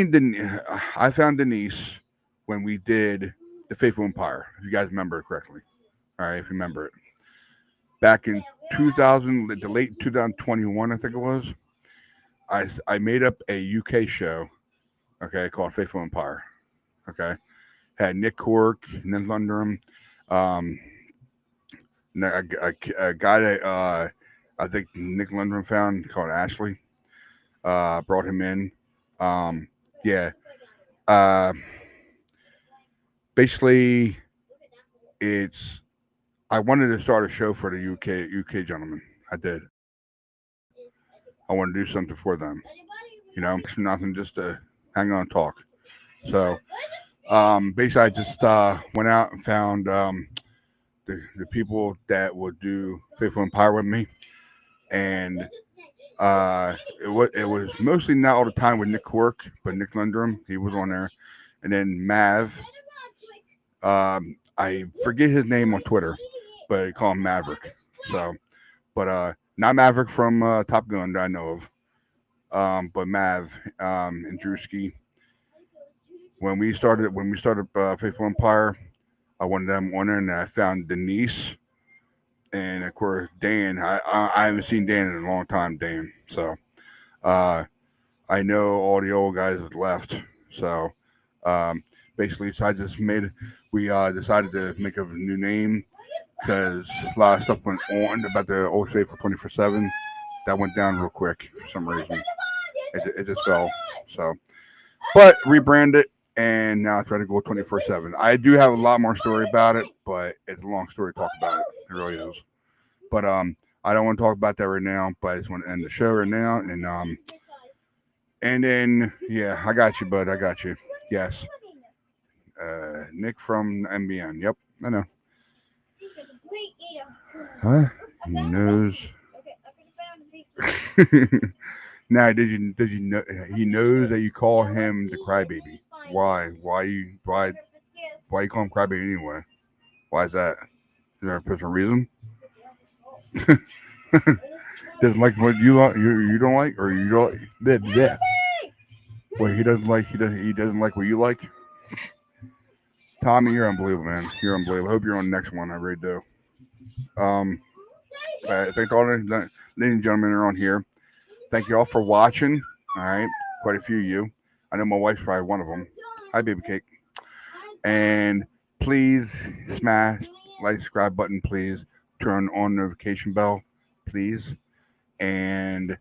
and Denise, I found Denise when we did The Faithful Empire, if you guys remember it correctly. All right, if you remember it. Back in 2000, the late 2021, I think it was, I made up a UK show, okay, called Faithful Empire. Okay. Had Nick Cork, Nick Lundgren, a guy that I think Nick Lundgren found called Ashley. Brought him in. Yeah. Basically, I wanted to start a show for the UK gentlemen. I did. I want to do something for them. Nothing just to hang on and talk. So basically, I just went out and found the people that would do Faithful Empire with me, and it was mostly not all the time with Nick Quirk, but Nick Lundrum, he was on there, and then Mav. I forget his name on Twitter, but I call him Maverick. So, but not Maverick from Top Gun that I know of, but Mav and Drewski. When we started Faithful Empire, I wanted them on there, and I found Denise, and of course Dan. I haven't seen Dan in a long time, Dan. So I know all the old guys that left. So basically, so I just we decided to make a new name because a lot of stuff went on about the old Faithful 24/7. That went down real quick for some reason. It just fell. So, but rebrand it. And now I try to go 24/7. I do have a lot more story about it, but it's a long story to talk about it. It really is. But I don't want to talk about that right now. But I just want to end the show right now. And then yeah, I got you, bud. I got you. Yes. Nick from MBN. Yep, I know. Huh? He knows. Now, did you know he knows that you call him the crybaby? Why you call him crybaby anyway? Why is that? Is there a special reason? Doesn't like what you like, you don't like, or you don't that. Well, he doesn't like what you like. Tommy, you're unbelievable, man. You're unbelievable. I hope you're on the next one. I really do. Thank all the ladies and gentlemen that are on here. Thank you all for watching. All right, quite a few of you. I know my wife's probably one of them. Hi, baby cake. And please smash like, subscribe button. Please turn on notification bell, please. And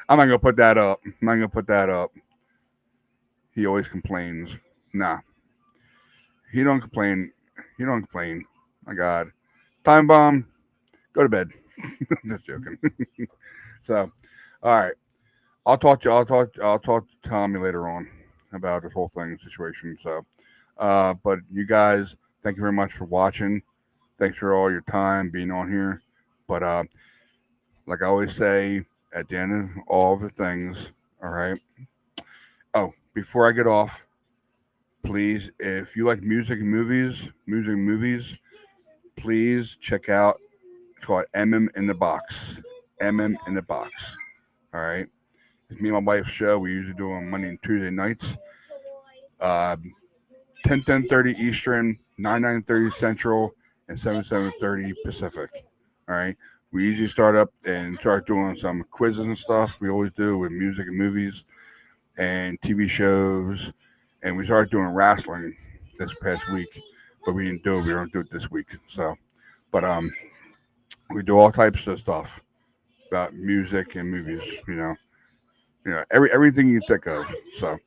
I'm not gonna put that up. He always complains. Nah, he don't complain. My God, time bomb. Go to bed. Just joking. So, all right. I'll talk to Tommy later on about this whole thing situation. So, but you guys, thank you very much for watching. Thanks for all your time being on here. But like I always say at the end of all the things, all right. Oh, before I get off, please, if you like music and movies, please check out. It's called MM in the Box. MM in the Box. All right. It's me and my wife's show. We usually do on Monday and Tuesday nights. 10:30 Eastern, 9:30 Central, and 7:30 Pacific. All right. We usually start up and start doing some quizzes and stuff. We always do with music and movies and TV shows. And we started doing wrestling this past week, but we didn't do it. We don't do it this week. So, but we do all types of stuff about music and movies. You know, everything you think of. So,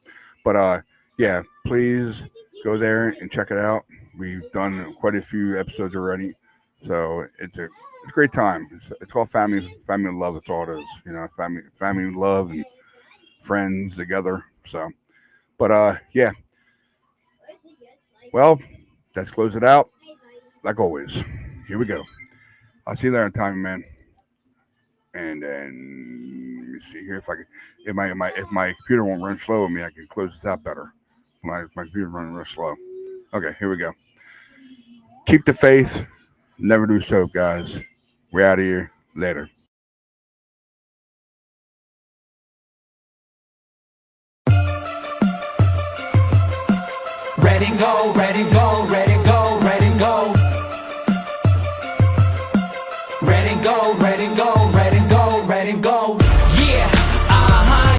but yeah, please go there and check it out. We've done quite a few episodes already, so it's a great time. It's called family love. That's all it is. You know, family love and friends together. So, but yeah. Well, let's close it out. Like always, here we go. I'll see you later, Tommy, man. And then let me see here if I can. If my computer won't run slow with me, I can close this out better. My computer running real slow. Okay, here we go. Keep the faith. Never lose hope, guys. We're out of here. Later. Red and gold, red and gold, red